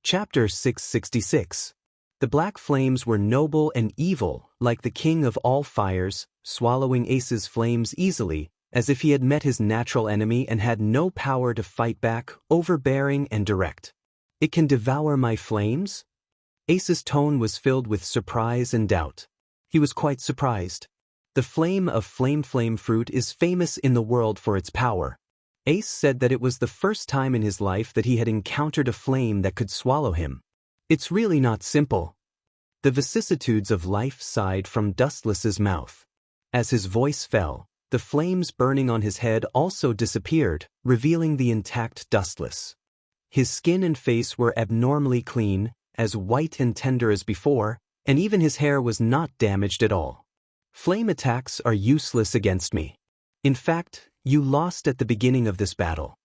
Chapter 666. The black flames were noble and evil, like the king of all fires, swallowing Ace's flames easily, as if he had met his natural enemy and had no power to fight back, overbearing and direct. It can devour my flames? Ace's tone was filled with surprise and doubt. He was quite surprised. The flame of flame fruit is famous in the world for its power. Ace said that it was the first time in his life that he had encountered a flame that could swallow him. It's really not simple. The vicissitudes of life sighed from Dustless's mouth. As his voice fell, the flames burning on his head also disappeared, revealing the intact Dustless. His skin and face were abnormally clean, as white and tender as before, and even his hair was not damaged at all. Flame attacks are useless against me. In fact, you lost at the beginning of this battle.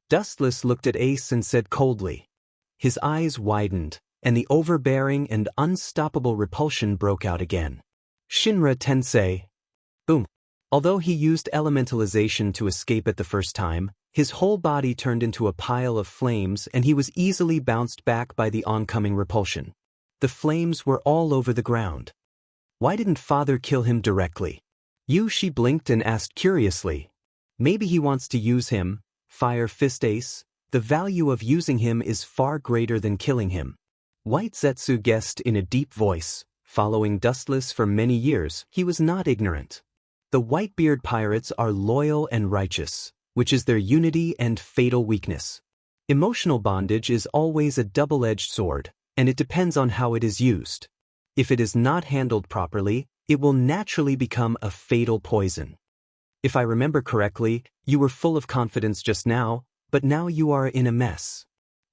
Dustless looked at Ace and said coldly. His eyes widened, and the overbearing and unstoppable repulsion broke out again. Shinra Tensei. Boom. Although he used elementalization to escape at the first time, his whole body turned into a pile of flames and he was easily bounced back by the oncoming repulsion. The flames were all over the ground. Why didn't father kill him directly? She blinked and asked curiously. Maybe he wants to use him, Fire Fist Ace. The value of using him is far greater than killing him. White Zetsu guessed in a deep voice. Following Dustless for many years, he was not ignorant. The Whitebeard pirates are loyal and righteous, which is their unity and fatal weakness. Emotional bondage is always a double-edged sword, and it depends on how it is used. If it is not handled properly, it will naturally become a fatal poison. If I remember correctly, you were full of confidence just now, but now you are in a mess.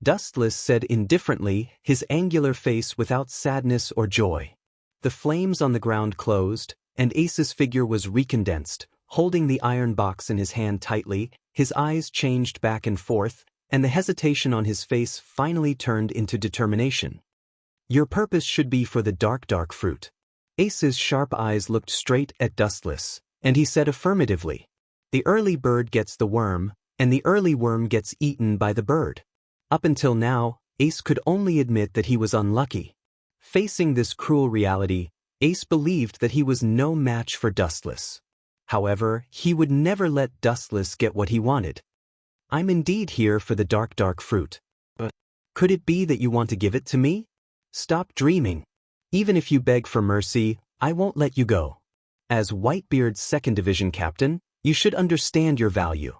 Dustless said indifferently, his angular face without sadness or joy. The flames on the ground closed, and Ace's figure was recondensed, holding the iron box in his hand tightly. His eyes changed back and forth, and the hesitation on his face finally turned into determination. Your purpose should be for the dark fruit. Ace's sharp eyes looked straight at Dustless, and he said affirmatively. The early bird gets the worm, and the early worm gets eaten by the bird. Up until now, Ace could only admit that he was unlucky. Facing this cruel reality, Ace believed that he was no match for Dustless. However, he would never let Dustless get what he wanted. I'm indeed here for the dark fruit. But could it be that you want to give it to me? Stop dreaming. Even if you beg for mercy, I won't let you go. As Whitebeard's 2nd Division captain, you should understand your value.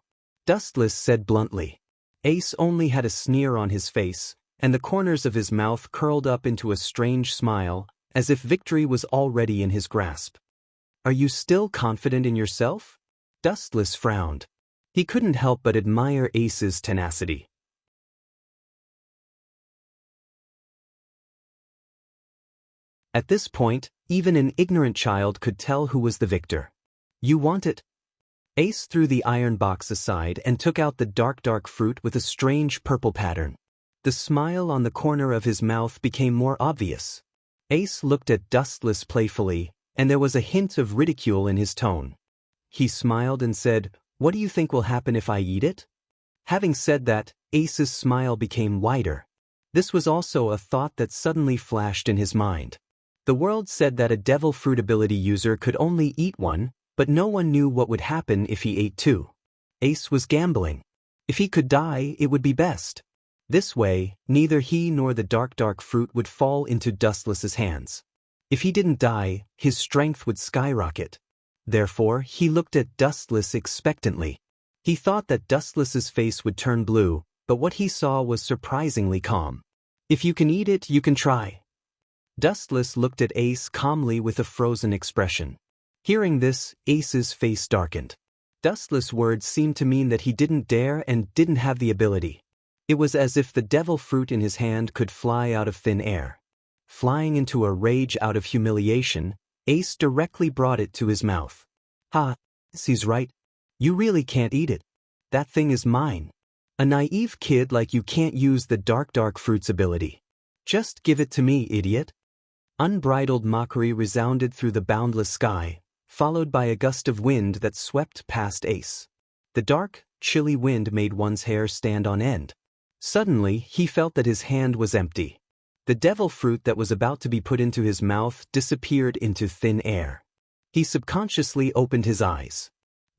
Dustless said bluntly. Ace only had a sneer on his face, and the corners of his mouth curled up into a strange smile, as if victory was already in his grasp. Are you still confident in yourself? Dustless frowned. He couldn't help but admire Ace's tenacity. At this point, even an ignorant child could tell who was the victor. You want it? Ace threw the iron box aside and took out the dark fruit with a strange purple pattern. The smile on the corner of his mouth became more obvious. Ace looked at Dustless playfully, and there was a hint of ridicule in his tone. He smiled and said, "What do you think will happen if I eat it?" Having said that, Ace's smile became wider. This was also a thought that suddenly flashed in his mind. The world said that a devil fruit ability user could only eat one, but no one knew what would happen if he ate two. Ace was gambling. If he could die, it would be best. This way, neither he nor the dark fruit would fall into Dustless's hands. If he didn't die, his strength would skyrocket. Therefore, he looked at Dustless expectantly. He thought that Dustless's face would turn blue, but what he saw was surprisingly calm. If you can eat it, you can try. Dustless looked at Ace calmly with a frozen expression. Hearing this, Ace's face darkened. Dustless' words seemed to mean that he didn't dare and didn't have the ability. It was as if the devil fruit in his hand could fly out of thin air. Flying into a rage out of humiliation, Ace directly brought it to his mouth. Ha, he's right. You really can't eat it. That thing is mine. A naive kid like you can't use the dark fruit's ability. Just give it to me, idiot. Unbridled mockery resounded through the boundless sky, followed by a gust of wind that swept past Ace. The dark, chilly wind made one's hair stand on end. Suddenly, he felt that his hand was empty. The devil fruit that was about to be put into his mouth disappeared into thin air. He subconsciously opened his eyes.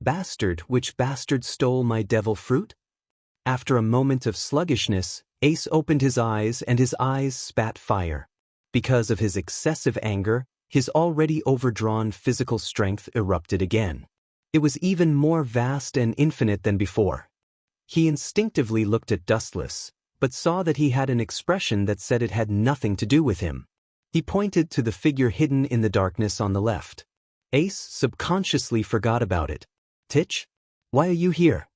Bastard, which bastard stole my devil fruit? After a moment of sluggishness, Ace opened his eyes and his eyes spat fire. Because of his excessive anger, his already overdrawn physical strength erupted again. It was even more vast and infinite than before. He instinctively looked at Dustless, but saw that he had an expression that said it had nothing to do with him. He pointed to the figure hidden in the darkness on the left. Ace subconsciously forgot about it. Titch? Why are you here?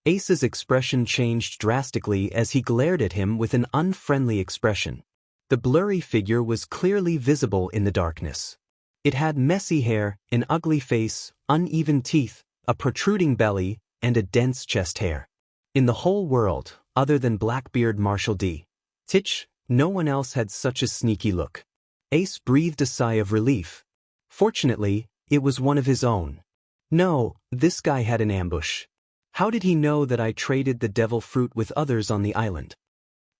Ace's expression changed drastically as he glared at him with an unfriendly expression. The blurry figure was clearly visible in the darkness. It had messy hair, an ugly face, uneven teeth, a protruding belly, and a dense chest hair. In the whole world, other than Blackbeard Marshall D. Titch, no one else had such a sneaky look. Ace breathed a sigh of relief. Fortunately, it was one of his own. No, this guy had an ambush. How did he know that I traded the devil fruit with others on the island?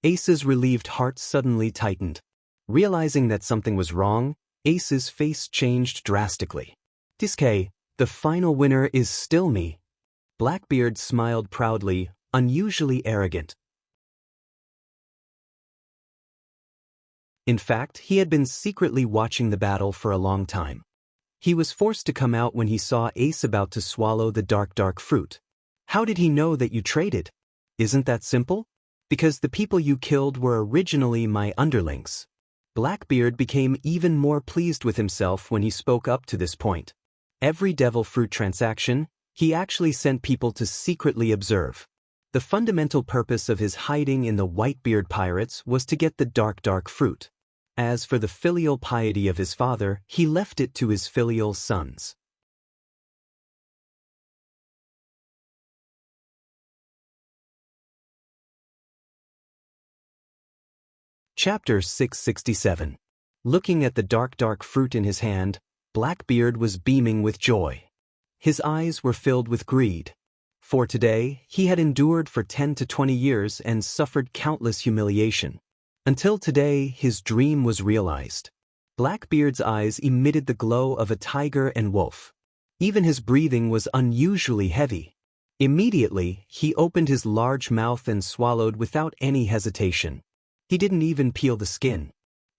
Ace's relieved heart suddenly tightened. Realizing that something was wrong, Ace's face changed drastically. Diske, the final winner is still me. Blackbeard smiled proudly, unusually arrogant. In fact, he had been secretly watching the battle for a long time. He was forced to come out when he saw Ace about to swallow the dark fruit. How did he know that you traded? Isn't that simple? Because the people you killed were originally my underlings. Blackbeard became even more pleased with himself when he spoke up to this point. Every devil fruit transaction, he actually sent people to secretly observe. The fundamental purpose of his hiding in the Whitebeard pirates was to get the dark fruit. As for the filial piety of his father, he left it to his filial sons. Chapter 667. Looking at the dark fruit in his hand, Blackbeard was beaming with joy. His eyes were filled with greed. For today, he had endured for 10 to 20 years and suffered countless humiliation. Until today, his dream was realized. Blackbeard's eyes emitted the glow of a tiger and wolf. Even his breathing was unusually heavy. Immediately, he opened his large mouth and swallowed without any hesitation. He didn't even peel the skin.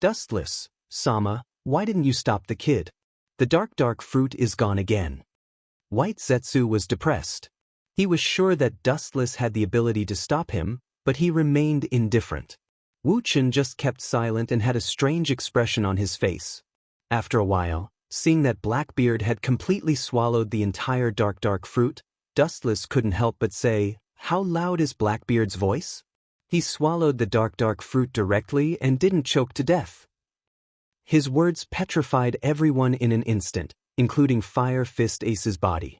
Dustless, Sama, why didn't you stop the kid? The dark fruit is gone again. White Zetsu was depressed. He was sure that Dustless had the ability to stop him, but he remained indifferent. Wu Chen just kept silent and had a strange expression on his face. After a while, seeing that Blackbeard had completely swallowed the entire dark fruit, Dustless couldn't help but say, "How loud is Blackbeard's voice?" He swallowed the dark fruit directly and didn't choke to death. His words petrified everyone in an instant, including Fire Fist Ace's body.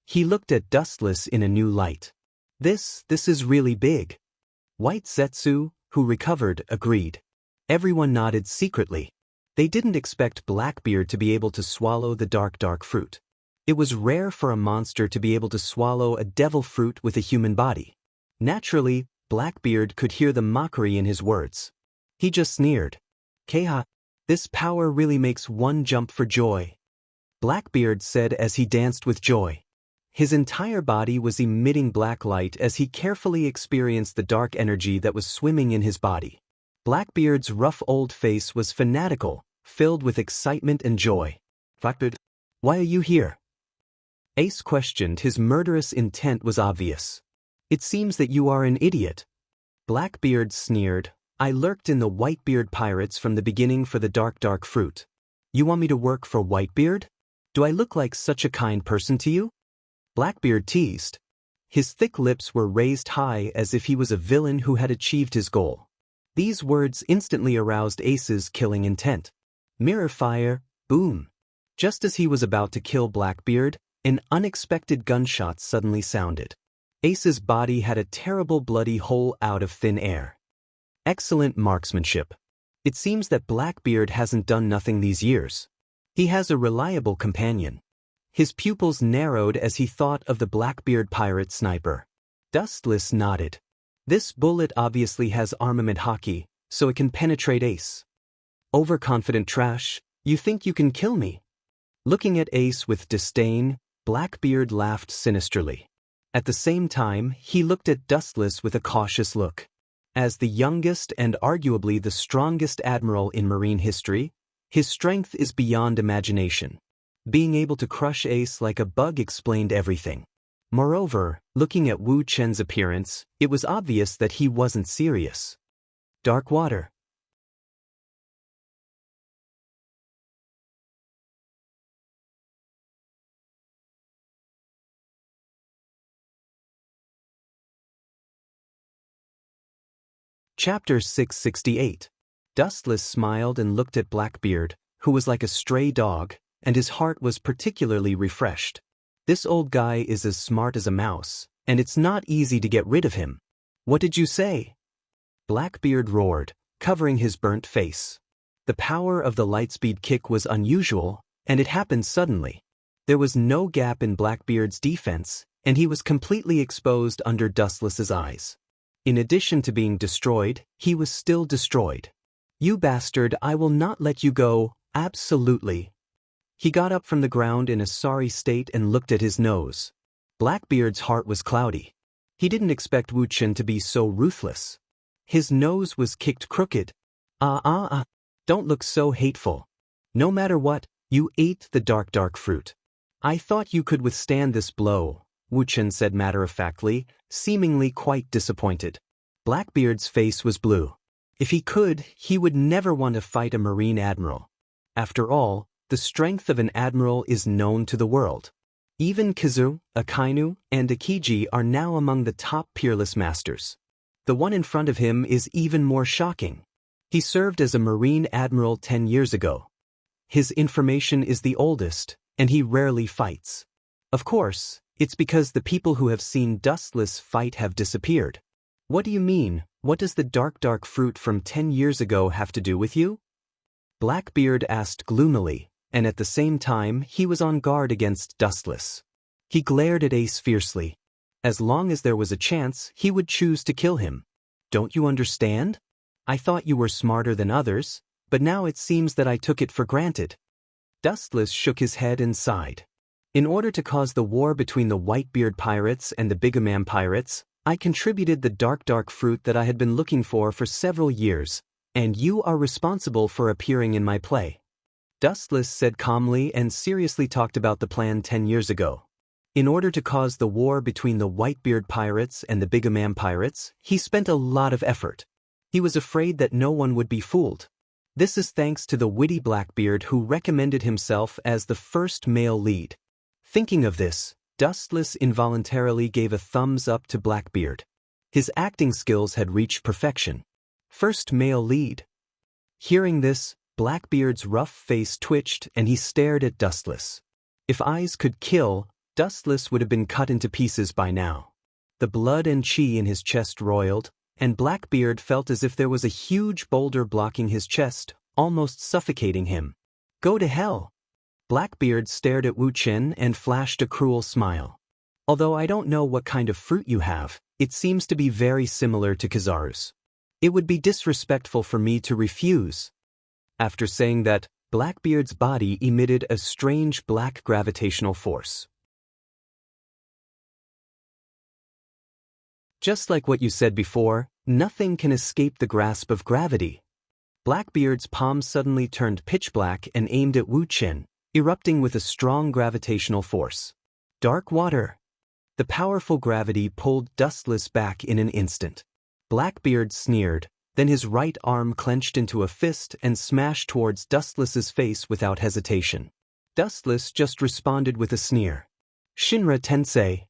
He looked at Dustless in a new light. This is really big. White Zetsu, who recovered, agreed. Everyone nodded secretly. They didn't expect Blackbeard to be able to swallow the dark fruit. It was rare for a monster to be able to swallow a devil fruit with a human body. Naturally, Blackbeard could hear the mockery in his words. He just sneered. "Keha, this power really makes one jump for joy," Blackbeard said as he danced with joy. His entire body was emitting black light as he carefully experienced the dark energy that was swimming in his body. Blackbeard's rough old face was fanatical, filled with excitement and joy. "Blackbeard, why are you here?" Ace questioned. His murderous intent was obvious. "It seems that you are an idiot." Blackbeard sneered. "I lurked in the Whitebeard pirates from the beginning for the dark fruit. You want me to work for Whitebeard? Do I look like such a kind person to you?" Blackbeard teased. His thick lips were raised high as if he was a villain who had achieved his goal. These words instantly aroused Ace's killing intent. Mirror fire, boom. Just as he was about to kill Blackbeard, an unexpected gunshot suddenly sounded. Ace's body had a terrible bloody hole out of thin air. Excellent marksmanship. It seems that Blackbeard hasn't done nothing these years. He has a reliable companion. His pupils narrowed as he thought of the Blackbeard pirate sniper. Dustless nodded. This bullet obviously has armament hockey, so it can penetrate Ace. Overconfident trash, you think you can kill me? Looking at Ace with disdain, Blackbeard laughed sinisterly. At the same time, he looked at Dustless with a cautious look. As the youngest and arguably the strongest admiral in marine history, his strength is beyond imagination. Being able to crush Ace like a bug explained everything. Moreover, looking at Wu Chen's appearance, it was obvious that he wasn't serious. Dark water. Chapter 668. Dustless smiled and looked at Blackbeard, who was like a stray dog, and his heart was particularly refreshed. This old guy is as smart as a mouse, and it's not easy to get rid of him. What did you say? Blackbeard roared, covering his burnt face. The power of the lightspeed kick was unusual, and it happened suddenly. There was no gap in Blackbeard's defense, and he was completely exposed under Dustless's eyes. In addition to being destroyed, he was still destroyed. You bastard, I will not let you go, absolutely. He got up from the ground in a sorry state and looked at his nose. Blackbeard's heart was cloudy. He didn't expect Wu Chen to be so ruthless. His nose was kicked crooked. Don't look so hateful. No matter what, you ate the dark fruit. I thought you could withstand this blow, Wu Chen said matter-of-factly, seemingly quite disappointed. Blackbeard's face was blue. If he could, he would never want to fight a marine admiral. After all, the strength of an admiral is known to the world. Even Kizu, Akainu, and Akiji are now among the top peerless masters. The one in front of him is even more shocking. He served as a marine admiral 10 years ago. His information is the oldest, and he rarely fights. Of course, it's because the people who have seen Dustless fight have disappeared. What do you mean? What does the dark fruit from 10 years ago have to do with you? Blackbeard asked gloomily, and at the same time he was on guard against Dustless. He glared at Ace fiercely. As long as there was a chance, he would choose to kill him. Don't you understand? I thought you were smarter than others, but now it seems that I took it for granted. Dustless shook his head and sighed. In order to cause the war between the Whitebeard pirates and the Bigamam pirates, I contributed the dark fruit that I had been looking for several years, and you are responsible for appearing in my play. Dustless said calmly and seriously talked about the plan 10 years ago. In order to cause the war between the Whitebeard pirates and the Bigamam pirates, he spent a lot of effort. He was afraid that no one would be fooled. This is thanks to the witty Blackbeard who recommended himself as the first male lead. Thinking of this, Dustless involuntarily gave a thumbs up to Blackbeard. His acting skills had reached perfection. First male lead. Hearing this, Blackbeard's rough face twitched and he stared at Dustless. If eyes could kill, Dustless would have been cut into pieces by now. The blood and chi in his chest roiled, and Blackbeard felt as if there was a huge boulder blocking his chest, almost suffocating him. Go to hell! Blackbeard stared at Wu Chen and flashed a cruel smile. Although I don't know what kind of fruit you have, it seems to be very similar to Kizaru's. It would be disrespectful for me to refuse. After saying that, Blackbeard's body emitted a strange black gravitational force. Just like what you said before, nothing can escape the grasp of gravity. Blackbeard's palm suddenly turned pitch black and aimed at Wu Chen, erupting with a strong gravitational force. Dark water. The powerful gravity pulled Dustless back in an instant. Blackbeard sneered, then his right arm clenched into a fist and smashed towards Dustless's face without hesitation. Dustless just responded with a sneer. Shinra Tensei.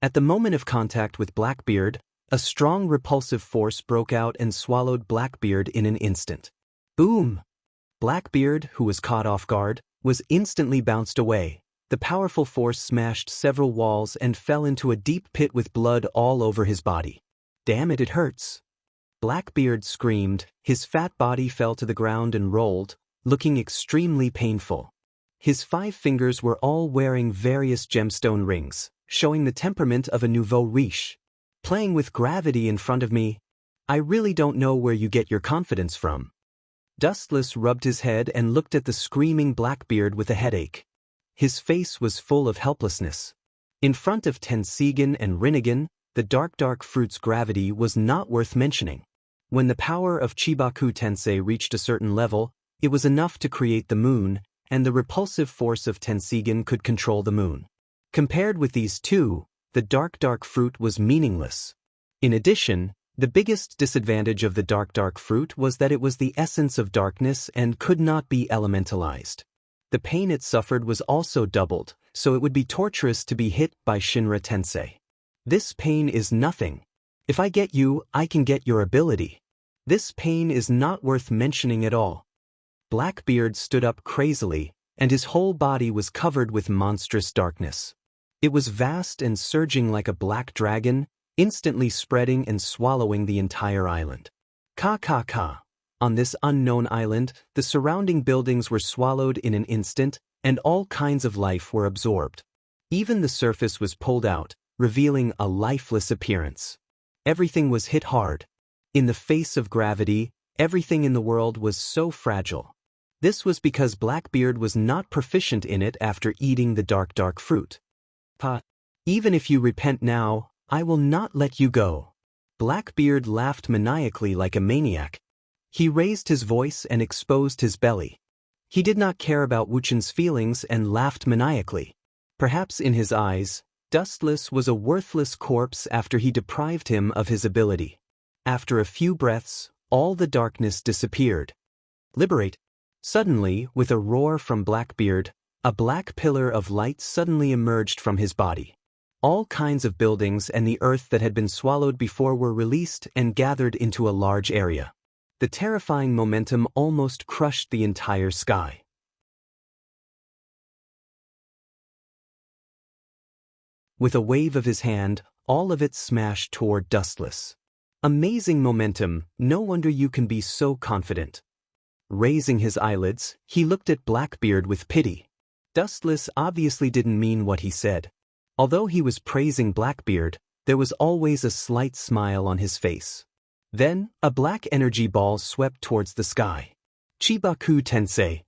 At the moment of contact with Blackbeard, a strong repulsive force broke out and swallowed Blackbeard in an instant. Boom! Blackbeard, who was caught off guard, was instantly bounced away. The powerful force smashed several walls and fell into a deep pit with blood all over his body. Damn it, it hurts. Blackbeard screamed, his fat body fell to the ground and rolled, looking extremely painful. His 5 fingers were all wearing various gemstone rings, showing the temperament of a nouveau riche. Playing with gravity in front of me? I really don't know where you get your confidence from. Dustless rubbed his head and looked at the screaming Blackbeard with a headache. His face was full of helplessness. In front of Tensigan and Rinnegan, the dark fruit's gravity was not worth mentioning. When the power of Chibaku Tensei reached a certain level, it was enough to create the moon, and the repulsive force of Tensigan could control the moon. Compared with these two, the dark fruit was meaningless. In addition, the biggest disadvantage of the dark fruit was that it was the essence of darkness and could not be elementalized. The pain it suffered was also doubled, so it would be torturous to be hit by Shinra Tensei. This pain is nothing. If I get you, I can get your ability. This pain is not worth mentioning at all. Blackbeard stood up crazily, and his whole body was covered with monstrous darkness. It was vast and surging like a black dragon, instantly spreading and swallowing the entire island. Ka. On this unknown island, the surrounding buildings were swallowed in an instant, and all kinds of life were absorbed. Even the surface was pulled out, revealing a lifeless appearance. Everything was hit hard. In the face of gravity, everything in the world was so fragile. This was because Blackbeard was not proficient in it after eating the dark fruit. Even if you repent now, I will not let you go. Blackbeard laughed maniacally like a maniac. He raised his voice and exposed his belly. He did not care about Wuchen's feelings and laughed maniacally. Perhaps in his eyes, Dustless was a worthless corpse after he deprived him of his ability. After a few breaths, all the darkness disappeared. Liberate! Suddenly, with a roar from Blackbeard, a black pillar of light suddenly emerged from his body. All kinds of buildings and the earth that had been swallowed before were released and gathered into a large area. The terrifying momentum almost crushed the entire sky. With a wave of his hand, all of it smashed toward Dustless. Amazing momentum, no wonder you can be so confident. Raising his eyelids, he looked at Blackbeard with pity. Dustless obviously didn't mean what he said. Although he was praising Blackbeard, there was always a slight smile on his face. Then, a black energy ball swept towards the sky. Chibaku Tensei.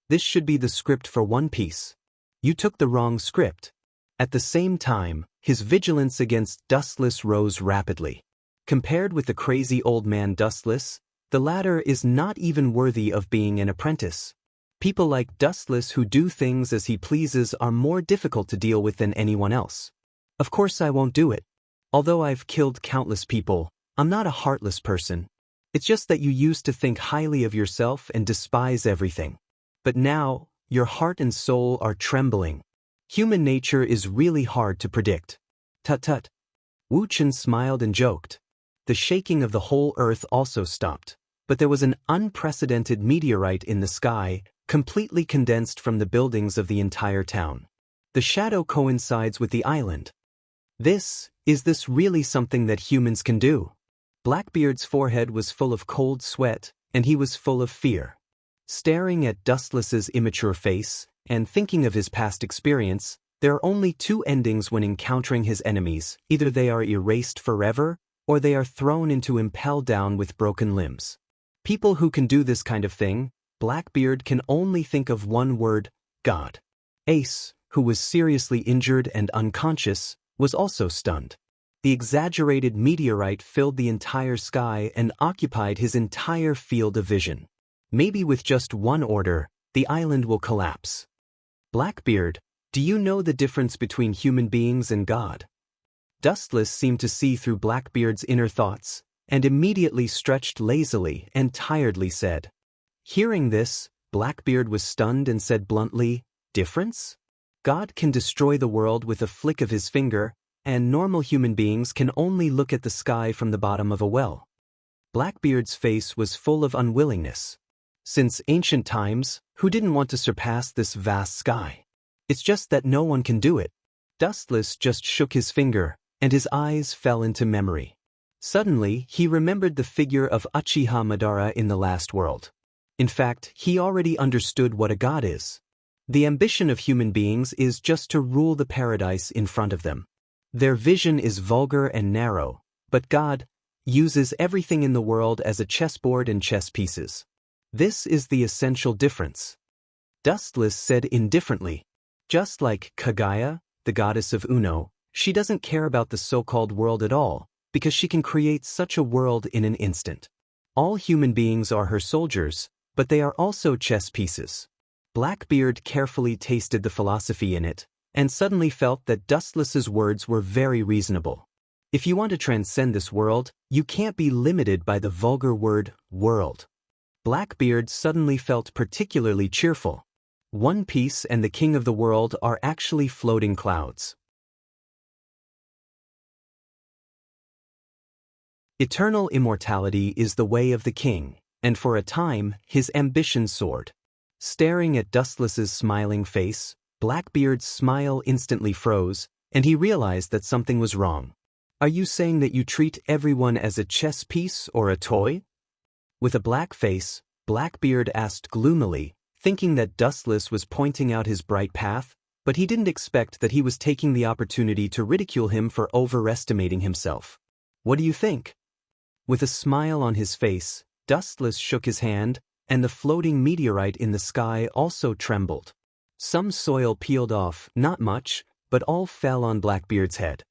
This should be the script for One Piece. You took the wrong script. At the same time, his vigilance against Dustless rose rapidly. Compared with the crazy old man Dustless, the latter is not even worthy of being an apprentice. People like Dustless who do things as he pleases are more difficult to deal with than anyone else. Of course I won't do it. Although I've killed countless people, I'm not a heartless person. It's just that you used to think highly of yourself and despise everything. But now, your heart and soul are trembling. Human nature is really hard to predict. Tut. Wuchen smiled and joked. The shaking of the whole earth also stopped, but there was an unprecedented meteorite in the sky, completely condensed from the buildings of the entire town. The shadow coincides with the island. Is this really something that humans can do? Blackbeard's forehead was full of cold sweat, and he was full of fear. Staring at Dustless's immature face, and thinking of his past experience, there are only two endings when encountering his enemies. Either they are erased forever, or they are thrown into impel down with broken limbs. People who can do this kind of thing, Blackbeard can only think of one word: God. Ace, who was seriously injured and unconscious, was also stunned. The exaggerated meteorite filled the entire sky and occupied his entire field of vision. Maybe with just one order, the island will collapse. Blackbeard, do you know the difference between human beings and God? Dustless seemed to see through Blackbeard's inner thoughts, and immediately stretched lazily and tiredly said. Hearing this, Blackbeard was stunned and said bluntly, "Difference? God can destroy the world with a flick of his finger, and normal human beings can only look at the sky from the bottom of a well." Blackbeard's face was full of unwillingness. Since ancient times, who didn't want to surpass this vast sky? It's just that no one can do it. Dustless just shook his finger, and his eyes fell into memory. Suddenly, he remembered the figure of Uchiha Madara in the last world. In fact, he already understood what a god is. The ambition of human beings is just to rule the paradise in front of them. Their vision is vulgar and narrow, but God uses everything in the world as a chessboard and chess pieces. This is the essential difference. Dustless said indifferently. Just like Kaguya, the goddess of Uno, she doesn't care about the so-called world at all, because she can create such a world in an instant. All human beings are her soldiers, but they are also chess pieces. Blackbeard carefully tasted the philosophy in it, and suddenly felt that Dustless's words were very reasonable. If you want to transcend this world, you can't be limited by the vulgar word, world. Blackbeard suddenly felt particularly cheerful. One Piece and the King of the World are actually floating clouds. Eternal immortality is the way of the king, and for a time, his ambition soared. Staring at Dustless's smiling face, Blackbeard's smile instantly froze, and he realized that something was wrong. Are you saying that you treat everyone as a chess piece or a toy? With a black face, Blackbeard asked gloomily, thinking that Dustless was pointing out his bright path, but he didn't expect that he was taking the opportunity to ridicule him for overestimating himself. What do you think? With a smile on his face, Dustless shook his hand, and the floating meteorite in the sky also trembled. Some soil peeled off, not much, but all fell on Blackbeard's head.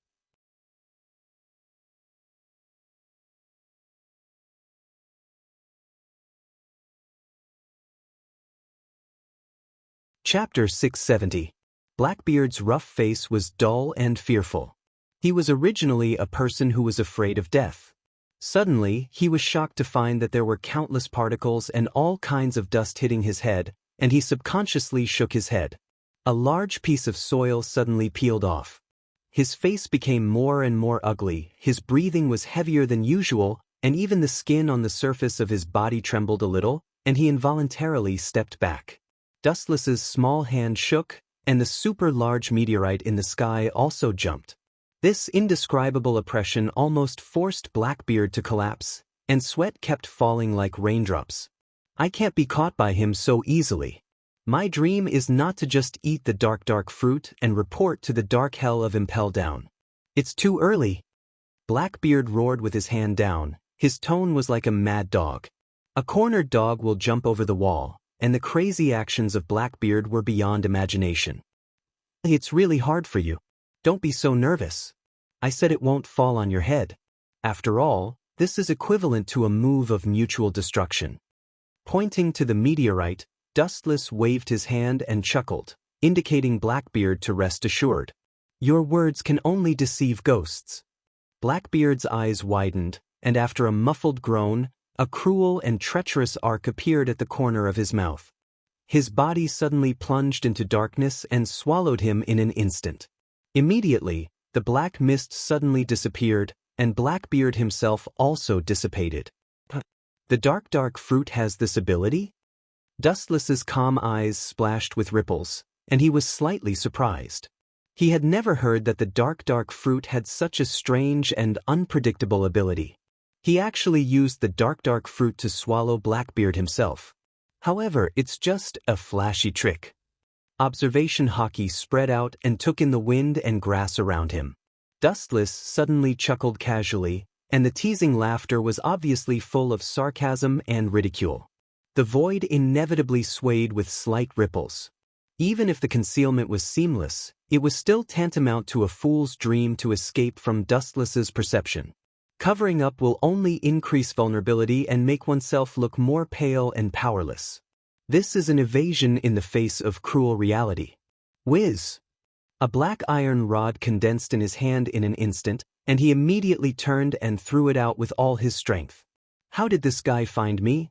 Chapter 670. Blackbeard's rough face was dull and fearful. He was originally a person who was afraid of death. Suddenly, he was shocked to find that there were countless particles and all kinds of dust hitting his head, and he subconsciously shook his head. A large piece of soil suddenly peeled off. His face became more and more ugly, his breathing was heavier than usual, and even the skin on the surface of his body trembled a little, and he involuntarily stepped back. Dustless's small hand shook, and the super-large meteorite in the sky also jumped. This indescribable oppression almost forced Blackbeard to collapse, and sweat kept falling like raindrops. I can't be caught by him so easily. My dream is not to just eat the dark fruit and report to the dark hell of Impel Down. It's too early. Blackbeard roared with his hand down. His tone was like a mad dog. A cornered dog will jump over the wall, and the crazy actions of Blackbeard were beyond imagination. It's really hard for you. Don't be so nervous. I said it won't fall on your head. After all, this is equivalent to a move of mutual destruction. Pointing to the meteorite, Dustless waved his hand and chuckled, indicating Blackbeard to rest assured. Your words can only deceive ghosts. Blackbeard's eyes widened, and after a muffled groan, a cruel and treacherous arc appeared at the corner of his mouth. His body suddenly plunged into darkness and swallowed him in an instant. Immediately, the black mist suddenly disappeared, and Blackbeard himself also dissipated. The dark fruit has this ability? Dustless's calm eyes splashed with ripples, and he was slightly surprised. He had never heard that the dark fruit had such a strange and unpredictable ability. He actually used the dark fruit to swallow Blackbeard himself. However, it's just a flashy trick. Observation Hockey spread out and took in the wind and grass around him. Dustless suddenly chuckled casually, and the teasing laughter was obviously full of sarcasm and ridicule. The void inevitably swayed with slight ripples. Even if the concealment was seamless, it was still tantamount to a fool's dream to escape from Dustless's perception. Covering up will only increase vulnerability and make oneself look more pale and powerless. This is an evasion in the face of cruel reality. Whiz! A black iron rod condensed in his hand in an instant, and he immediately turned and threw it out with all his strength. How did this guy find me?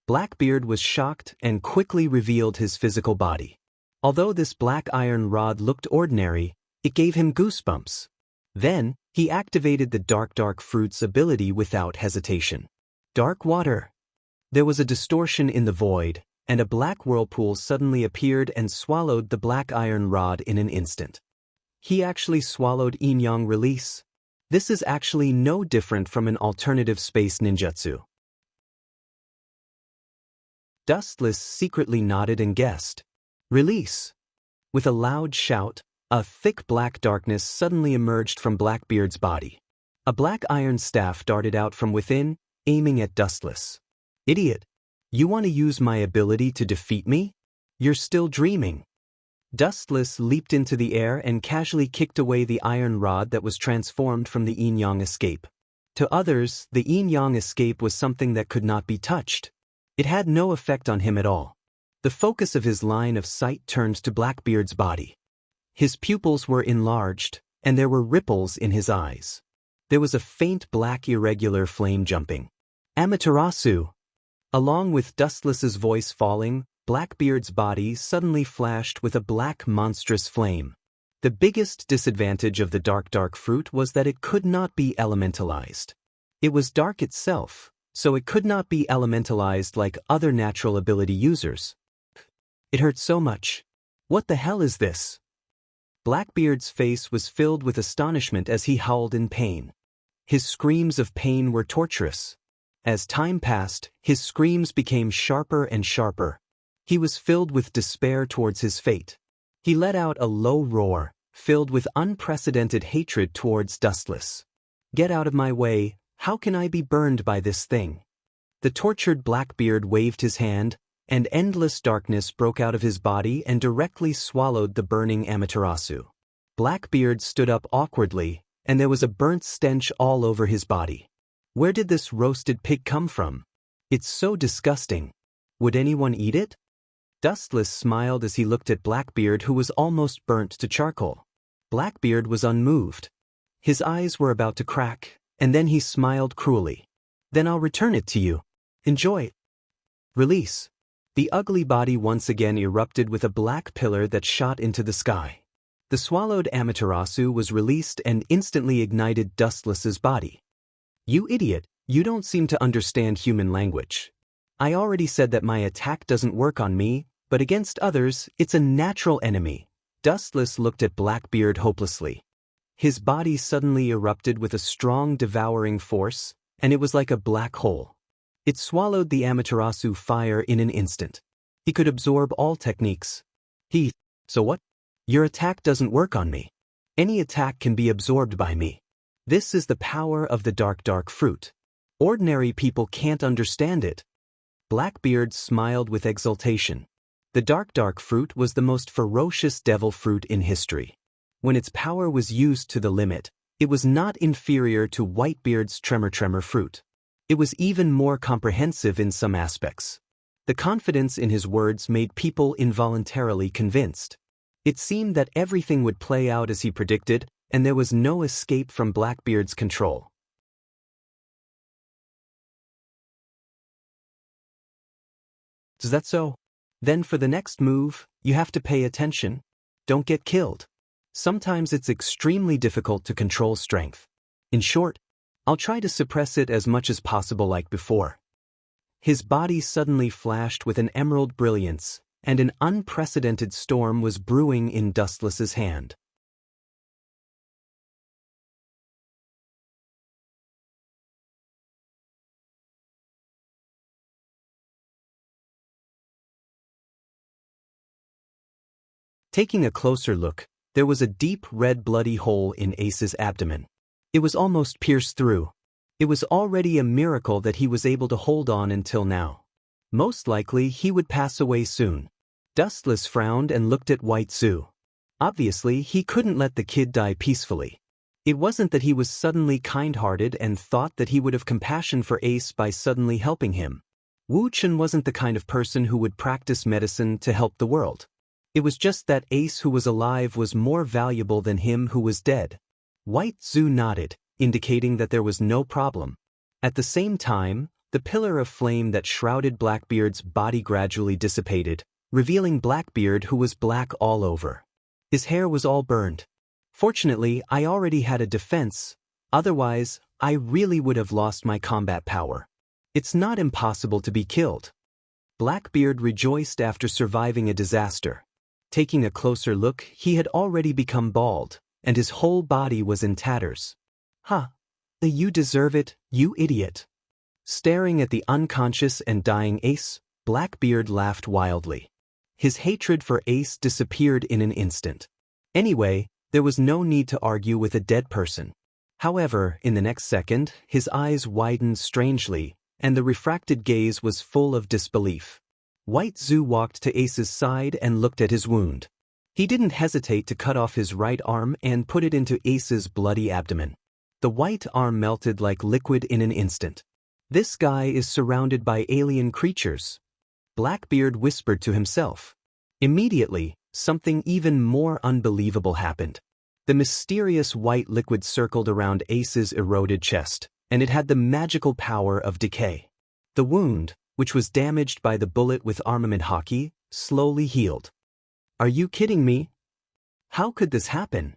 Blackbeard was shocked and quickly revealed his physical body. Although this black iron rod looked ordinary, it gave him goosebumps. Then, he activated the dark fruit's ability without hesitation. Dark water. There was a distortion in the void, and a black whirlpool suddenly appeared and swallowed the black iron rod in an instant. He actually swallowed yin-yang release. This is actually no different from an alternative space ninjutsu. Dustless secretly nodded and guessed. Release. With a loud shout, a thick black darkness suddenly emerged from Blackbeard's body. A black iron staff darted out from within, aiming at Dustless. Idiot! You want to use my ability to defeat me? You're still dreaming. Dustless leaped into the air and casually kicked away the iron rod that was transformed from the yin-yang escape. To others, the yin-yang escape was something that could not be touched. It had no effect on him at all. The focus of his line of sight turned to Blackbeard's body. His pupils were enlarged, and there were ripples in his eyes. There was a faint black irregular flame jumping. Amaterasu! Along with Dustless's voice falling, Blackbeard's body suddenly flashed with a black monstrous flame. The biggest disadvantage of the dark fruit was that it could not be elementalized. It was dark itself, so it could not be elementalized like other natural ability users. It hurt so much. What the hell is this? Blackbeard's face was filled with astonishment as he howled in pain. His screams of pain were torturous. As time passed, his screams became sharper and sharper. He was filled with despair towards his fate. He let out a low roar, filled with unprecedented hatred towards Dustless. Get out of my way, how can I be burned by this thing? The tortured Blackbeard waved his hand, and endless darkness broke out of his body and directly swallowed the burning Amaterasu. Blackbeard stood up awkwardly, and there was a burnt stench all over his body. Where did this roasted pig come from? It's so disgusting. Would anyone eat it? Dustless smiled as he looked at Blackbeard, who was almost burnt to charcoal. Blackbeard was unmoved. His eyes were about to crack, and then he smiled cruelly. Then I'll return it to you. Enjoy. Release. The ugly body once again erupted with a black pillar that shot into the sky. The swallowed Amaterasu was released and instantly ignited Dustless's body. You idiot, you don't seem to understand human language. I already said that my attack doesn't work on me, but against others, it's a natural enemy. Dustless looked at Blackbeard hopelessly. His body suddenly erupted with a strong devouring force, and it was like a black hole. It swallowed the Amaterasu fire in an instant. He could absorb all techniques. So what? Your attack doesn't work on me. Any attack can be absorbed by me. This is the power of the dark fruit. Ordinary people can't understand it. Blackbeard smiled with exultation. The dark fruit was the most ferocious devil fruit in history. When its power was used to the limit, it was not inferior to Whitebeard's tremor fruit. It was even more comprehensive in some aspects. The confidence in his words made people involuntarily convinced. It seemed that everything would play out as he predicted, and there was no escape from Blackbeard's control. Is that so? Then for the next move, you have to pay attention. Don't get killed. Sometimes it's extremely difficult to control strength. In short, I'll try to suppress it as much as possible like before. His body suddenly flashed with an emerald brilliance, and an unprecedented storm was brewing in Dustless's hand. Taking a closer look, there was a deep red bloody hole in Ace's abdomen. It was almost pierced through. It was already a miracle that he was able to hold on until now. Most likely he would pass away soon. Dustless frowned and looked at White Zoo. Obviously, he couldn't let the kid die peacefully. It wasn't that he was suddenly kind-hearted and thought that he would have compassion for Ace by suddenly helping him. Wu Chen wasn't the kind of person who would practice medicine to help the world. It was just that Ace who was alive was more valuable than him who was dead. White Zoo nodded, indicating that there was no problem. At the same time, the pillar of flame that shrouded Blackbeard's body gradually dissipated, revealing Blackbeard who was black all over. His hair was all burned. Fortunately, I already had a defense, otherwise, I really would have lost my combat power. It's not impossible to be killed. Blackbeard rejoiced after surviving a disaster. Taking a closer look, he had already become bald, and his whole body was in tatters. Ha! You deserve it, you idiot. Staring at the unconscious and dying Ace, Blackbeard laughed wildly. His hatred for Ace disappeared in an instant. Anyway, there was no need to argue with a dead person. However, in the next second, his eyes widened strangely, and the refracted gaze was full of disbelief. White Zoo walked to Ace's side and looked at his wound. He didn't hesitate to cut off his right arm and put it into Ace's bloody abdomen. The white arm melted like liquid in an instant. This guy is surrounded by alien creatures, Blackbeard whispered to himself. Immediately, something even more unbelievable happened. The mysterious white liquid circled around Ace's eroded chest, and it had the magical power of decay. The wound, which was damaged by the bullet with armament hockey, slowly healed. Are you kidding me? How could this happen?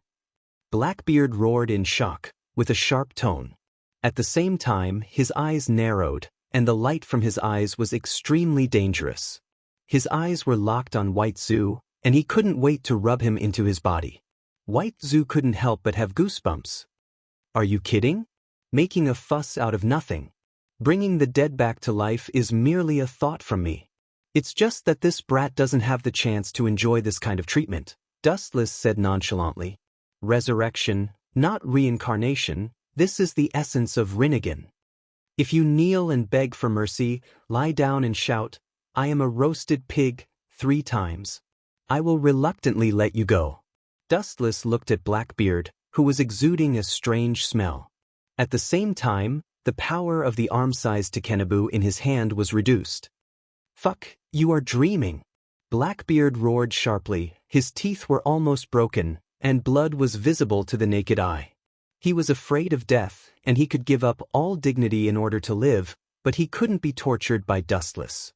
Blackbeard roared in shock, with a sharp tone. At the same time, his eyes narrowed, and the light from his eyes was extremely dangerous. His eyes were locked on White Zoo, and he couldn't wait to rub him into his body. White Zoo couldn't help but have goosebumps. Are you kidding? Making a fuss out of nothing. Bringing the dead back to life is merely a thought from me. It's just that this brat doesn't have the chance to enjoy this kind of treatment, Dustless said nonchalantly. Resurrection, not reincarnation, this is the essence of Rinnegan. If you kneel and beg for mercy, lie down and shout, I am a roasted pig, 3 times. I will reluctantly let you go. Dustless looked at Blackbeard, who was exuding a strange smell. At the same time, the power of the arm-sized Tekenabu in his hand was reduced. Fuck, you are dreaming. Blackbeard roared sharply, his teeth were almost broken, and blood was visible to the naked eye. He was afraid of death, and he could give up all dignity in order to live, but he couldn't be tortured by Dustless.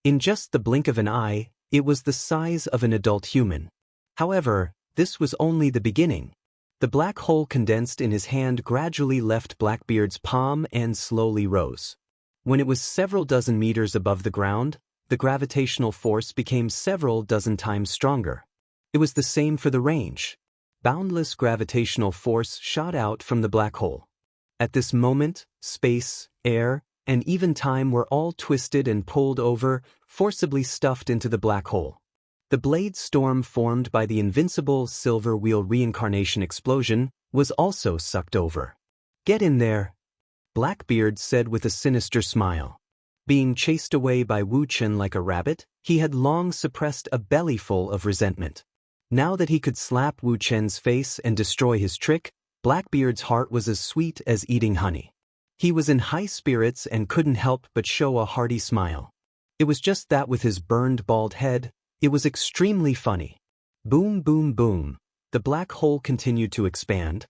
In just the blink of an eye, it was the size of an adult human. However, this was only the beginning. The black hole condensed in his hand gradually left Blackbeard's palm and slowly rose. When it was several dozen meters above the ground, the gravitational force became several dozen times stronger. It was the same for the range. Boundless gravitational force shot out from the black hole. At this moment, space, air, and even time were all twisted and pulled over, forcibly stuffed into the black hole. The blade storm formed by the invincible Silver Wheel reincarnation explosion was also sucked over. Get in there, Blackbeard said with a sinister smile. Being chased away by Wu Chen like a rabbit, he had long suppressed a bellyful of resentment. Now that he could slap Wu Chen's face and destroy his trick, Blackbeard's heart was as sweet as eating honey. He was in high spirits and couldn't help but show a hearty smile. It was just that with his burned bald head, it was extremely funny. Boom, boom, boom. The black hole continued to expand.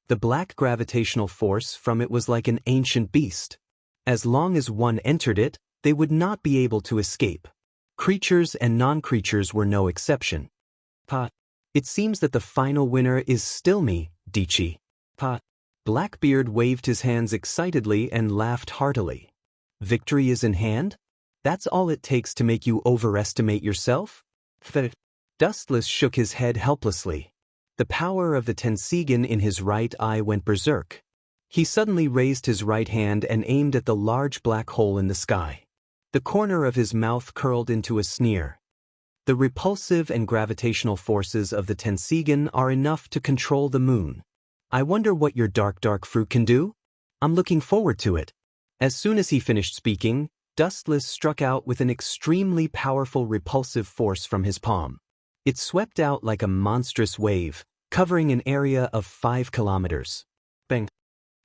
The black gravitational force from it was like an ancient beast. As long as one entered it, they would not be able to escape. Creatures and non-creatures were no exception. Pa. It seems that the final winner is still me, Dichi. Pa. Blackbeard waved his hands excitedly and laughed heartily. Victory is in hand? That's all it takes to make you overestimate yourself? Dustless shook his head helplessly. The power of the Tensigan in his right eye went berserk. He suddenly raised his right hand and aimed at the large black hole in the sky. The corner of his mouth curled into a sneer. The repulsive and gravitational forces of the Tensigan are enough to control the moon. I wonder what your dark fruit can do? I'm looking forward to it. As soon as he finished speaking, Dustless struck out with an extremely powerful repulsive force from his palm. It swept out like a monstrous wave, covering an area of 5 kilometers. Bang!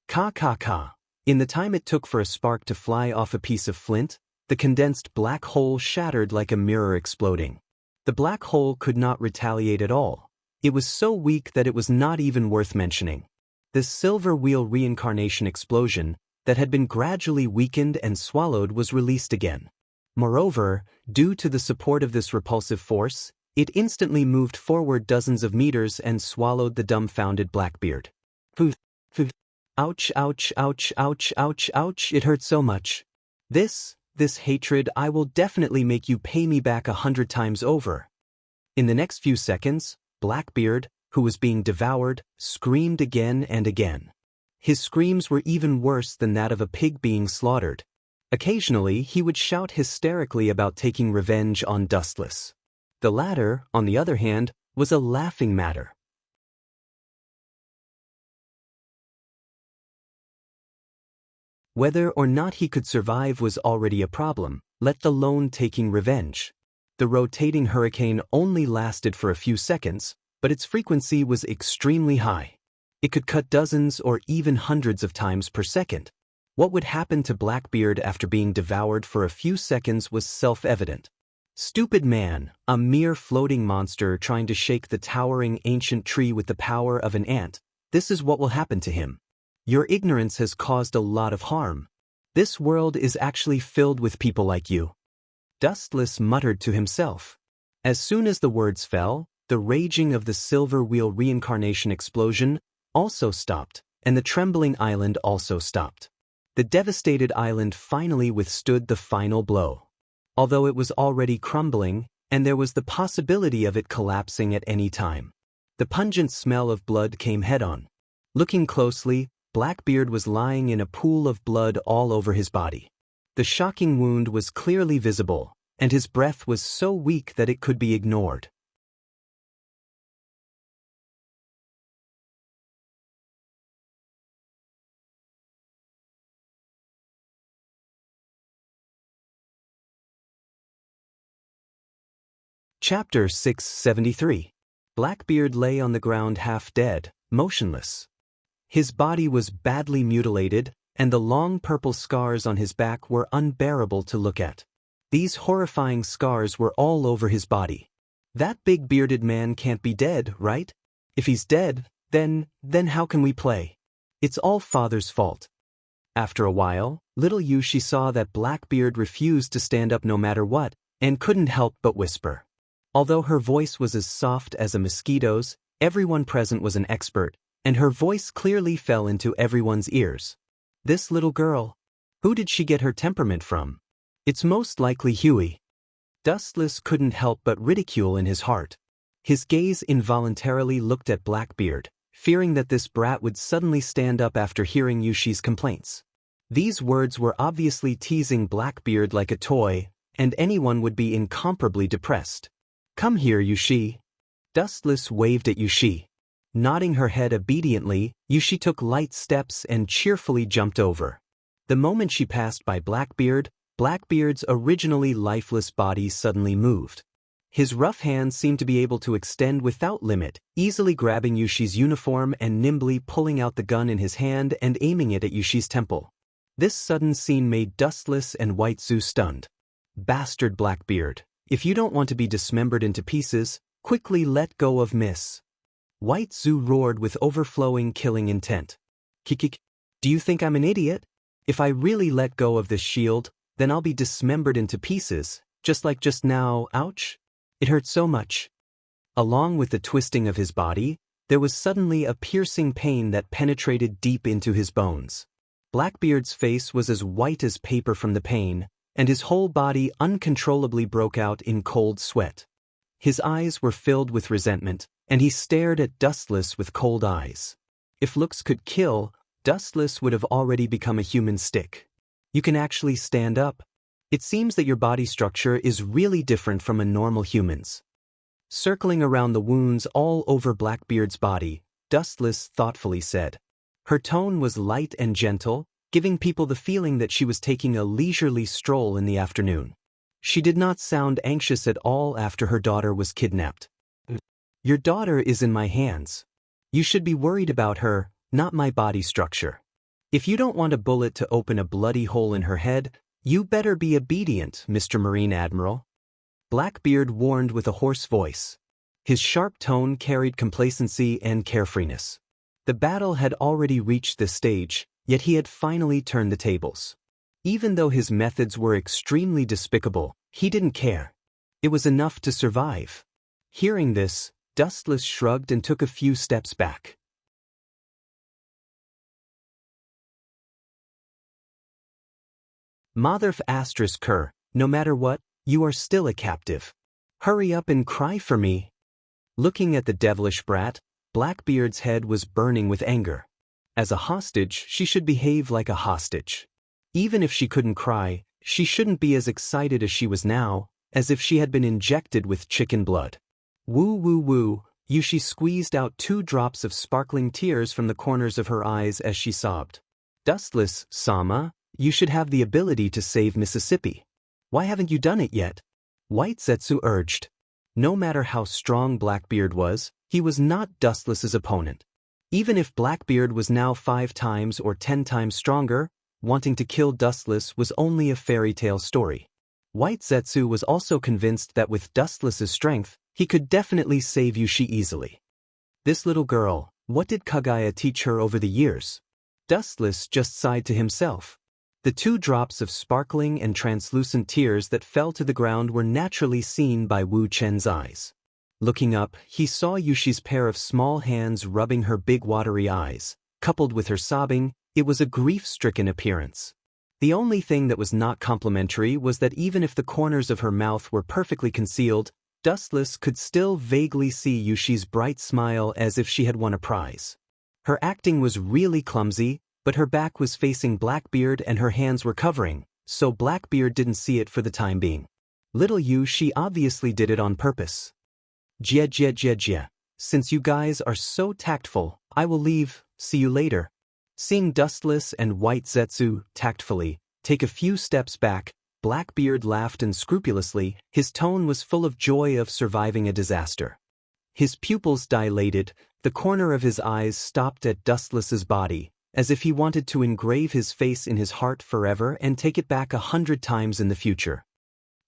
Ka. In the time it took for a spark to fly off a piece of flint, the condensed black hole shattered like a mirror exploding. The black hole could not retaliate at all. It was so weak that it was not even worth mentioning. The Silver Wheel reincarnation explosion that had been gradually weakened and swallowed was released again. Moreover, due to the support of this repulsive force, It instantly moved forward dozens of meters and swallowed the dumbfounded Blackbeard. Poof, poof. Ouch, ouch, ouch, ouch, ouch, ouch, it hurt so much. This hatred, I will definitely make you pay me back 100 times over. In the next few seconds, Blackbeard, who was being devoured, screamed again and again. His screams were even worse than that of a pig being slaughtered. Occasionally, he would shout hysterically about taking revenge on Dustless. The latter, on the other hand, was a laughing matter. Whether or not he could survive was already a problem, let alone taking revenge. The rotating hurricane only lasted for a few seconds, but its frequency was extremely high. It could cut dozens or even hundreds of times per second. What would happen to Blackbeard after being devoured for a few seconds was self-evident. Stupid man, a mere floating monster trying to shake the towering ancient tree with the power of an ant, this is what will happen to him. Your ignorance has caused a lot of harm. This world is actually filled with people like you. Dustless muttered to himself. As soon as the words fell, the raging of the silver wheel reincarnation explosion also stopped, and the trembling island also stopped. The devastated island finally withstood the final blow. Although it was already crumbling, and there was the possibility of it collapsing at any time. The pungent smell of blood came head-on. Looking closely, Blackbeard was lying in a pool of blood all over his body. The shocking wound was clearly visible, and his breath was so weak that it could be ignored. Chapter 673. Blackbeard lay on the ground half dead, motionless. His body was badly mutilated, and the long purple scars on his back were unbearable to look at. These horrifying scars were all over his body. That big bearded man can't be dead, right? If he's dead, then how can we play? It's all Father's fault. After a while, little Yushi saw that Blackbeard refused to stand up no matter what, and couldn't help but whisper. Although her voice was as soft as a mosquito's, everyone present was an expert, and her voice clearly fell into everyone's ears. This little girl. Who did she get her temperament from? It's most likely Huey. Dustless couldn't help but ridicule in his heart. His gaze involuntarily looked at Blackbeard, fearing that this brat would suddenly stand up after hearing Yushi's complaints. These words were obviously teasing Blackbeard like a toy, and anyone would be incomparably depressed. Come here, Yushi. Dustless waved at Yushi. Nodding her head obediently, Yushi took light steps and cheerfully jumped over. The moment she passed by Blackbeard, Blackbeard's originally lifeless body suddenly moved. His rough hands seemed to be able to extend without limit, easily grabbing Yushi's uniform and nimbly pulling out the gun in his hand and aiming it at Yushi's temple. This sudden scene made Dustless and White Zoo stunned. Bastard Blackbeard, if you don't want to be dismembered into pieces, quickly let go of Miss. White Zoo roared with overflowing killing intent. Kikik, do you think I'm an idiot? If I really let go of this shield, then I'll be dismembered into pieces, just like just now, ouch? It hurt so much. Along with the twisting of his body, there was suddenly a piercing pain that penetrated deep into his bones. Blackbeard's face was as white as paper from the pain, and his whole body uncontrollably broke out in cold sweat. His eyes were filled with resentment, and he stared at Dustless with cold eyes. If looks could kill, Dustless would have already become a human stick. You can actually stand up. It seems that your body structure is really different from a normal human's. Circling around the wounds all over Blackbeard's body, Dustless thoughtfully said. Her tone was light and gentle, giving people the feeling that she was taking a leisurely stroll in the afternoon. She did not sound anxious at all after her daughter was kidnapped. Your daughter is in my hands. You should be worried about her, not my body structure. If you don't want a bullet to open a bloody hole in her head, you better be obedient, Mr. Marine Admiral. Blackbeard warned with a hoarse voice. His sharp tone carried complacency and carefreeness. The battle had already reached this stage, yet he had finally turned the tables. Even though his methods were extremely despicable, he didn't care. It was enough to survive. Hearing this, Dustless shrugged and took a few steps back. Motherf asterisk cur, no matter what, you are still a captive. Hurry up and cry for me. Looking at the devilish brat, Blackbeard's head was burning with anger. As a hostage, she should behave like a hostage. Even if she couldn't cry, she shouldn't be as excited as she was now, as if she had been injected with chicken blood. Woo woo woo, Yushi squeezed out 2 drops of sparkling tears from the corners of her eyes as she sobbed. Dustless, Sama, you should have the ability to save Mississippi. Why haven't you done it yet? White Zetsu urged. No matter how strong Blackbeard was, he was not Dustless's opponent. Even if Blackbeard was now 5 times or 10 times stronger, wanting to kill Dustless was only a fairy tale story. White Zetsu was also convinced that with Dustless's strength, he could definitely save Yushi easily. This little girl, what did Kagaya teach her over the years? Dustless just sighed to himself. The 2 drops of sparkling and translucent tears that fell to the ground were naturally seen by Wu Chen's eyes. Looking up, he saw Yushi's pair of small hands rubbing her big watery eyes. Coupled with her sobbing, it was a grief-stricken appearance. The only thing that was not complimentary was that even if the corners of her mouth were perfectly concealed, Dustless could still vaguely see Yushi's bright smile as if she had won a prize. Her acting was really clumsy, but her back was facing Blackbeard and her hands were covering, so Blackbeard didn't see it for the time being. Little Yushi obviously did it on purpose. Jia. Since you guys are so tactful, I will leave, see you later. Seeing Dustless and White Zetsu, tactfully, take a few steps back, Blackbeard laughed unscrupulously. His tone was full of joy of surviving a disaster. His pupils dilated, the corner of his eyes stopped at Dustless's body, as if he wanted to engrave his face in his heart forever and take it back 100 times in the future.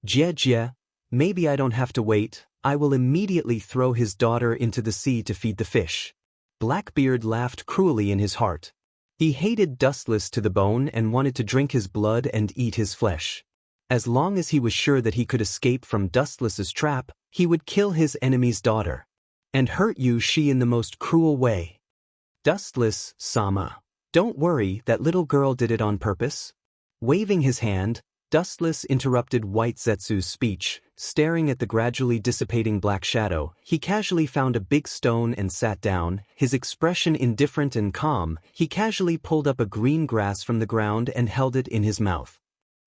Jia, maybe I don't have to wait, I will immediately throw his daughter into the sea to feed the fish. Blackbeard laughed cruelly in his heart. He hated Dustless to the bone and wanted to drink his blood and eat his flesh. As long as he was sure that he could escape from Dustless's trap, he would kill his enemy's daughter. And hurt Yushi in the most cruel way. Dustless, Sama. Don't worry, that little girl did it on purpose. Waving his hand, Dustless interrupted White Zetsu's speech. Staring at the gradually dissipating black shadow, he casually found a big stone and sat down, his expression indifferent and calm. He casually pulled up a green grass from the ground and held it in his mouth.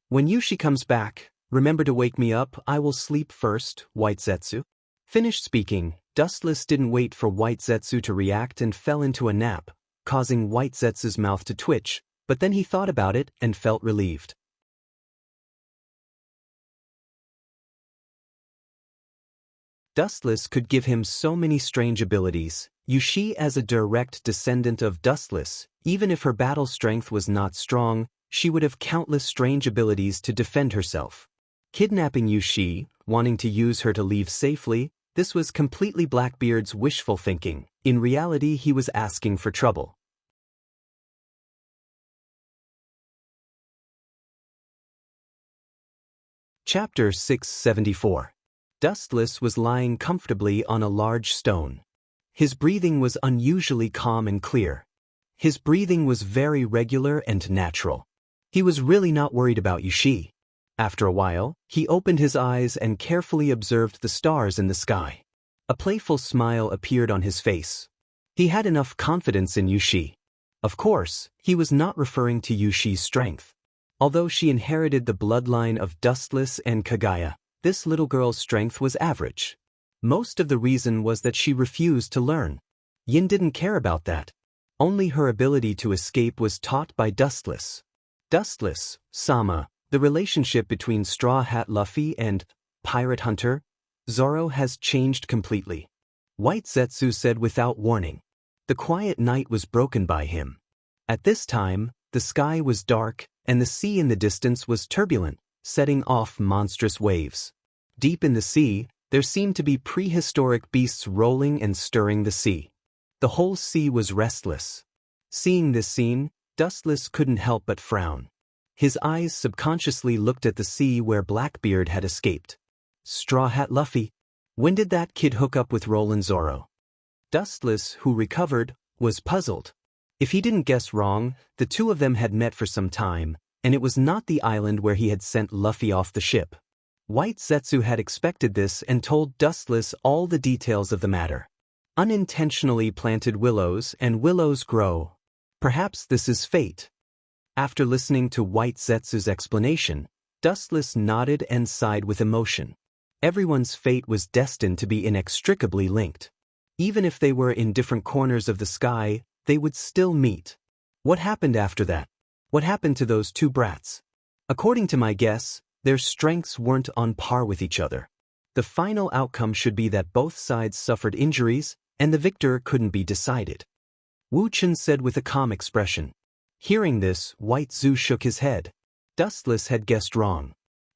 When Yushi comes back, remember to wake me up, I will sleep first, White Zetsu. Finished speaking, Dustless didn't wait for White Zetsu to react and fell into a nap, causing White Zetsu's mouth to twitch, but then he thought about it and felt relieved. Dustless could give him so many strange abilities. Yushi, as a direct descendant of Dustless, even if her battle strength was not strong, she would have countless strange abilities to defend herself. Kidnapping Yushi, wanting to use her to leave safely, this was completely Blackbeard's wishful thinking. In reality, he was asking for trouble. Chapter 674. Dustless was lying comfortably on a large stone. His breathing was unusually calm and clear. His breathing was very regular and natural. He was really not worried about Yushi. After a while, he opened his eyes and carefully observed the stars in the sky. A playful smile appeared on his face. He had enough confidence in Yushi. Of course, he was not referring to Yushi's strength. Although she inherited the bloodline of Dustless and Kagaya, this little girl's strength was average. Most of the reason was that she refused to learn. Yin didn't care about that. Only her ability to escape was taught by Dustless. Dustless, Sama, the relationship between Straw Hat Luffy and Pirate Hunter Zoro has changed completely. White Zetsu said without warning. The quiet night was broken by him. At this time, the sky was dark, and the sea in the distance was turbulent, setting off monstrous waves. Deep in the sea, there seemed to be prehistoric beasts rolling and stirring the sea. The whole sea was restless. Seeing this scene, Dustless couldn't help but frown. His eyes subconsciously looked at the sea where Blackbeard had escaped. Straw Hat Luffy. When did that kid hook up with Roland Zorro? Dustless, who recovered, was puzzled. If he didn't guess wrong, the two of them had met for some time, and it was not the island where he had sent Luffy off the ship. White Zetsu had expected this and told Dustless all the details of the matter. Unintentionally planted willows and willows grow. Perhaps this is fate. After listening to White Zetsu's explanation, Dustless nodded and sighed with emotion. Everyone's fate was destined to be inextricably linked. Even if they were in different corners of the sky, they would still meet. What happened after that? What happened to those two brats? According to my guess, their strengths weren't on par with each other. The final outcome should be that both sides suffered injuries, and the victor couldn't be decided. Wu Chen said with a calm expression. Hearing this, White Zhu shook his head. Dustless had guessed wrong.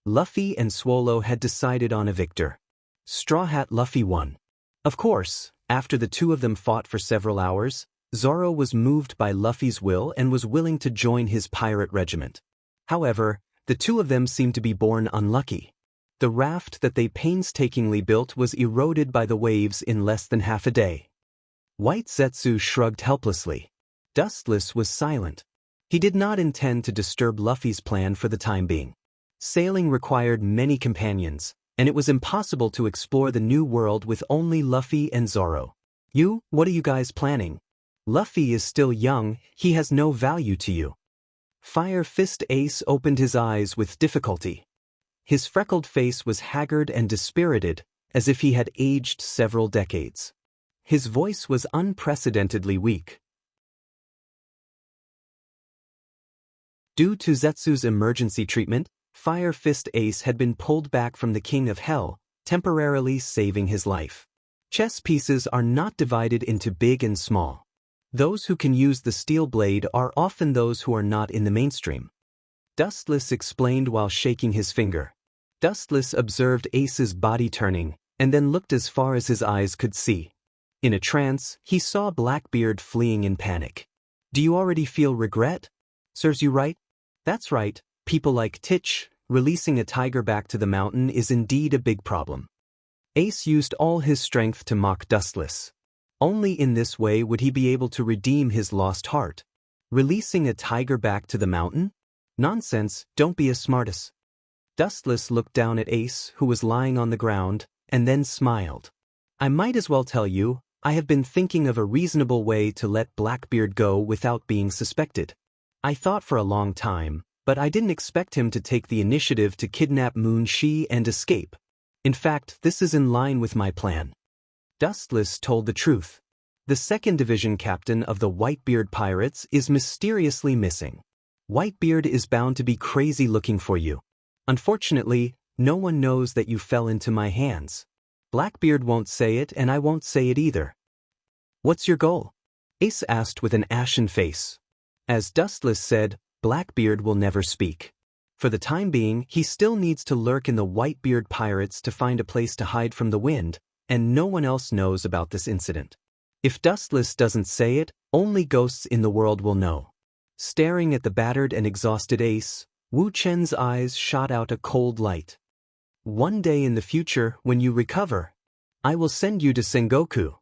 Luffy and Swallow had decided on a victor. Straw Hat Luffy won. Of course, after the two of them fought for several hours, Zoro was moved by Luffy's will and was willing to join his pirate regiment. However, the two of them seemed to be born unlucky. The raft that they painstakingly built was eroded by the waves in less than half a day. White Zetsu shrugged helplessly. Dustless was silent. He did not intend to disturb Luffy's plan for the time being. Sailing required many companions, and it was impossible to explore the new world with only Luffy and Zoro. What are you guys planning? Luffy is still young, he has no value to you. Fire Fist Ace opened his eyes with difficulty. His freckled face was haggard and dispirited, as if he had aged several decades. His voice was unprecedentedly weak. Due to Zetsu's emergency treatment, Fire Fist Ace had been pulled back from the King of Hell, temporarily saving his life. Chess pieces are not divided into big and small. Those who can use the steel blade are often those who are not in the mainstream. Dustless explained while shaking his finger. Dustless observed Ace's body turning, and then looked as far as his eyes could see. In a trance, he saw Blackbeard fleeing in panic. Do you already feel regret? Serves you right? That's right, people like Titch, releasing a tiger back to the mountain is indeed a big problem. Ace used all his strength to mock Dustless. Only in this way would he be able to redeem his lost heart. Releasing a tiger back to the mountain? Nonsense, don't be a smartass. Dustless looked down at Ace, who was lying on the ground, and then smiled. I might as well tell you, I have been thinking of a reasonable way to let Blackbeard go without being suspected. I thought for a long time, but I didn't expect him to take the initiative to kidnap Moon Shi and escape. In fact, this is in line with my plan. Dustless told the truth. The 2nd Division captain of the Whitebeard Pirates is mysteriously missing. Whitebeard is bound to be crazy looking for you. Unfortunately, no one knows that you fell into my hands. Blackbeard won't say it and I won't say it either. What's your goal? Ace asked with an ashen face. As Dustless said, Blackbeard will never speak. For the time being, he still needs to lurk in the Whitebeard Pirates to find a place to hide from the wind, and no one else knows about this incident. If Dustless doesn't say it, only ghosts in the world will know. Staring at the battered and exhausted Ace, Wu Chen's eyes shot out a cold light. One day in the future, when you recover, I will send you to Sengoku.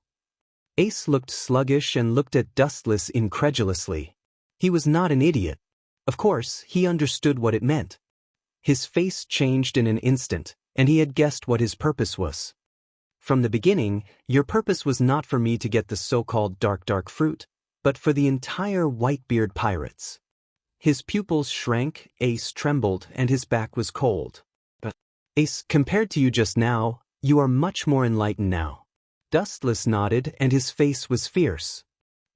Ace looked sluggish and looked at Dustless incredulously. He was not an idiot. Of course, he understood what it meant. His face changed in an instant, and he had guessed what his purpose was. From the beginning, your purpose was not for me to get the so-called dark fruit, but for the entire Whitebeard Pirates. His pupils shrank, Ace trembled, and his back was cold. But, Ace, compared to you just now, you are much more enlightened now. Dustless nodded, and his face was fierce.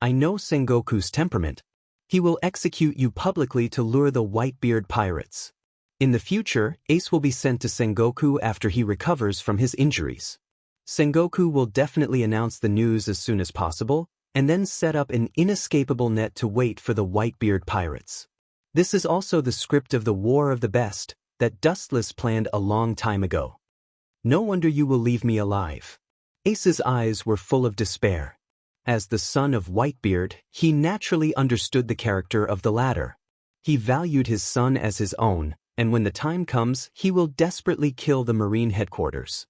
I know Sengoku's temperament. He will execute you publicly to lure the Whitebeard Pirates. In the future, Ace will be sent to Sengoku after he recovers from his injuries. Sengoku will definitely announce the news as soon as possible, and then set up an inescapable net to wait for the Whitebeard Pirates. This is also the script of the War of the Best that Dustless planned a long time ago. No wonder you will leave me alive. Ace's eyes were full of despair. As the son of Whitebeard, he naturally understood the character of the latter. He valued his son as his own, and when the time comes, he will desperately kill the Marine headquarters.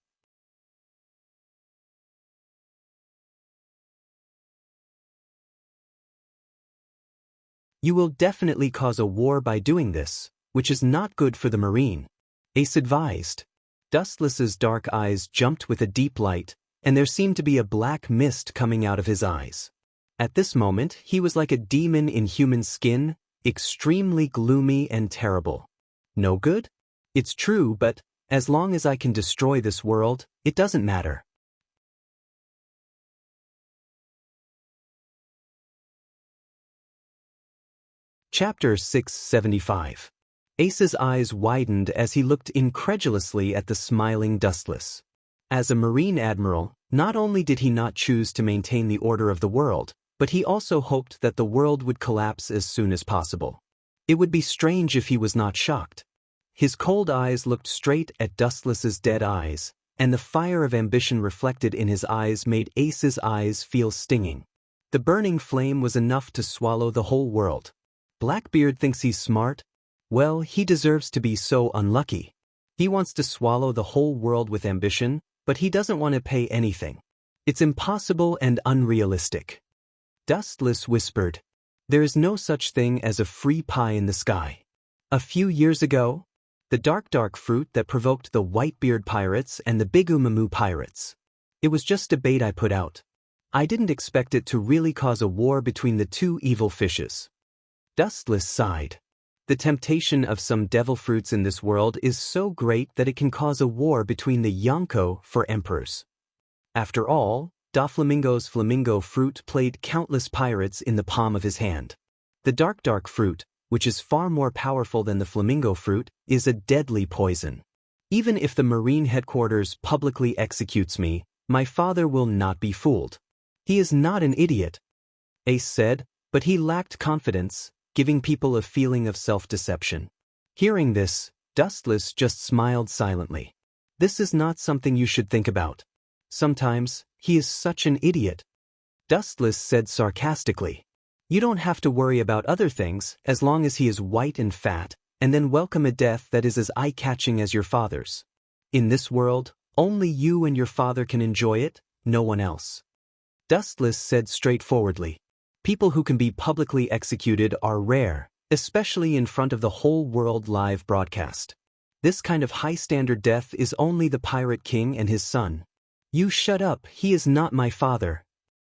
You will definitely cause a war by doing this, which is not good for the marine, Ace advised. Dustless's dark eyes jumped with a deep light, and there seemed to be a black mist coming out of his eyes. At this moment, he was like a demon in human skin, extremely gloomy and terrible. No good? It's true, but as long as I can destroy this world, it doesn't matter. Chapter 675. Ace's eyes widened as he looked incredulously at the smiling Dustless. As a Marine Admiral, not only did he not choose to maintain the order of the world, but he also hoped that the world would collapse as soon as possible. It would be strange if he was not shocked. His cold eyes looked straight at Dustless's dead eyes, and the fire of ambition reflected in his eyes made Ace's eyes feel stinging. The burning flame was enough to swallow the whole world. Blackbeard thinks he's smart? Well, he deserves to be so unlucky. He wants to swallow the whole world with ambition, but he doesn't want to pay anything. It's impossible and unrealistic. Dustless whispered, "There is no such thing as a free pie in the sky." A few years ago, the dark fruit that provoked the Whitebeard pirates and the Bigumamu pirates. It was just a bait I put out. I didn't expect it to really cause a war between the two evil fishes. Dustless sighed. The temptation of some devil fruits in this world is so great that it can cause a war between the Yonko for emperors. After all, Doflamingo's flamingo fruit played countless pirates in the palm of his hand. The dark fruit, which is far more powerful than the flamingo fruit, is a deadly poison. Even if the Marine headquarters publicly executes me, my father will not be fooled. He is not an idiot, Ace said, but he lacked confidence, giving people a feeling of self-deception. Hearing this, Dustless just smiled silently. This is not something you should think about. Sometimes, he is such an idiot. Dustless said sarcastically. You don't have to worry about other things as long as he is white and fat, and then welcome a death that is as eye-catching as your father's. In this world, only you and your father can enjoy it, no one else. Dustless said straightforwardly. People who can be publicly executed are rare, especially in front of the whole world live broadcast. This kind of high-standard death is only the Pirate King and his son. You shut up, he is not my father.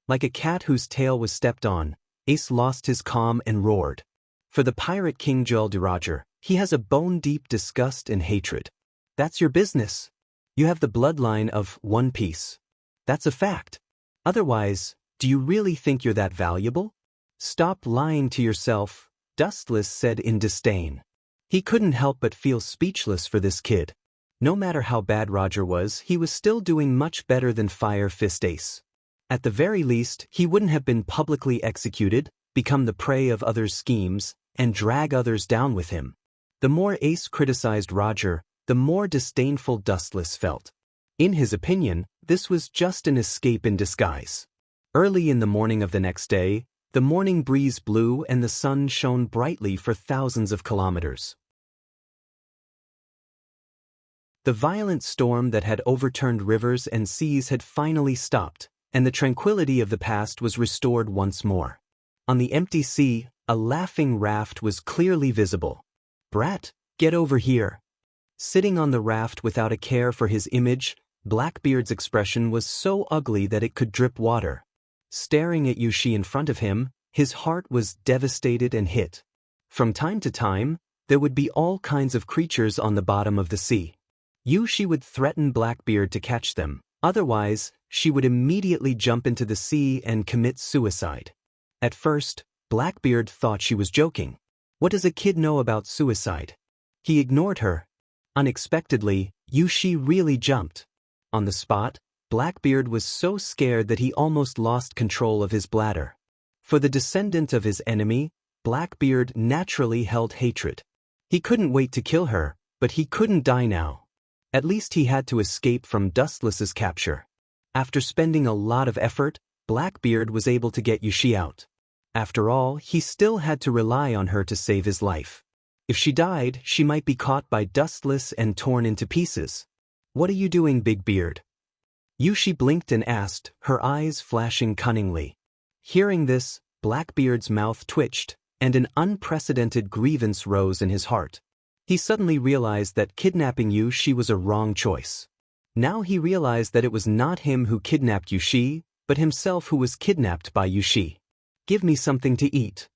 Like a cat whose tail was stepped on, Ace lost his calm and roared. For the Pirate King Jol de Roger, he has a bone-deep disgust and hatred. That's your business. You have the bloodline of One Piece. That's a fact. Otherwise, do you really think you're that valuable? Stop lying to yourself, Dustless said in disdain. He couldn't help but feel speechless for this kid. No matter how bad Roger was, he was still doing much better than Fire Fist Ace. At the very least, he wouldn't have been publicly executed, become the prey of others' schemes, and drag others down with him. The more Ace criticized Roger, the more disdainful Dustless felt. In his opinion, this was just an escape in disguise. Early in the morning of the next day, the morning breeze blew and the sun shone brightly for thousands of kilometers. The violent storm that had overturned rivers and seas had finally stopped, and the tranquility of the past was restored once more. On the empty sea, a laughing raft was clearly visible. Brat, get over here. Sitting on the raft without a care for his image, Blackbeard's expression was so ugly that it could drip water. Staring at Yushi in front of him, his heart was devastated and hit. From time to time, there would be all kinds of creatures on the bottom of the sea. Yushi would threaten Blackbeard to catch them, otherwise, she would immediately jump into the sea and commit suicide. At first, Blackbeard thought she was joking. What does a kid know about suicide? He ignored her. Unexpectedly, Yushi really jumped. On the spot, Blackbeard was so scared that he almost lost control of his bladder. For the descendant of his enemy, Blackbeard naturally held hatred. He couldn't wait to kill her, but he couldn't die now. At least he had to escape from Dustless's capture. After spending a lot of effort, Blackbeard was able to get Yushi out. After all, he still had to rely on her to save his life. If she died, she might be caught by Dustless and torn into pieces. What are you doing, Big Beard? Yushi blinked and asked, her eyes flashing cunningly. Hearing this, Blackbeard's mouth twitched, and an unprecedented grievance rose in his heart. He suddenly realized that kidnapping Yushi was a wrong choice. Now he realized that it was not him who kidnapped Yushi, but himself who was kidnapped by Yushi. "Give me something to eat."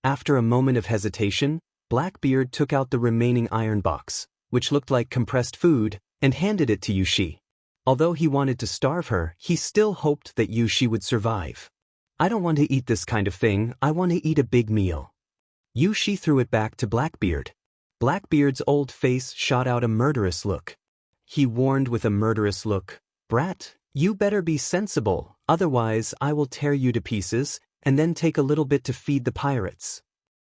After a moment of hesitation, Blackbeard took out the remaining iron box, which looked like compressed food, and handed it to Yushi. Although he wanted to starve her, he still hoped that Yushi would survive. "I don't want to eat this kind of thing, I want to eat a big meal." Yushi threw it back to Blackbeard. Blackbeard's old face shot out a murderous look. He warned with a murderous look, "Brat, you better be sensible, otherwise I will tear you to pieces, and then take a little bit to feed the pirates."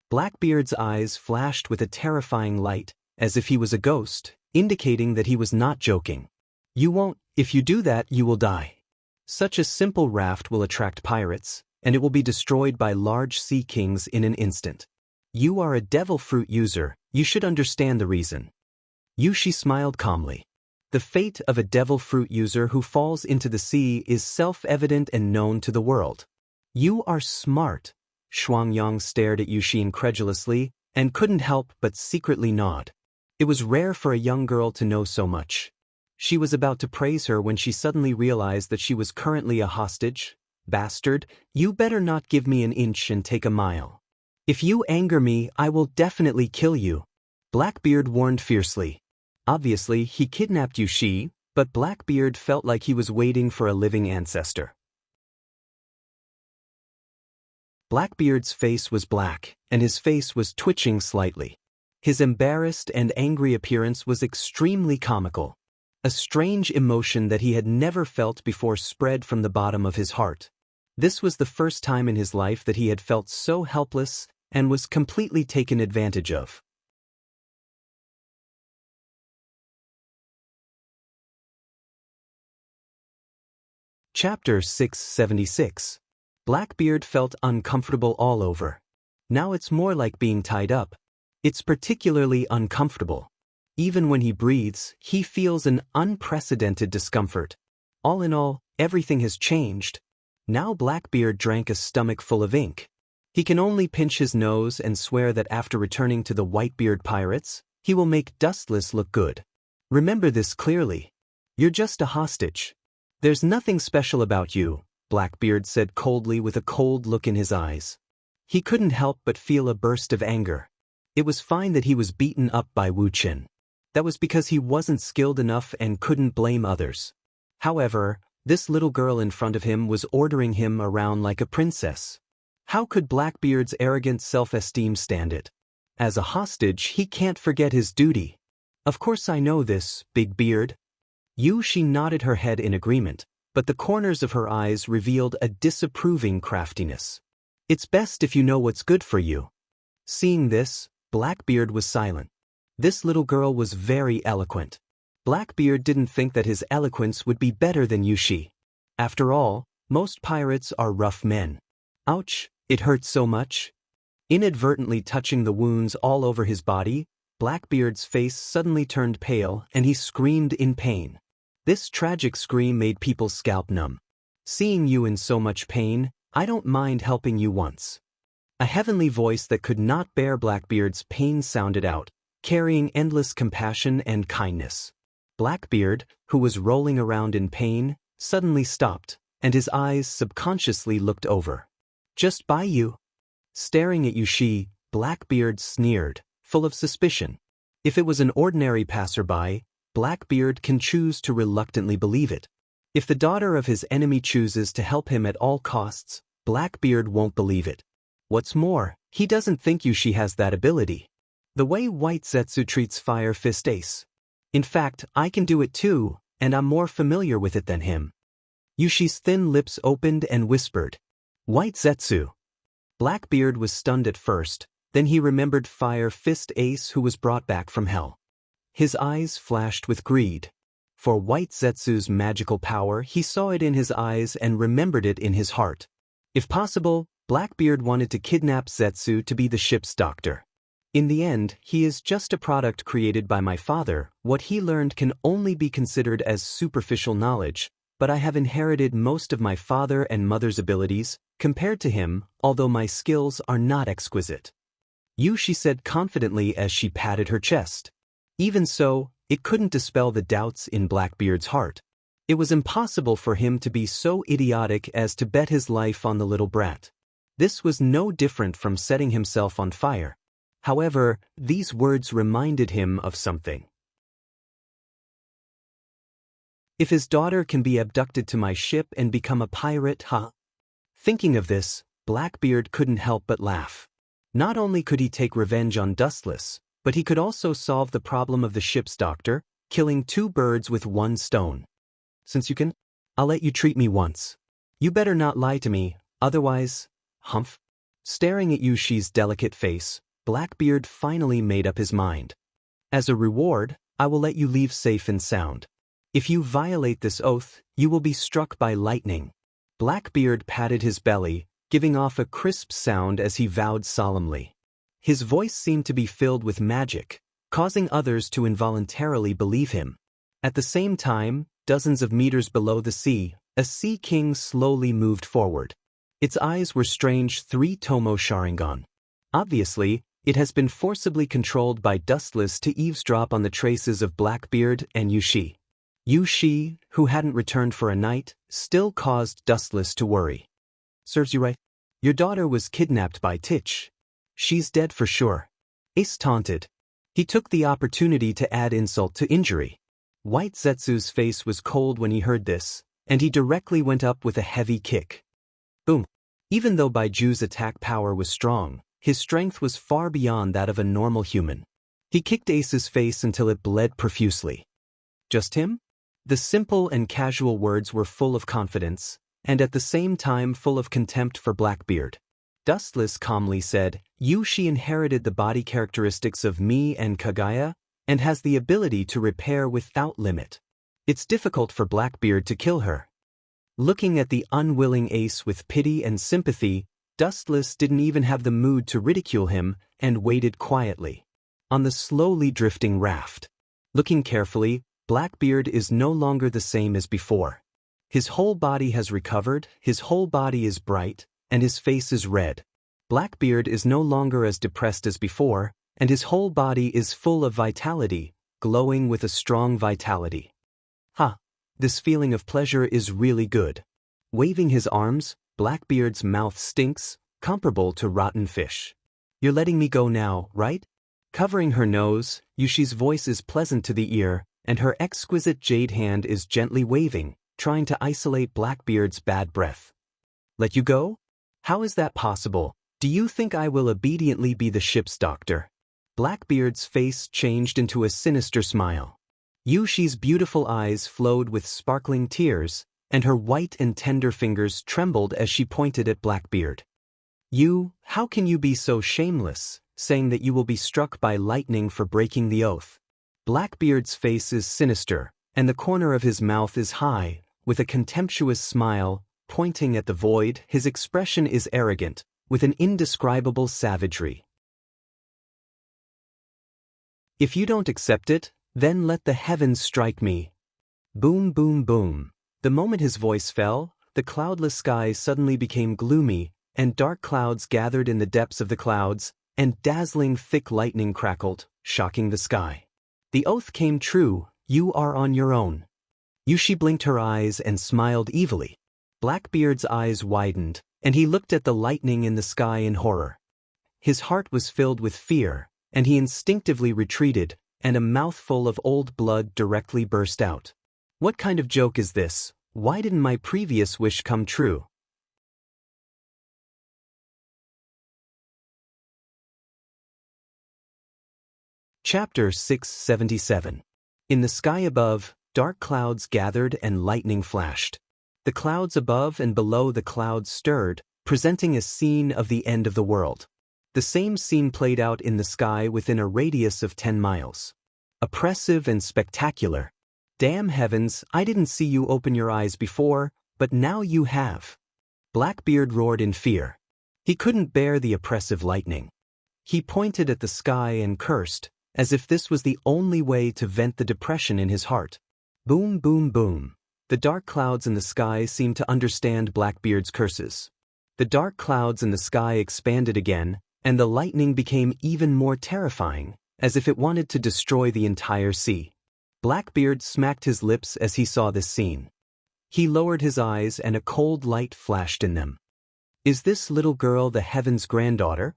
Blackbeard's eyes flashed with a terrifying light, as if he was a ghost, indicating that he was not joking. "You won't. If you do that, you will die. Such a simple raft will attract pirates, and it will be destroyed by large sea kings in an instant. You are a devil fruit user, you should understand the reason." Yushi smiled calmly. The fate of a devil fruit user who falls into the sea is self-evident and known to the world. "You are smart." Shuangyang stared at Yushi incredulously, and couldn't help but secretly nod. It was rare for a young girl to know so much. She was about to praise her when she suddenly realized that she was currently a hostage. "Bastard, you better not give me an inch and take a mile. If you anger me, I will definitely kill you," Blackbeard warned fiercely. Obviously, he kidnapped Yushi, but Blackbeard felt like he was waiting for a living ancestor. Blackbeard's face was black, and his face was twitching slightly. His embarrassed and angry appearance was extremely comical. A strange emotion that he had never felt before spread from the bottom of his heart. This was the first time in his life that he had felt so helpless and was completely taken advantage of. Chapter 676. Blackbeard felt uncomfortable all over. Now it's more like being tied up. It's particularly uncomfortable. Even when he breathes, he feels an unprecedented discomfort. All in all, everything has changed. Now Blackbeard drank a stomach full of ink. He can only pinch his nose and swear that after returning to the Whitebeard pirates, he will make Dustless look good. Remember this clearly. You're just a hostage. There's nothing special about you, Blackbeard said coldly with a cold look in his eyes. He couldn't help but feel a burst of anger. It was fine that he was beaten up by Wu Qin. That was because he wasn't skilled enough and couldn't blame others. However, this little girl in front of him was ordering him around like a princess. How could Blackbeard's arrogant self-esteem stand it? As a hostage, he can't forget his duty. "Of course I know this, Big Beard." She nodded her head in agreement, but the corners of her eyes revealed a disapproving craftiness. "It's best if you know what's good for you." Seeing this, Blackbeard was silent. This little girl was very eloquent. Blackbeard didn't think that his eloquence would be better than Yushi. After all, most pirates are rough men. Ouch, it hurt so much. Inadvertently touching the wounds all over his body, Blackbeard's face suddenly turned pale and he screamed in pain. This tragic scream made people's scalp numb. "Seeing you in so much pain, I don't mind helping you once." A heavenly voice that could not bear Blackbeard's pain sounded out, carrying endless compassion and kindness. Blackbeard, who was rolling around in pain, suddenly stopped, and his eyes subconsciously looked over. "Just by you." Staring at Yushi, Blackbeard sneered, full of suspicion. If it was an ordinary passerby, Blackbeard can choose to reluctantly believe it. If the daughter of his enemy chooses to help him at all costs, Blackbeard won't believe it. What's more, he doesn't think Yushi has that ability. The way White Zetsu treats Fire Fist Ace. In fact, I can do it too, and I'm more familiar with it than him. Yushi's thin lips opened and whispered, "White Zetsu." Blackbeard was stunned at first, then he remembered Fire Fist Ace who was brought back from hell. His eyes flashed with greed. For White Zetsu's magical power, he saw it in his eyes and remembered it in his heart. If possible, Blackbeard wanted to kidnap Zetsu to be the ship's doctor. In the end, he is just a product created by my father. What he learned can only be considered as superficial knowledge, but I have inherited most of my father and mother's abilities, compared to him, although my skills are not exquisite. You, she said confidently as she patted her chest. Even so, it couldn't dispel the doubts in Blackbeard's heart. It was impossible for him to be so idiotic as to bet his life on the little brat. This was no different from setting himself on fire. However, these words reminded him of something. If his daughter can be abducted to my ship and become a pirate, huh? Thinking of this, Blackbeard couldn't help but laugh. Not only could he take revenge on Dustless, but he could also solve the problem of the ship's doctor, killing two birds with one stone. Since you can, I'll let you treat me once. You better not lie to me, otherwise, humph. Staring at Yushi's delicate face, Blackbeard finally made up his mind. As a reward, I will let you leave safe and sound. If you violate this oath, you will be struck by lightning. Blackbeard patted his belly, giving off a crisp sound as he vowed solemnly. His voice seemed to be filled with magic, causing others to involuntarily believe him. At the same time, dozens of meters below the sea, a sea king slowly moved forward. Its eyes were strange three-tomo Sharingan. Obviously, it has been forcibly controlled by Dustless to eavesdrop on the traces of Blackbeard and Yushi. Yushi, who hadn't returned for a night, still caused Dustless to worry. Serves you right. Your daughter was kidnapped by Titch. She's dead for sure. Ace taunted. He took the opportunity to add insult to injury. White Zetsu's face was cold when he heard this, and he directly went up with a heavy kick. Boom. Even though Baiju's attack power was strong, his strength was far beyond that of a normal human. He kicked Ace's face until it bled profusely. Just him? The simple and casual words were full of confidence, and at the same time full of contempt for Blackbeard. Dustless calmly said, Yushi inherited the body characteristics of me and Kagaya, and has the ability to repair without limit. It's difficult for Blackbeard to kill her. Looking at the unwilling Ace with pity and sympathy, Dustless didn't even have the mood to ridicule him and waited quietly on the slowly drifting raft. Looking carefully, Blackbeard is no longer the same as before. His whole body has recovered, his whole body is bright, and his face is red. Blackbeard is no longer as depressed as before, and his whole body is full of vitality, glowing with a strong vitality. This feeling of pleasure is really good. Waving his arms, Blackbeard's mouth stinks, comparable to rotten fish. You're letting me go now, right? Covering her nose, Yushi's voice is pleasant to the ear, and her exquisite jade hand is gently waving, trying to isolate Blackbeard's bad breath. Let you go? How is that possible? Do you think I will obediently be the ship's doctor? Blackbeard's face changed into a sinister smile. Yushi's beautiful eyes flowed with sparkling tears, and her white and tender fingers trembled as she pointed at Blackbeard. How can you be so shameless, saying that you will be struck by lightning for breaking the oath? Blackbeard's face is sinister, and the corner of his mouth is high, with a contemptuous smile, pointing at the void. His expression is arrogant, with an indescribable savagery. If you don't accept it, then let the heavens strike me. Boom, boom, boom. The moment his voice fell, the cloudless sky suddenly became gloomy, and dark clouds gathered in the depths of the clouds, and dazzling thick lightning crackled, shocking the sky. The oath came true, you are on your own. Yushi blinked her eyes and smiled evilly. Blackbeard's eyes widened, and he looked at the lightning in the sky in horror. His heart was filled with fear, and he instinctively retreated, and a mouthful of old blood directly burst out. What kind of joke is this? Why didn't my previous wish come true? Chapter 677. In the sky above, dark clouds gathered and lightning flashed. The clouds above and below the clouds stirred, presenting a scene of the end of the world. The same scene played out in the sky within a radius of 10 miles. Oppressive and spectacular. Damn heavens, I didn't see you open your eyes before, but now you have. Blackbeard roared in fear. He couldn't bear the oppressive lightning. He pointed at the sky and cursed, as if this was the only way to vent the depression in his heart. Boom, boom, boom. The dark clouds in the sky seemed to understand Blackbeard's curses. The dark clouds in the sky expanded again, and the lightning became even more terrifying, as if it wanted to destroy the entire sea. Blackbeard smacked his lips as he saw this scene. He lowered his eyes and a cold light flashed in them. Is this little girl the heaven's granddaughter?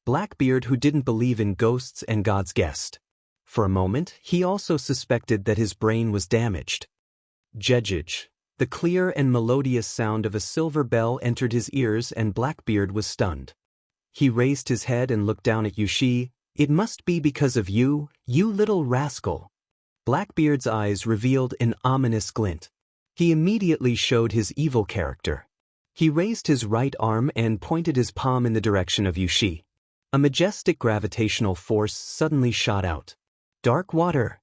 Blackbeard, who didn't believe in ghosts and God's guest. For a moment, he also suspected that his brain was damaged. Jejej. The clear and melodious sound of a silver bell entered his ears and Blackbeard was stunned. He raised his head and looked down at Yushi. It must be because of you, you little rascal. Blackbeard's eyes revealed an ominous glint. He immediately showed his evil character. He raised his right arm and pointed his palm in the direction of Yushi. A majestic gravitational force suddenly shot out. Dark water.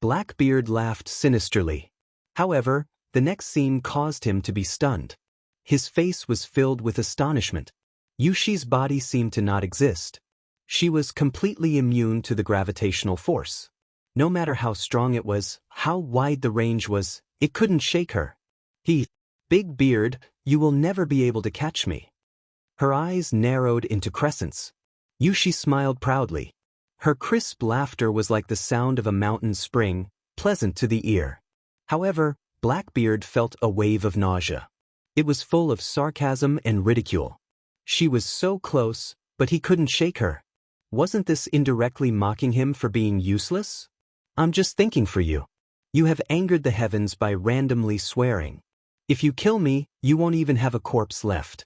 Blackbeard laughed sinisterly. However, the next scene caused him to be stunned. His face was filled with astonishment. Yushi's body seemed to not exist. She was completely immune to the gravitational force. No matter how strong it was, how wide the range was, it couldn't shake her. Big beard, you will never be able to catch me. Her eyes narrowed into crescents. Yushi smiled proudly. Her crisp laughter was like the sound of a mountain spring, pleasant to the ear. However, Blackbeard felt a wave of nausea. It was full of sarcasm and ridicule. She was so close, but he couldn't shake her. Wasn't this indirectly mocking him for being useless? I'm just thinking for you. You have angered the heavens by randomly swearing. If you kill me, you won't even have a corpse left.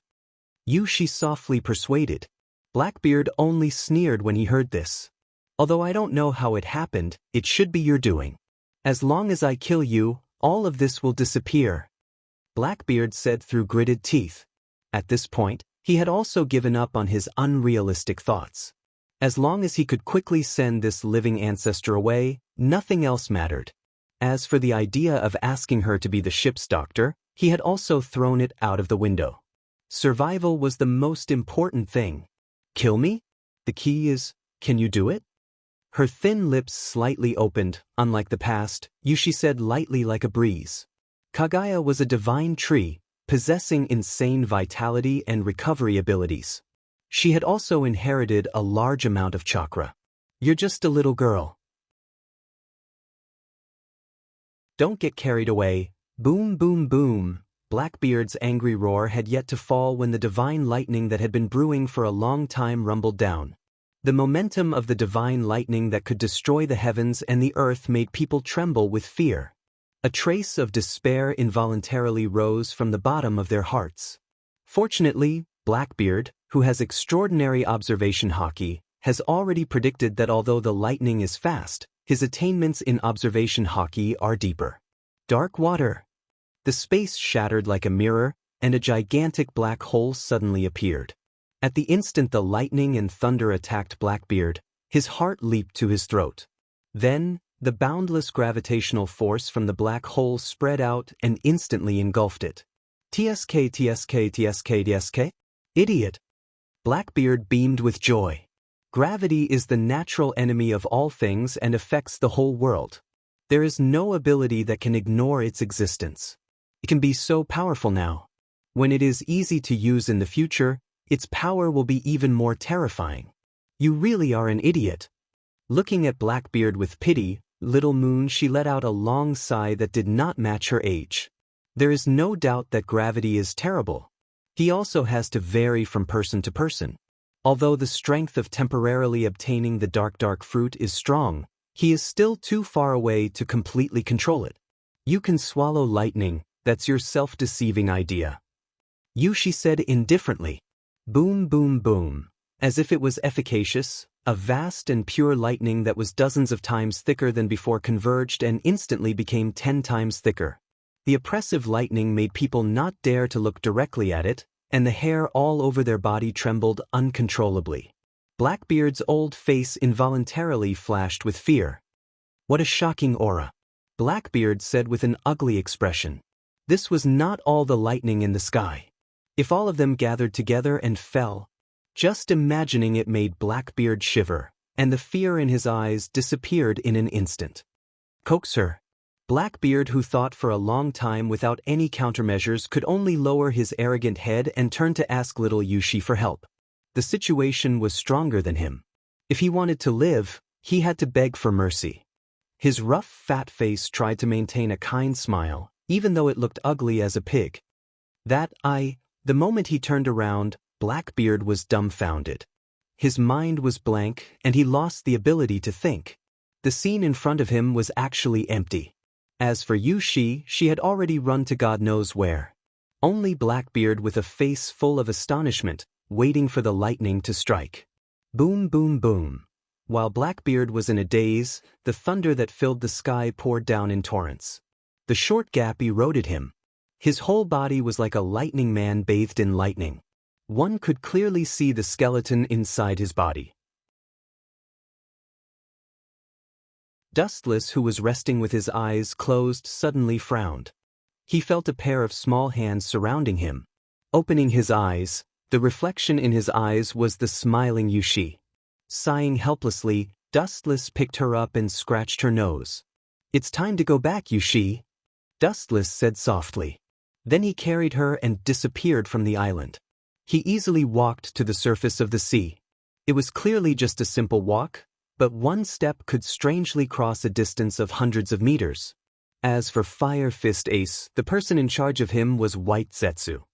Yushi softly persuaded. Blackbeard only sneered when he heard this. Although I don't know how it happened, it should be your doing. As long as I kill you, all of this will disappear. Blackbeard said through gritted teeth. At this point, he had also given up on his unrealistic thoughts. As long as he could quickly send this living ancestor away, nothing else mattered. As for the idea of asking her to be the ship's doctor, he had also thrown it out of the window. Survival was the most important thing. Kill me? The key is, can you do it? Her thin lips slightly opened, unlike the past, Yushi said lightly like a breeze. Kagaya was a divine tree, possessing insane vitality and recovery abilities. She had also inherited a large amount of chakra. You're just a little girl. Don't get carried away. Boom, boom, boom. Blackbeard's angry roar had yet to fall when the divine lightning that had been brewing for a long time rumbled down. The momentum of the divine lightning that could destroy the heavens and the earth made people tremble with fear. A trace of despair involuntarily rose from the bottom of their hearts. Fortunately, Blackbeard, who has extraordinary observation haki, has already predicted that although the lightning is fast, his attainments in observation haki are deeper. Dark water. The space shattered like a mirror, and a gigantic black hole suddenly appeared. At the instant the lightning and thunder attacked Blackbeard, his heart leaped to his throat. Then, the boundless gravitational force from the black hole spread out and instantly engulfed it. TSK, TSK, TSK, TSK? Idiot! Blackbeard beamed with joy. Gravity is the natural enemy of all things and affects the whole world. There is no ability that can ignore its existence. It can be so powerful now. When it is easy to use in the future, its power will be even more terrifying. You really are an idiot. Looking at Blackbeard with pity, Little Moon, she let out a long sigh that did not match her age. There is no doubt that gravity is terrible. He also has to vary from person to person. Although the strength of temporarily obtaining the dark fruit is strong, he is still too far away to completely control it. You can swallow lightning, that's your self-deceiving idea. Yushi said indifferently. Boom, boom, boom. As if it was efficacious, a vast and pure lightning that was dozens of times thicker than before converged and instantly became 10 times thicker. The oppressive lightning made people not dare to look directly at it, and the hair all over their body trembled uncontrollably. Blackbeard's old face involuntarily flashed with fear. What a shocking aura. Blackbeard said with an ugly expression. This was not all the lightning in the sky. If all of them gathered together and fell, just imagining it made Blackbeard shiver, and the fear in his eyes disappeared in an instant. Coax her. Blackbeard, who thought for a long time without any countermeasures, could only lower his arrogant head and turn to ask little Yushi for help. The situation was stronger than him. If he wanted to live, he had to beg for mercy. His rough, fat face tried to maintain a kind smile, even though it looked ugly as a pig. The moment he turned around, Blackbeard was dumbfounded. His mind was blank, and he lost the ability to think. The scene in front of him was actually empty. As for Yushi, she had already run to God knows where. Only Blackbeard with a face full of astonishment, waiting for the lightning to strike. Boom, boom, boom. While Blackbeard was in a daze, the thunder that filled the sky poured down in torrents. The short gap eroded him. His whole body was like a lightning man bathed in lightning. One could clearly see the skeleton inside his body. Dustless, who was resting with his eyes closed, suddenly frowned. He felt a pair of small hands surrounding him. Opening his eyes, the reflection in his eyes was the smiling Yushi. Sighing helplessly, Dustless picked her up and scratched her nose. "It's time to go back, Yushi," Dustless said softly. Then he carried her and disappeared from the island. He easily walked to the surface of the sea. It was clearly just a simple walk, but one step could strangely cross a distance of hundreds of meters. As for Fire Fist Ace, the person in charge of him was White Zetsu.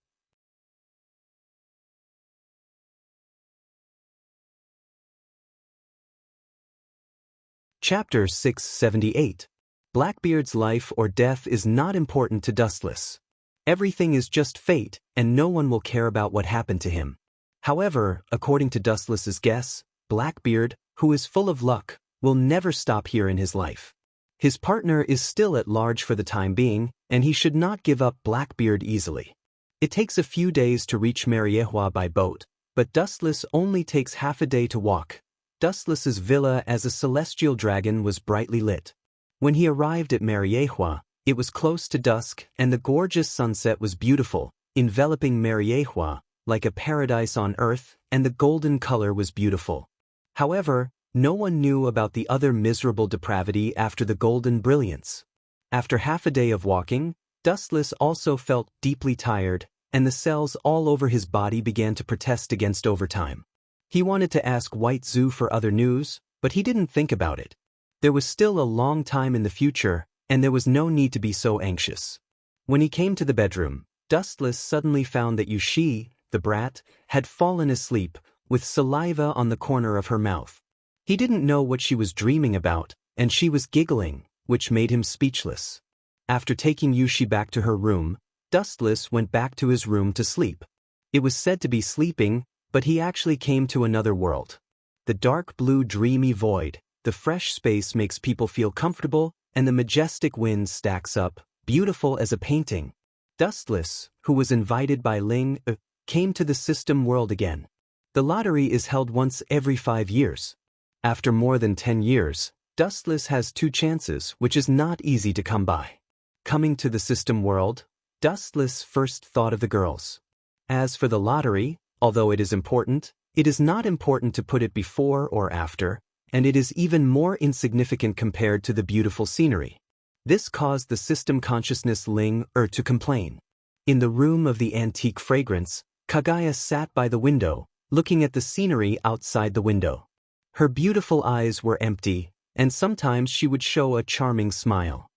Chapter 678. Blackbeard's life or death is not important to Dustless. Everything is just fate, and no one will care about what happened to him. However, according to Dustless's guess, Blackbeard, who is full of luck, will never stop here in his life. His partner is still at large for the time being, and he should not give up Blackbeard easily. It takes a few days to reach Mariehua by boat, but Dustless only takes half a day to walk. Dustless's villa as a celestial dragon was brightly lit. When he arrived at Mariehua, it was close to dusk, and the gorgeous sunset was beautiful, enveloping Mariehua like a paradise on earth, and the golden color was beautiful. However, no one knew about the other miserable depravity after the golden brilliance. After half a day of walking, Dustless also felt deeply tired, and the cells all over his body began to protest against overtime. He wanted to ask White Zoo for other news, but he didn't think about it. There was still a long time in the future, and there was no need to be so anxious. When he came to the bedroom, Dustless suddenly found that Yushi, the brat, had fallen asleep, with saliva on the corner of her mouth. He didn't know what she was dreaming about, and she was giggling, which made him speechless. After taking Yushi back to her room, Dustless went back to his room to sleep. It was said to be sleeping, but he actually came to another world. The dark blue dreamy void, the fresh space makes people feel comfortable, and the majestic wind stacks up, beautiful as a painting. Dustless, who was invited by Ling, came to the system world again. The lottery is held once every 5 years. After more than 10 years, Dustless has 2 chances, which is not easy to come by. Coming to the system world, Dustless first thought of the girls. As for the lottery, although it is not important to put it before or after, and it is even more insignificant compared to the beautiful scenery. This caused the system consciousness Ling to complain. In the room of the antique fragrance, Kagaya sat by the window, looking at the scenery outside the window. Her beautiful eyes were empty, and sometimes she would show a charming smile.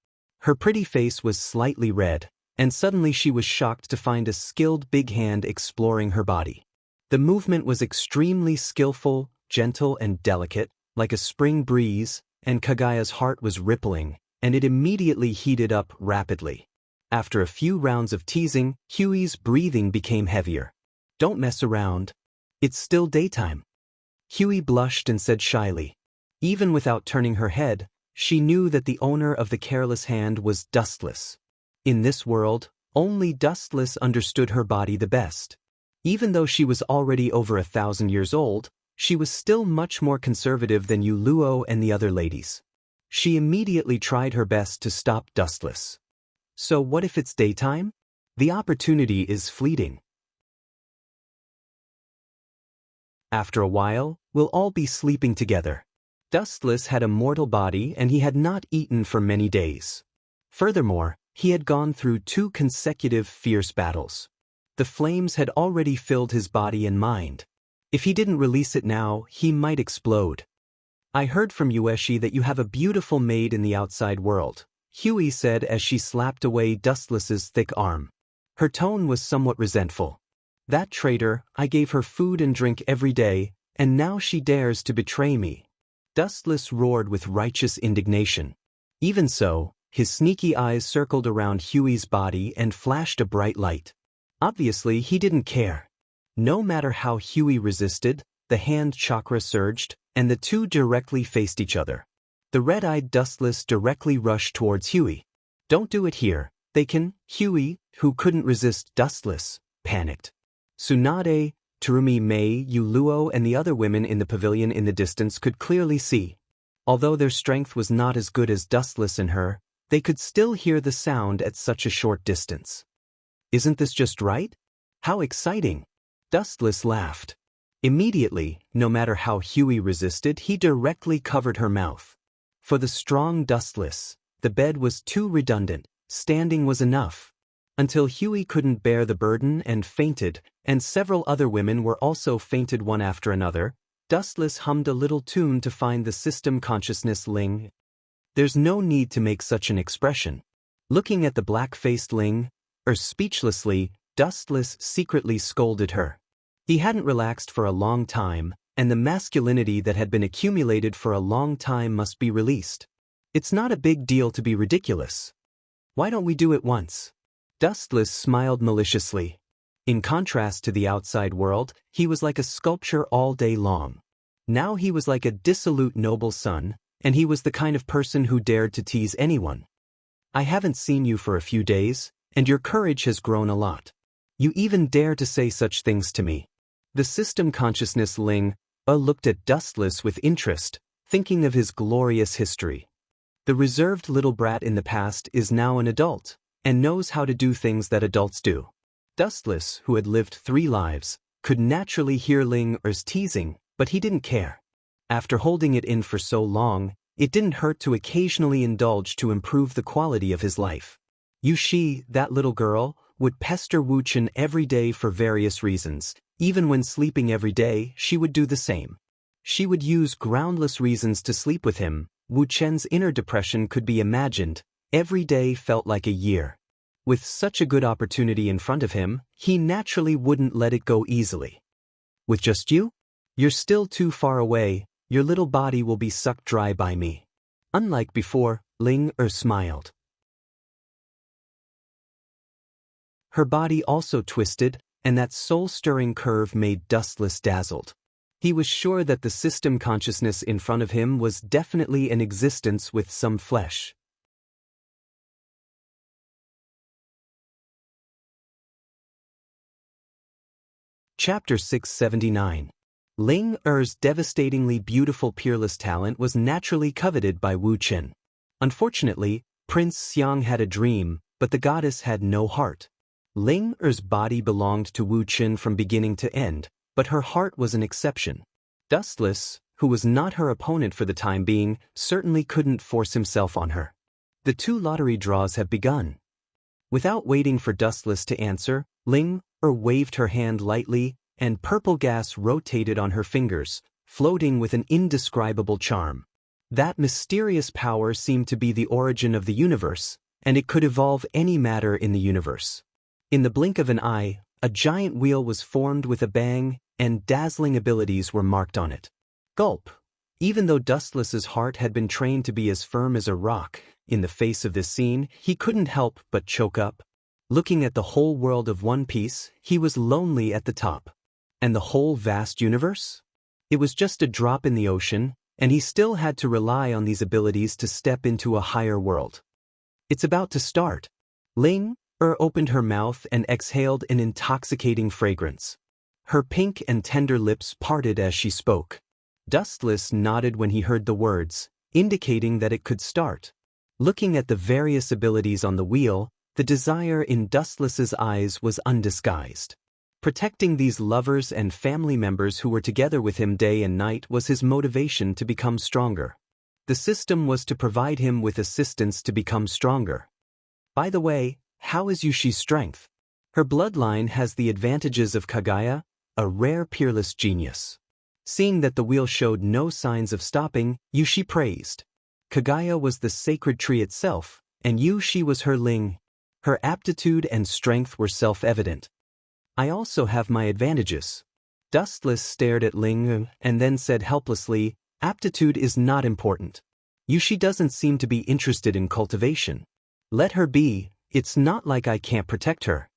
Her pretty face was slightly red, and suddenly she was shocked to find a skilled big hand exploring her body. The movement was extremely skillful, gentle and delicate, like a spring breeze, and Kagaya's heart was rippling, and it immediately heated up rapidly. After a few rounds of teasing, Huey's breathing became heavier. "Don't mess around. It's still daytime." Huey blushed and said shyly. Even without turning her head, she knew that the owner of the careless hand was Dustless. In this world, only Dustless understood her body the best. Even though she was already over 1,000 years old, she was still much more conservative than Yuluo and the other ladies. She immediately tried her best to stop Dustless. So what if it's daytime? The opportunity is fleeting. After a while, we'll all be sleeping together. Dustless had a mortal body and he had not eaten for many days. Furthermore, he had gone through 2 consecutive fierce battles. The flames had already filled his body and mind. If he didn't release it now, he might explode. I heard from Ueshi that you have a beautiful maid in the outside world, Huey said as she slapped away Dustless's thick arm. Her tone was somewhat resentful. That traitor, I gave her food and drink every day, and now she dares to betray me. Dustless roared with righteous indignation. Even so, his sneaky eyes circled around Huey's body and flashed a bright light. Obviously, he didn't care. No matter how Huey resisted, the hand chakra surged, and the two directly faced each other. The red-eyed Dustless directly rushed towards Huey. Don't do it here, they can. Huey, who couldn't resist Dustless, panicked. Tsunade, Terumi Mei, Yuluo and the other women in the pavilion in the distance could clearly see. Although their strength was not as good as Dustless and her, they could still hear the sound at such a short distance. Isn't this just right? How exciting! Dustless laughed. Immediately, no matter how Huey resisted, he directly covered her mouth. For the strong Dustless, the bed was too redundant, standing was enough. Until Huey couldn't bear the burden and fainted, and several other women were also fainted one after another, Dustless hummed a little tune to find the system consciousness Ling. There's no need to make such an expression. Looking at the black-faced Ling, speechlessly, Dustless secretly scolded her. He hadn't relaxed for a long time, and the masculinity that had been accumulated for a long time must be released. It's not a big deal to be ridiculous. Why don't we do it once? Dustless smiled maliciously. In contrast to the outside world, he was like a sculpture all day long. Now he was like a dissolute noble son, and he was the kind of person who dared to tease anyone. I haven't seen you for a few days, and your courage has grown a lot. You even dare to say such things to me. The system consciousness Ling looked at Dustless with interest, thinking of his glorious history. The reserved little brat in the past is now an adult, and knows how to do things that adults do. Dustless, who had lived 3 lives, could naturally hear Ling's teasing, but he didn't care. After holding it in for so long, it didn't hurt to occasionally indulge to improve the quality of his life. Yushi, that little girl, would pester Wu Chen every day for various reasons. Even when sleeping every day, she would do the same. She would use groundless reasons to sleep with him. Wu Chen's inner depression could be imagined. Every day felt like a year. With such a good opportunity in front of him, he naturally wouldn't let it go easily. With just you? You're still too far away, your little body will be sucked dry by me. Unlike before, Ling smiled. Her body also twisted, and that soul-stirring curve made Dustless dazzled. He was sure that the system consciousness in front of him was definitely an existence with some flesh. Chapter 679. Ling-Er's devastatingly beautiful peerless talent was naturally coveted by Wu Chen. Unfortunately, Prince Xiang had a dream, but the goddess had no heart. Ling-Er's body belonged to Wu Chen from beginning to end, but her heart was an exception. Dustless, who was not her opponent for the time being, certainly couldn't force himself on her. The 2 lottery draws have begun. Without waiting for Dustless to answer, Ling-Er waved her hand lightly, and purple gas rotated on her fingers, floating with an indescribable charm. That mysterious power seemed to be the origin of the universe, and it could evolve any matter in the universe. In the blink of an eye, a giant wheel was formed with a bang, and dazzling abilities were marked on it. Gulp! Even though Dustless's heart had been trained to be as firm as a rock, in the face of this scene, he couldn't help but choke up. Looking at the whole world of One Piece, he was lonely at the top. And the whole vast universe? It was just a drop in the ocean, and he still had to rely on these abilities to step into a higher world. It's about to start. Ling-Er opened her mouth and exhaled an intoxicating fragrance. Her pink and tender lips parted as she spoke. Dustless nodded when he heard the words, indicating that it could start. Looking at the various abilities on the wheel, the desire in Dustless's eyes was undisguised. Protecting these lovers and family members who were together with him day and night was his motivation to become stronger. The system was to provide him with assistance to become stronger. By the way, how is Yushi's strength? Her bloodline has the advantages of Kagaya, a rare peerless genius. Seeing that the wheel showed no signs of stopping, Yushi praised. Kagaya was the sacred tree itself, and Yushi was her Ling. Her aptitude and strength were self-evident. I also have my advantages. Dustless stared at Ling and then said helplessly, aptitude is not important. Yushi doesn't seem to be interested in cultivation. Let her be, it's not like I can't protect her.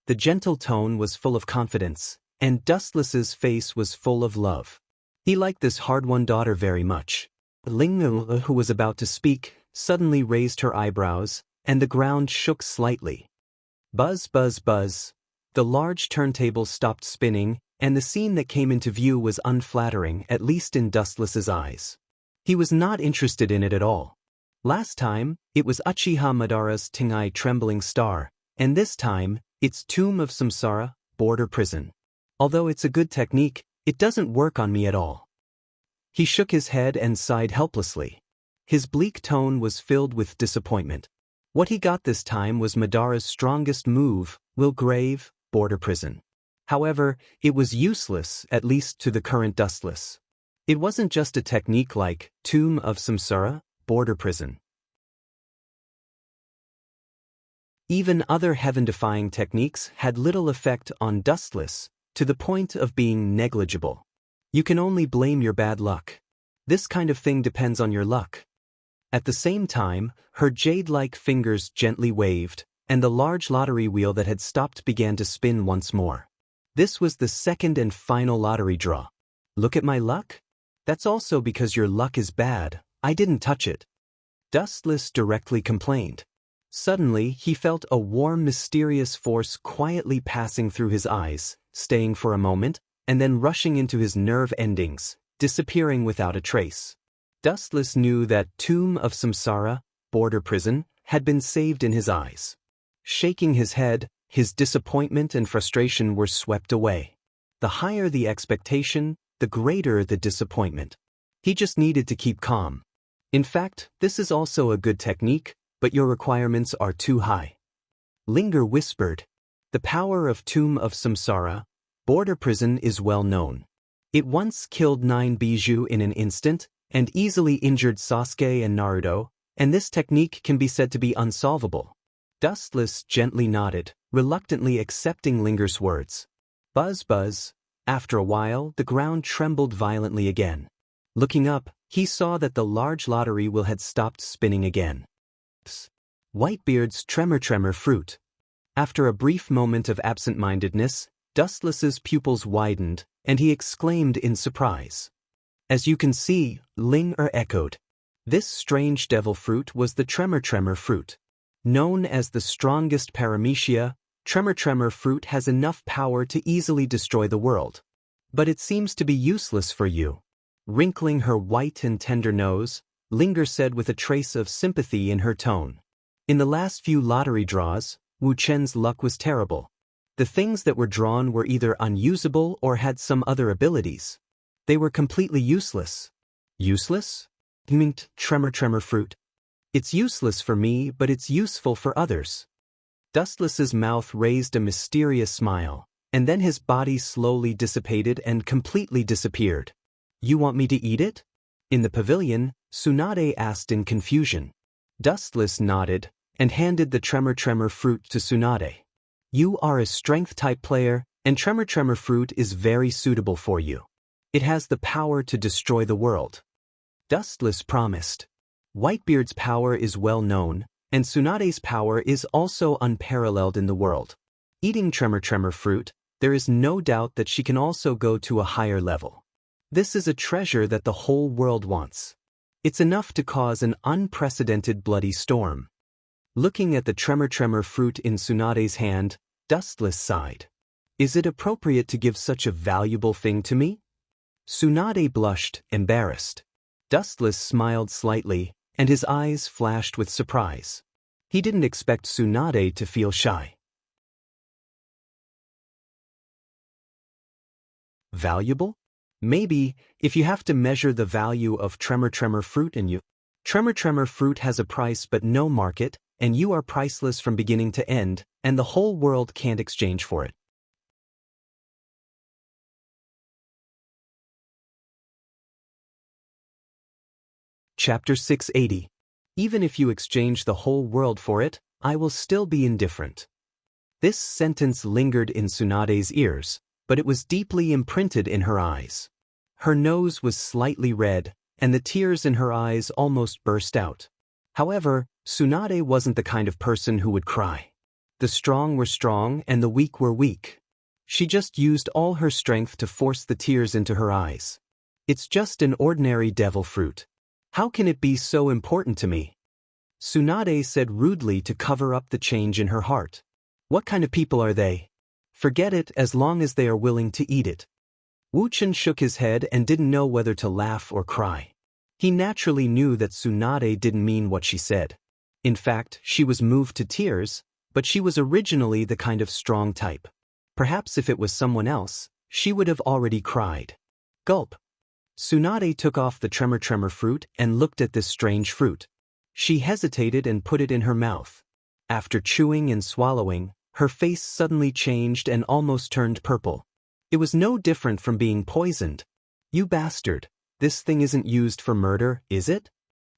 The gentle tone was full of confidence, and Dustless's face was full of love. He liked this hard-won daughter very much. Ling, who was about to speak, suddenly raised her eyebrows, and the ground shook slightly. Buzz, buzz, buzz. The large turntable stopped spinning, and the scene that came into view was unflattering, at least in Dustless's eyes. He was not interested in it at all. Last time, it was Uchiha Madara's Tengai Trembling Star, and this time, it's Tomb of Samsara, Border Prison. Although it's a good technique, it doesn't work on me at all. He shook his head and sighed helplessly. His bleak tone was filled with disappointment. What he got this time was Madara's strongest move, Will Grave, Border Prison. However, it was useless, at least to the current Dustless. It wasn't just a technique like Tomb of Samsara, Border Prison. Even other heaven-defying techniques had little effect on Dustless, to the point of being negligible. You can only blame your bad luck. This kind of thing depends on your luck. At the same time, her jade-like fingers gently waved, and the large lottery wheel that had stopped began to spin once more. This was the second and final lottery draw. Look at my luck? That's also because your luck is bad, I didn't touch it. Dustless directly complained. Suddenly, he felt a warm, mysterious force quietly passing through his eyes, staying for a moment, and then rushing into his nerve endings, disappearing without a trace. Dustless knew that Tomb of Samsara, Border Prison, had been saved in his eyes. Shaking his head, his disappointment and frustration were swept away. The higher the expectation, the greater the disappointment. He just needed to keep calm. In fact, this is also a good technique, but your requirements are too high. Linger whispered. The power of Tomb of Samsara, Border Prison is well known. It once killed 9 Bijou in an instant, and easily injured Sasuke and Naruto, and this technique can be said to be unsolvable. Dustless gently nodded, reluctantly accepting Linger's words. Buzz, buzz. After a while, the ground trembled violently again. Looking up, he saw that the large lottery wheel had stopped spinning again. Whitebeard's Tremor fruit. After a brief moment of absent-mindedness, Dustless's pupils widened, and he exclaimed in surprise. As you can see, Linger echoed. This strange devil fruit was the Tremor fruit. Known as the strongest paramecia, Tremor fruit has enough power to easily destroy the world. But it seems to be useless for you. Wrinkling her white and tender nose, Linger said with a trace of sympathy in her tone. In the last few lottery draws, Wu Chen's luck was terrible. The things that were drawn were either unusable or had some other abilities. They were completely useless. Useless? Mint Tremor fruit. It's useless for me, but it's useful for others. Dustless's mouth raised a mysterious smile, and then his body slowly dissipated and completely disappeared. You want me to eat it? In the pavilion, Tsunade asked in confusion. Dustless nodded, and handed the Tremor fruit to Tsunade. You are a strength-type player, and Tremor fruit is very suitable for you. It has the power to destroy the world. Dustless promised. Whitebeard's power is well known, and Tsunade's power is also unparalleled in the world. Eating Tremor fruit, there is no doubt that she can also go to a higher level. This is a treasure that the whole world wants. It's enough to cause an unprecedented bloody storm. Looking at the Tremor fruit in Tsunade's hand, Dustless sighed. Is it appropriate to give such a valuable thing to me? Tsunade blushed, embarrassed. Dustless smiled slightly, and his eyes flashed with surprise. He didn't expect Tsunade to feel shy. Valuable? Maybe, if you have to measure the value of Tremor fruit in you. Tremor fruit has a price but no market, and you are priceless from beginning to end, and the whole world can't exchange for it. Chapter 680. Even if you exchange the whole world for it, I will still be indifferent. This sentence lingered in Tsunade's ears, but it was deeply imprinted in her eyes. Her nose was slightly red, and the tears in her eyes almost burst out. However, Tsunade wasn't the kind of person who would cry. The strong were strong and the weak were weak. She just used all her strength to force the tears into her eyes. It's just an ordinary devil fruit. How can it be so important to me? Tsunade said rudely to cover up the change in her heart. What kind of people are they? Forget it as long as they are willing to eat it. Wuchen shook his head and didn't know whether to laugh or cry. He naturally knew that Tsunade didn't mean what she said. In fact, she was moved to tears, but she was originally the kind of strong type. Perhaps if it was someone else, she would have already cried. Gulp. Tsunade took off the tremor fruit and looked at this strange fruit. She hesitated and put it in her mouth. After chewing and swallowing, her face suddenly changed and almost turned purple. It was no different from being poisoned. You bastard, this thing isn't used for murder, is it?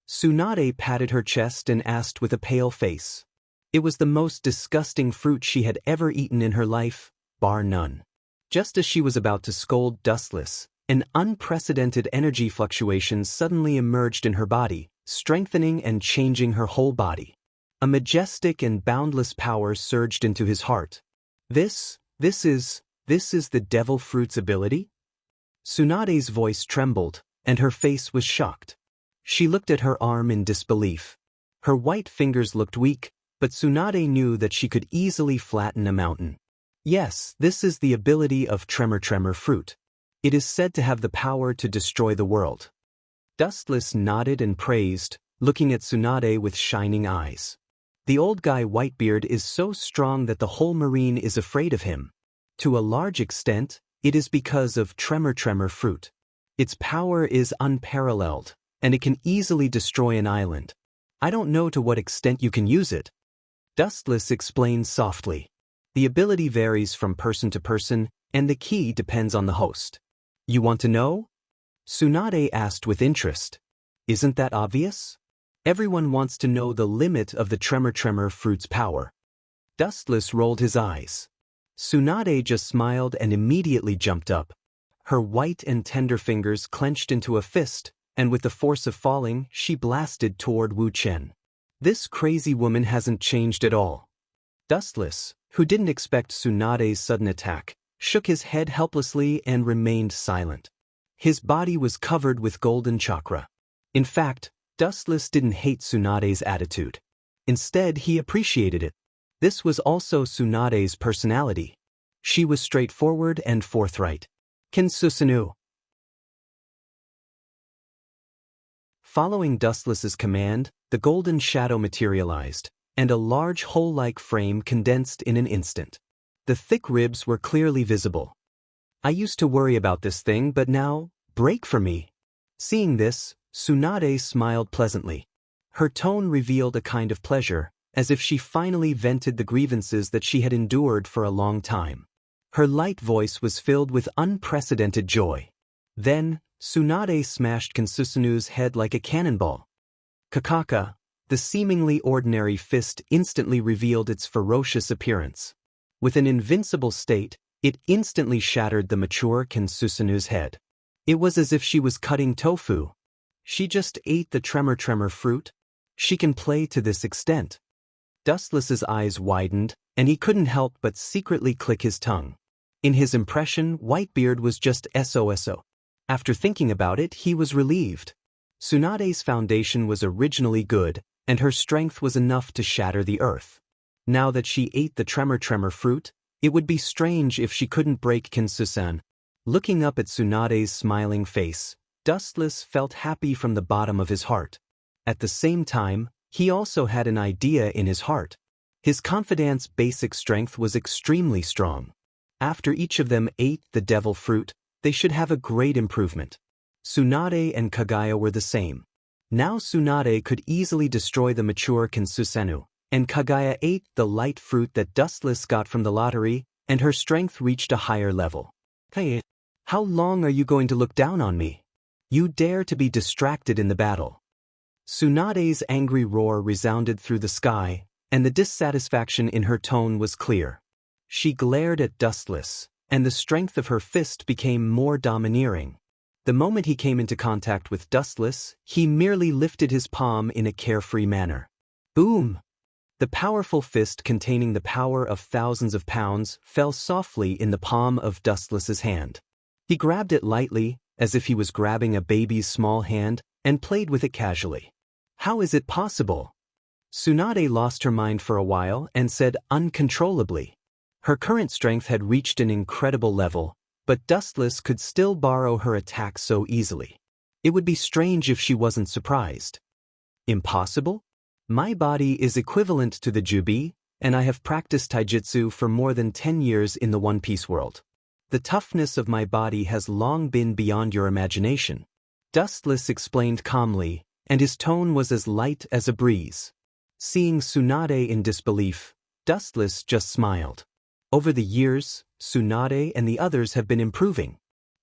Tsunade patted her chest and asked with a pale face. It was the most disgusting fruit she had ever eaten in her life, bar none. Just as she was about to scold Dustless, an unprecedented energy fluctuation suddenly emerged in her body, strengthening and changing her whole body. A majestic and boundless power surged into his heart. This is the devil fruit's ability? Tsunade's voice trembled, and her face was shocked. She looked at her arm in disbelief. Her white fingers looked weak, but Tsunade knew that she could easily flatten a mountain. Yes, this is the ability of tremor fruit. It is said to have the power to destroy the world. Dustless nodded and praised, looking at Tsunade with shining eyes. The old guy Whitebeard is so strong that the whole marine is afraid of him. To a large extent, it is because of tremor fruit. Its power is unparalleled, and it can easily destroy an island. I don't know to what extent you can use it. Dustless explained softly. The ability varies from person to person, and the key depends on the host. You want to know? Tsunade asked with interest. Isn't that obvious? Everyone wants to know the limit of the tremor fruit's power. Dustless rolled his eyes. Tsunade just smiled and immediately jumped up. Her white and tender fingers clenched into a fist, and with the force of falling, she blasted toward Wu Chen. This crazy woman hasn't changed at all. Dustless, who didn't expect Tsunade's sudden attack, shook his head helplessly and remained silent. His body was covered with golden chakra. In fact, Dustless didn't hate Tsunade's attitude. Instead, he appreciated it. This was also Tsunade's personality. She was straightforward and forthright. Kinsusanu. Following Dustless's command, the golden shadow materialized, and a large hole-like frame condensed in an instant. The thick ribs were clearly visible. I used to worry about this thing, but now, break for me. Seeing this, Tsunade smiled pleasantly. Her tone revealed a kind of pleasure, as if she finally vented the grievances that she had endured for a long time. Her light voice was filled with unprecedented joy. Then, Tsunade smashed Kinsusanu's head like a cannonball. Kakaka, the seemingly ordinary fist instantly revealed its ferocious appearance. With an invincible state, it instantly shattered the mature Kinsusanu's head. It was as if she was cutting tofu. She just ate the tremor fruit. She can play to this extent. Dustless's eyes widened, and he couldn't help but secretly click his tongue. In his impression, Whitebeard was just SOSO. After thinking about it, he was relieved. Tsunade's foundation was originally good, and her strength was enough to shatter the earth. Now that she ate the tremor fruit, it would be strange if she couldn't break Kinsusan. Looking up at Tsunade's smiling face, Dustless felt happy from the bottom of his heart. At the same time, he also had an idea in his heart. His confidant's basic strength was extremely strong. After each of them ate the devil fruit, they should have a great improvement. Tsunade and Kagaya were the same. Now Tsunade could easily destroy the mature Kinsusanu, and Kagaya ate the light fruit that Dustless got from the lottery, and her strength reached a higher level. Hey, how long are you going to look down on me? You dare to be distracted in the battle. Tsunade's angry roar resounded through the sky, and the dissatisfaction in her tone was clear. She glared at Dustless, and the strength of her fist became more domineering. The moment he came into contact with Dustless, he merely lifted his palm in a carefree manner. Boom! The powerful fist containing the power of thousands of pounds fell softly in the palm of Dustless's hand. He grabbed it lightly, as if he was grabbing a baby's small hand, and played with it casually. How is it possible? Tsunade lost her mind for a while and said uncontrollably. Her current strength had reached an incredible level, but Dustless could still borrow her attack so easily. It would be strange if she wasn't surprised. Impossible? My body is equivalent to the Jubi, and I have practiced taijutsu for more than 10 years in the One Piece world. The toughness of my body has long been beyond your imagination. Dustless explained calmly, and his tone was as light as a breeze. Seeing Tsunade in disbelief, Dustless just smiled. Over the years, Tsunade and the others have been improving.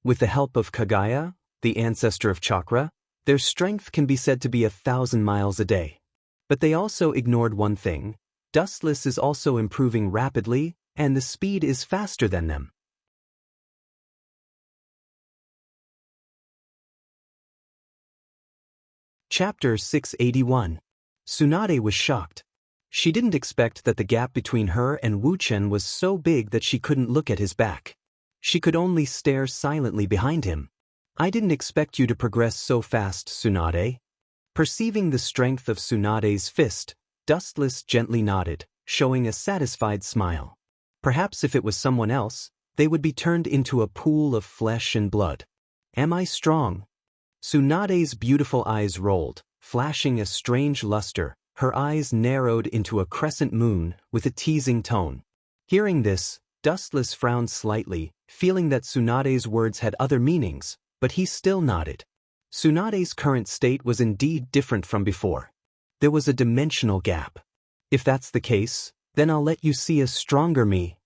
With the help of Kagaya, the ancestor of chakra, their strength can be said to be 1,000 miles a day. But they also ignored one thing: Dustless is also improving rapidly, and the speed is faster than them. Chapter 681. Tsunade was shocked. She didn't expect that the gap between her and Wu Chen was so big that she couldn't look at his back. She could only stare silently behind him. I didn't expect you to progress so fast, Tsunade. Perceiving the strength of Tsunade's fist, Dustless gently nodded, showing a satisfied smile. Perhaps if it was someone else, they would be turned into a pool of flesh and blood. Am I strong? Tsunade's beautiful eyes rolled, flashing a strange luster. Her eyes narrowed into a crescent moon with a teasing tone. Hearing this, Dustless frowned slightly, feeling that Tsunade's words had other meanings, but he still nodded. Tsunade's current state was indeed different from before. There was a dimensional gap. If that's the case, then I'll let you see a stronger me.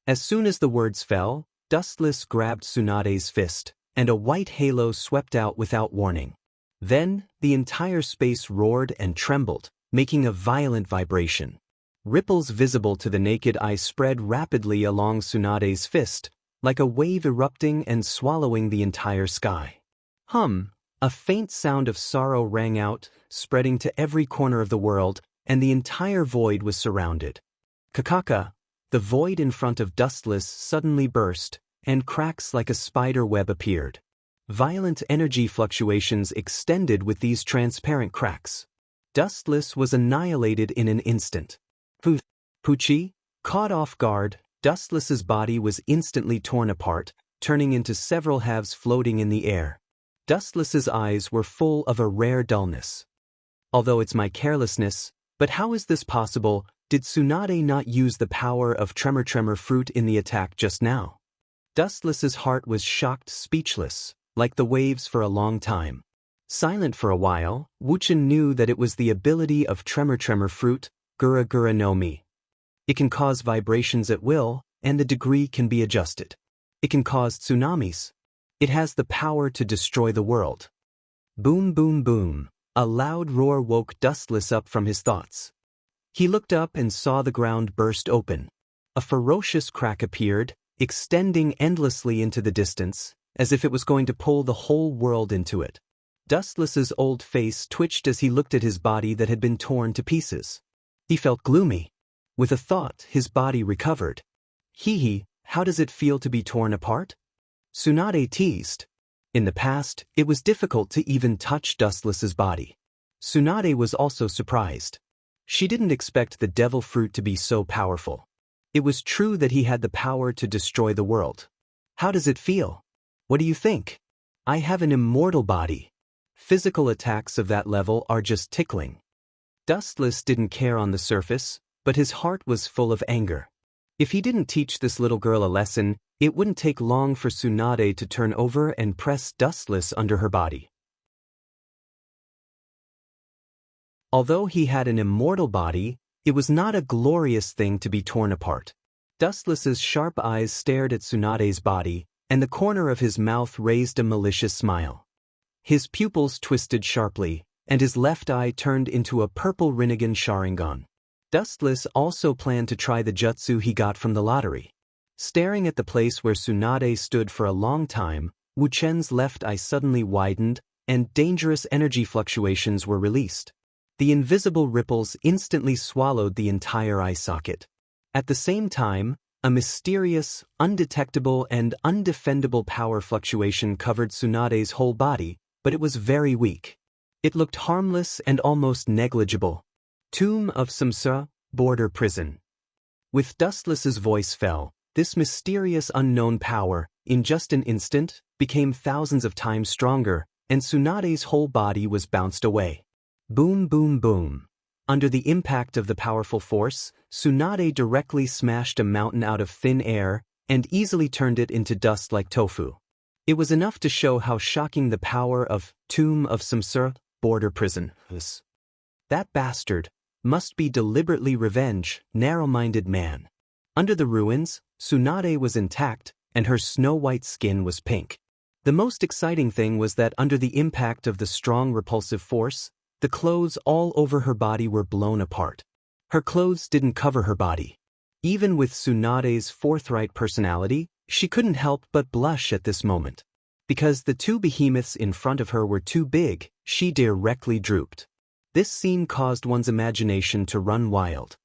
As soon as the words fell, Dustless grabbed Tsunade's fist, and a white halo swept out without warning. Then, the entire space roared and trembled, making a violent vibration. Ripples visible to the naked eye spread rapidly along Tsunade's fist, like a wave erupting and swallowing the entire sky. A faint sound of sorrow rang out, spreading to every corner of the world, and the entire void was surrounded. Kakaka, the void in front of Dustless suddenly burst, and cracks like a spider web appeared. Violent energy fluctuations extended with these transparent cracks. Dustless was annihilated in an instant. Pucci, caught off guard, Dustless's body was instantly torn apart, turning into several halves floating in the air. Dustless's eyes were full of a rare dullness. Although it's my carelessness, but how is this possible? Did Tsunade not use the power of Tremor fruit in the attack just now? Dustless's heart was shocked, speechless, like the waves for a long time. Silent for a while, Wuchen knew that it was the ability of Tremor fruit, Gura Gura no Mi. It can cause vibrations at will, and the degree can be adjusted. It can cause tsunamis. It has the power to destroy the world. Boom boom boom. A loud roar woke Dustless up from his thoughts. He looked up and saw the ground burst open. A ferocious crack appeared, extending endlessly into the distance, as if it was going to pull the whole world into it. Dustless's old face twitched as he looked at his body that had been torn to pieces. He felt gloomy. With a thought, his body recovered. How does it feel to be torn apart? Tsunade teased. In the past, it was difficult to even touch Dustless's body. Tsunade was also surprised. She didn't expect the devil fruit to be so powerful. It was true that he had the power to destroy the world. How does it feel? What do you think? I have an immortal body. Physical attacks of that level are just tickling. Dustless didn't care on the surface, but his heart was full of anger. If he didn't teach this little girl a lesson, it wouldn't take long for Tsunade to turn over and press Dustless under her body. Although he had an immortal body, it was not a glorious thing to be torn apart. Dustless's sharp eyes stared at Tsunade's body, and the corner of his mouth raised a malicious smile. His pupils twisted sharply, and his left eye turned into a purple Rinnegan Sharingan. Dustless also planned to try the jutsu he got from the lottery. Staring at the place where Tsunade stood for a long time, Wu Chen's left eye suddenly widened, and dangerous energy fluctuations were released. The invisible ripples instantly swallowed the entire eye socket. At the same time, a mysterious, undetectable and undefendable power fluctuation covered Tsunade's whole body, but it was very weak. It looked harmless and almost negligible. Tomb of Samsara, border prison. With Dustless's voice fell, this mysterious unknown power, in just an instant, became thousands of times stronger, and Tsunade's whole body was bounced away. Boom, boom, boom. Under the impact of the powerful force, Tsunade directly smashed a mountain out of thin air and easily turned it into dust like tofu. It was enough to show how shocking the power of Tomb of Samsara, border prison was. That bastard must be deliberately revenge, narrow-minded man. Under the ruins, Tsunade was intact, and her snow-white skin was pink. The most exciting thing was that under the impact of the strong repulsive force, the clothes all over her body were blown apart. Her clothes didn't cover her body. Even with Tsunade's forthright personality, she couldn't help but blush at this moment. Because the two behemoths in front of her were too big, she directly drooped. This scene caused one's imagination to run wild.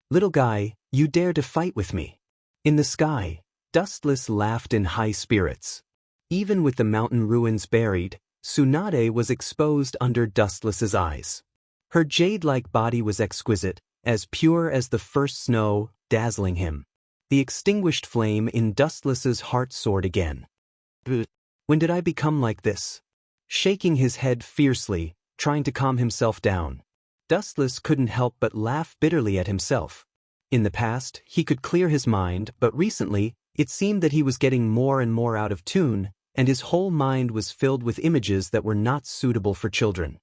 "Little guy, you dare to fight with me?" In the sky, Dustless laughed in high spirits. Even with the mountain ruins buried, Tsunade was exposed under Dustless's eyes. Her jade-like body was exquisite, as pure as the first snow, dazzling him. The extinguished flame in Dustless's heart soared again. When did I become like this? Shaking his head fiercely, trying to calm himself down, Dustless couldn't help but laugh bitterly at himself. In the past, he could clear his mind, but recently, it seemed that he was getting more and more out of tune, and his whole mind was filled with images that were not suitable for children.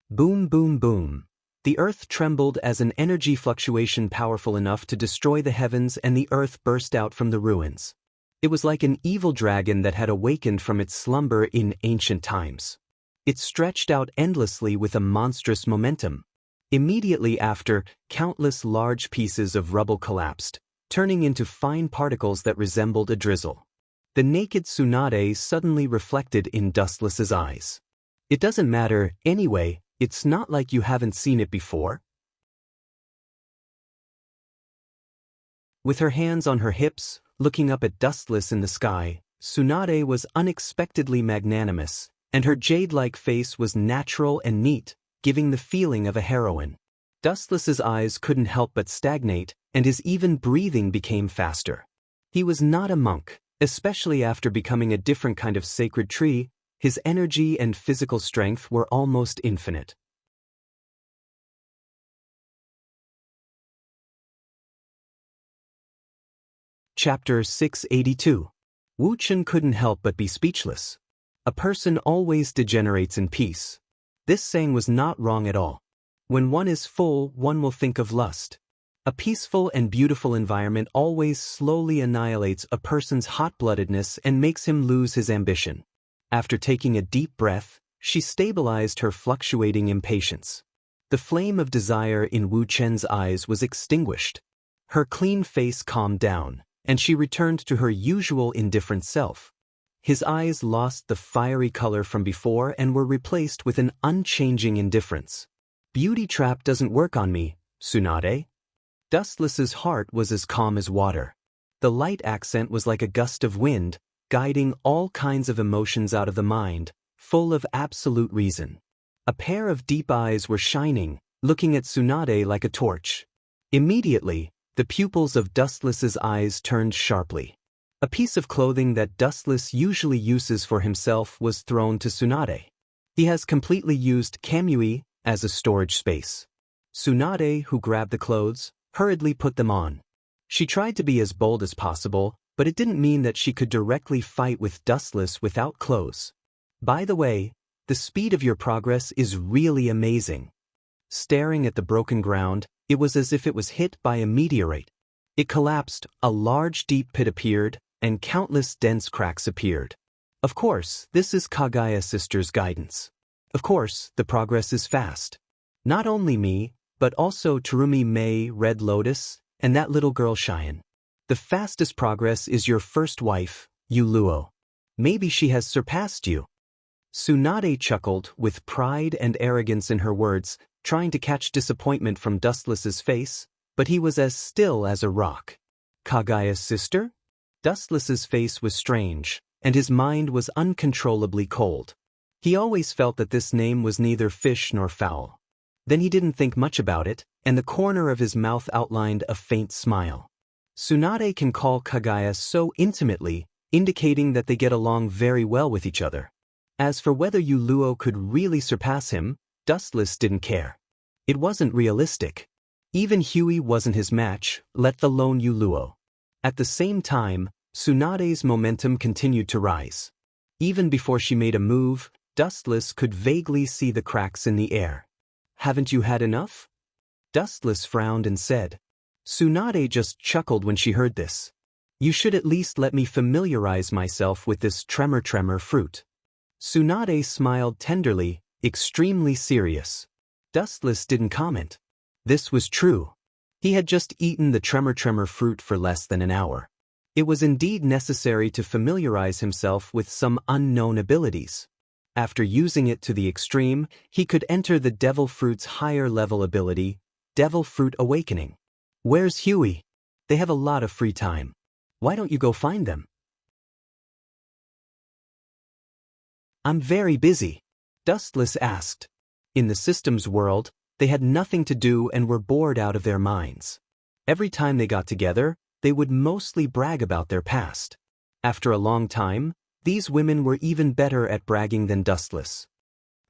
Boom, boom, boom. The earth trembled as an energy fluctuation powerful enough to destroy the heavens, and the earth burst out from the ruins. It was like an evil dragon that had awakened from its slumber in ancient times. It stretched out endlessly with a monstrous momentum. Immediately after, countless large pieces of rubble collapsed, turning into fine particles that resembled a drizzle. The naked Tsunade suddenly reflected in Dustless's eyes. "It doesn't matter, anyway, it's not like you haven't seen it before." With her hands on her hips, looking up at Dustless in the sky, Tsunade was unexpectedly magnanimous, and her jade-like face was natural and neat, giving the feeling of a heroine. Dustless's eyes couldn't help but stagnate, and his even breathing became faster. He was not a monk. Especially after becoming a different kind of sacred tree, his energy and physical strength were almost infinite. Chapter 682. Wu Chen couldn't help but be speechless. A person always degenerates in peace. This saying was not wrong at all. When one is full, one will think of lust. A peaceful and beautiful environment always slowly annihilates a person's hot-bloodedness and makes him lose his ambition. After taking a deep breath, she stabilized her fluctuating impatience. The flame of desire in Wu Chen's eyes was extinguished. Her clean face calmed down, and she returned to her usual indifferent self. His eyes lost the fiery color from before and were replaced with an unchanging indifference. "Beauty trap doesn't work on me, Tsunade." Dustless's heart was as calm as water. The light accent was like a gust of wind, guiding all kinds of emotions out of the mind, full of absolute reason. A pair of deep eyes were shining, looking at Tsunade like a torch. Immediately, the pupils of Dustless's eyes turned sharply. A piece of clothing that Dustless usually uses for himself was thrown to Tsunade. He has completely used Kamui as a storage space. Tsunade, who grabbed the clothes, hurriedly put them on. She tried to be as bold as possible, but it didn't mean that she could directly fight with Dustless without clothes. "By the way, the speed of your progress is really amazing." Staring at the broken ground, it was as if it was hit by a meteorite. It collapsed, a large deep pit appeared, and countless dense cracks appeared. Of course, this is Kagaya Sister's guidance. Of course, the progress is fast. Not only me, but also Terumi May, Red Lotus, and that little girl Cheyenne. The fastest progress is your first wife, Yuluo. Maybe she has surpassed you. Tsunade chuckled, with pride and arrogance in her words, trying to catch disappointment from Dustless's face, but he was as still as a rock. Kagaya's sister? Dustless's face was strange, and his mind was uncontrollably cold. He always felt that this name was neither fish nor fowl. Then he didn't think much about it, and the corner of his mouth outlined a faint smile. Tsunade can call Kagaya so intimately, indicating that they get along very well with each other. As for whether Yuluo could really surpass him, Dustless didn't care. It wasn't realistic. Even Huey wasn't his match, let alone Yuluo. At the same time, Tsunade's momentum continued to rise. Even before she made a move, Dustless could vaguely see the cracks in the air. Haven't you had enough? Dustless frowned and said. Tsunade just chuckled when she heard this. You should at least let me familiarize myself with this tremor fruit. Tsunade smiled tenderly, extremely serious. Dustless didn't comment. This was true. He had just eaten the tremor fruit for less than an hour. It was indeed necessary to familiarize himself with some unknown abilities. After using it to the extreme, he could enter the Devil Fruit's higher level ability, Devil Fruit Awakening. Where's Huey? They have a lot of free time. Why don't you go find them? I'm very busy, Dustless asked. In the systems world, they had nothing to do and were bored out of their minds. Every time they got together, they would mostly brag about their past. After a long time, these women were even better at bragging than Dustless.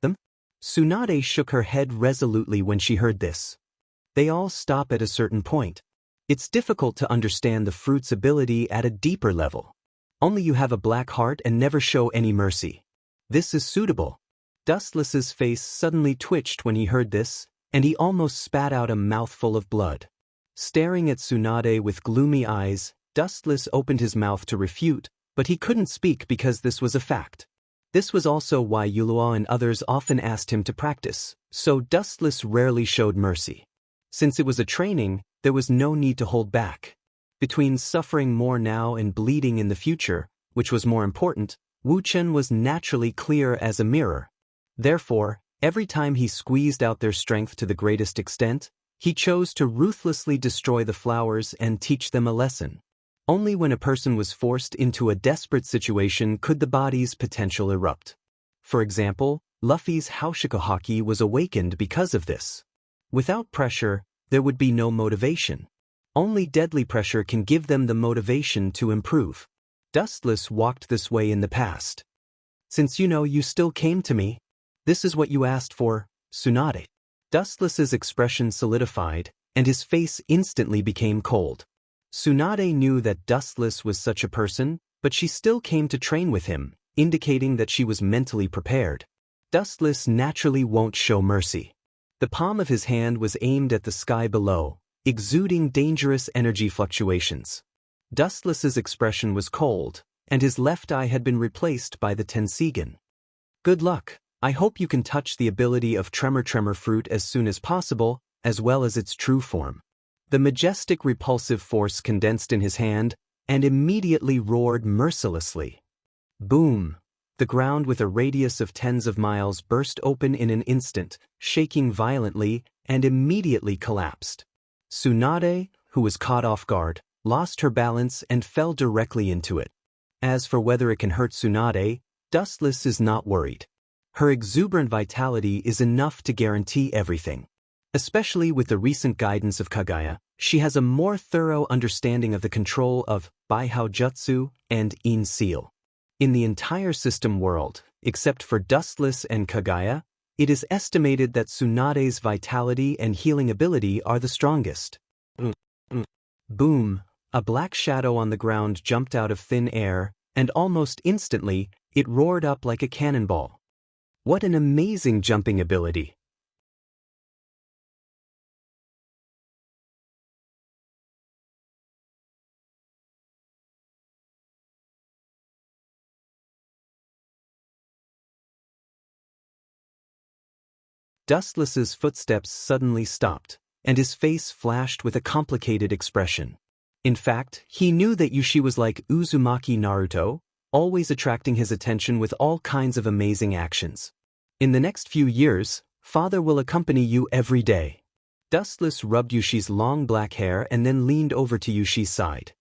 Them? Tsunade shook her head resolutely when she heard this. They all stop at a certain point. It's difficult to understand the fruit's ability at a deeper level. Only you have a black heart and never show any mercy. This is suitable. Dustless's face suddenly twitched when he heard this, and he almost spat out a mouthful of blood. Staring at Tsunade with gloomy eyes, Dustless opened his mouth to refute, but he couldn't speak because this was a fact. This was also why Yuluo and others often asked him to practice, so Dustless rarely showed mercy. Since it was a training, there was no need to hold back. Between suffering more now and bleeding in the future, which was more important, Wu Chen was naturally clear as a mirror. Therefore, every time he squeezed out their strength to the greatest extent, he chose to ruthlessly destroy the flowers and teach them a lesson. Only when a person was forced into a desperate situation could the body's potential erupt. For example, Luffy's Haushiko Haki was awakened because of this. Without pressure, there would be no motivation. Only deadly pressure can give them the motivation to improve. Dustless walked this way in the past. Since you still came to me. This is what you asked for, Tsunade. Dustless's expression solidified, and his face instantly became cold. Tsunade knew that Dustless was such a person, but she still came to train with him, indicating that she was mentally prepared. Dustless naturally won't show mercy. The palm of his hand was aimed at the sky below, exuding dangerous energy fluctuations. Dustless's expression was cold, and his left eye had been replaced by the Tensigen. Good luck. I hope you can touch the ability of Tremor Fruit as soon as possible, as well as its true form. The majestic repulsive force condensed in his hand, and immediately roared mercilessly. Boom! The ground with a radius of tens of miles burst open in an instant, shaking violently, and immediately collapsed. Tsunade, who was caught off guard, lost her balance and fell directly into it. As for whether it can hurt Tsunade, Dustless is not worried. Her exuberant vitality is enough to guarantee everything. Especially with the recent guidance of Kagaya, she has a more thorough understanding of the control of Baihao Jutsu and In Seal. In the entire system world, except for Dustless and Kagaya, it is estimated that Tsunade's vitality and healing ability are the strongest. Boom! A black shadow on the ground jumped out of thin air, and almost instantly, it roared up like a cannonball. What an amazing jumping ability! Dustless's footsteps suddenly stopped, and his face flashed with a complicated expression. In fact, he knew that Yushi was like Uzumaki Naruto, always attracting his attention with all kinds of amazing actions. In the next few years, father will accompany you every day. Dustless rubbed Yushi's long black hair and then leaned over to Yushi's side.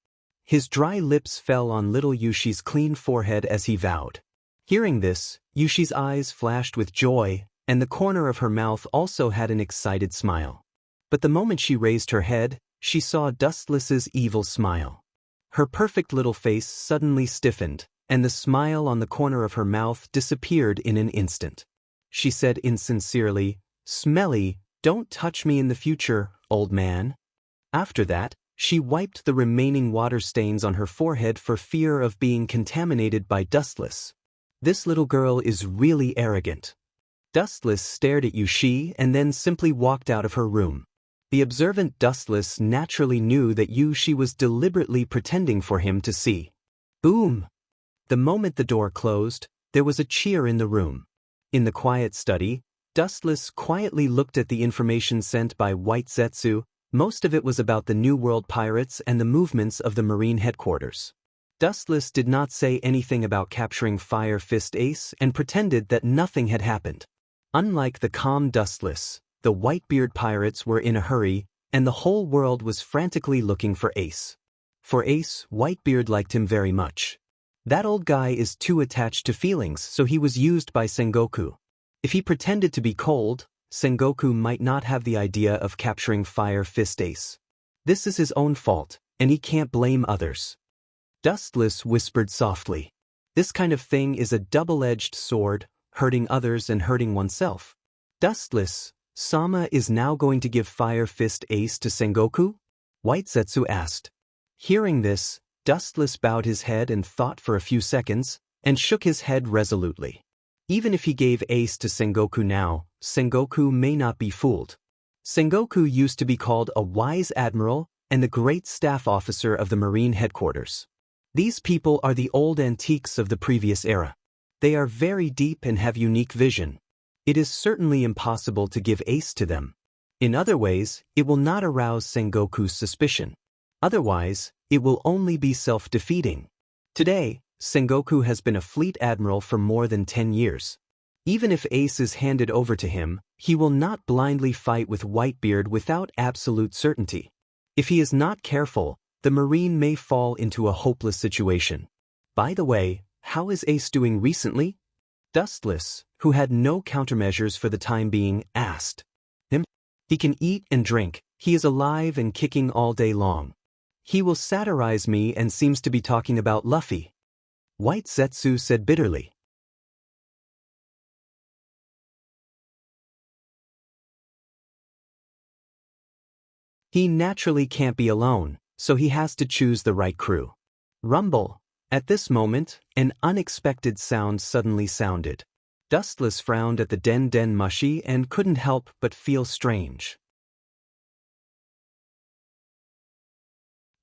His dry lips fell on little Yushi's clean forehead as he vowed. Hearing this, Yushi's eyes flashed with joy, and the corner of her mouth also had an excited smile. But the moment she raised her head, she saw Dustless's evil smile. Her perfect little face suddenly stiffened, and the smile on the corner of her mouth disappeared in an instant. She said insincerely, "Smelly, don't touch me in the future, old man." After that, she wiped the remaining water stains on her forehead for fear of being contaminated by Dustless. This little girl is really arrogant. Dustless stared at Yushi and then simply walked out of her room. The observant Dustless naturally knew that Yushi was deliberately pretending for him to see. Boom! The moment the door closed, there was a cheer in the room. In the quiet study, Dustless quietly looked at the information sent by White Zetsu. Most of it was about the New World pirates and the movements of the Marine headquarters. Dustless did not say anything about capturing Fire Fist Ace and pretended that nothing had happened. Unlike the calm Dustless, the Whitebeard pirates were in a hurry, and the whole world was frantically looking for Ace. For Ace, Whitebeard liked him very much. That old guy is too attached to feelings, so he was used by Sengoku. If he pretended to be cold, Sengoku might not have the idea of capturing Fire Fist Ace. This is his own fault, and he can't blame others. Dustless whispered softly. This kind of thing is a double-edged sword, hurting others and hurting oneself. Dustless, Sama is now going to give Fire Fist Ace to Sengoku? White Zetsu asked. Hearing this, Dustless bowed his head and thought for a few seconds, and shook his head resolutely. Even if he gave Ace to Sengoku now, Sengoku may not be fooled. Sengoku used to be called a wise admiral and the great staff officer of the Marine headquarters. These people are the old antiques of the previous era. They are very deep and have unique vision. It is certainly impossible to give Ace to them. In other ways, it will not arouse Sengoku's suspicion. Otherwise, it will only be self-defeating. Today, Sengoku has been a fleet admiral for more than 10 years. Even if Ace is handed over to him, he will not blindly fight with Whitebeard without absolute certainty. If he is not careful, the Marine may fall into a hopeless situation. By the way, how is Ace doing recently? Dustless, who had no countermeasures for the time being, asked him. He can eat and drink, he is alive and kicking all day long. He will satirize me and seems to be talking about Luffy. White Zetsu said bitterly. He naturally can't be alone, so he has to choose the right crew. Rumble. At this moment, an unexpected sound suddenly sounded. Dustless frowned at the Den Den Mushi and couldn't help but feel strange.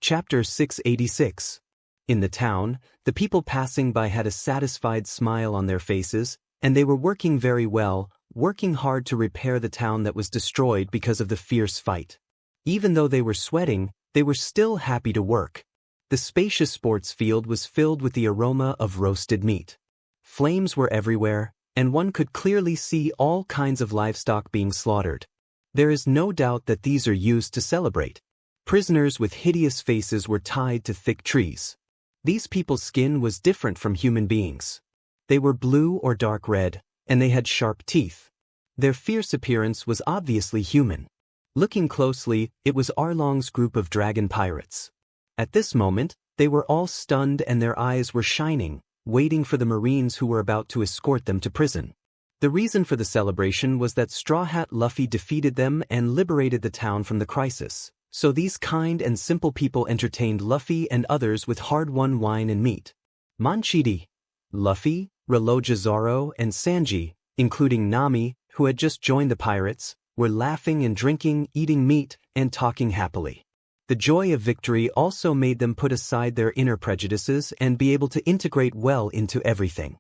Chapter 686. In the town, the people passing by had a satisfied smile on their faces, and they were working very well, working hard to repair the town that was destroyed because of the fierce fight. Even though they were sweating, they were still happy to work. The spacious sports field was filled with the aroma of roasted meat. Flames were everywhere, and one could clearly see all kinds of livestock being slaughtered. There is no doubt that these are used to celebrate. Prisoners with hideous faces were tied to thick trees. These people's skin was different from human beings. They were blue or dark red, and they had sharp teeth. Their fierce appearance was obviously human. Looking closely, it was Arlong's group of dragon pirates. At this moment, they were all stunned and their eyes were shining, waiting for the Marines who were about to escort them to prison. The reason for the celebration was that Straw Hat Luffy defeated them and liberated the town from the crisis. So these kind and simple people entertained Luffy and others with hard-won wine and meat. Manchidi, Luffy, Reloja Zoro, and Sanji, including Nami, who had just joined the pirates, were laughing and drinking, eating meat, and talking happily. The joy of victory also made them put aside their inner prejudices and be able to integrate well into everything.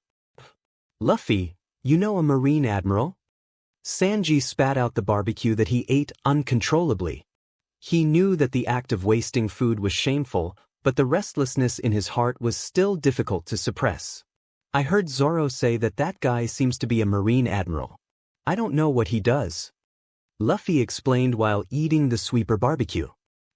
Luffy, you know a Marine admiral? Sanji spat out the barbecue that he ate uncontrollably. He knew that the act of wasting food was shameful, but the restlessness in his heart was still difficult to suppress. I heard Zoro say that guy seems to be a marine admiral. I don't know what he does. Luffy explained while eating the sweeper barbecue.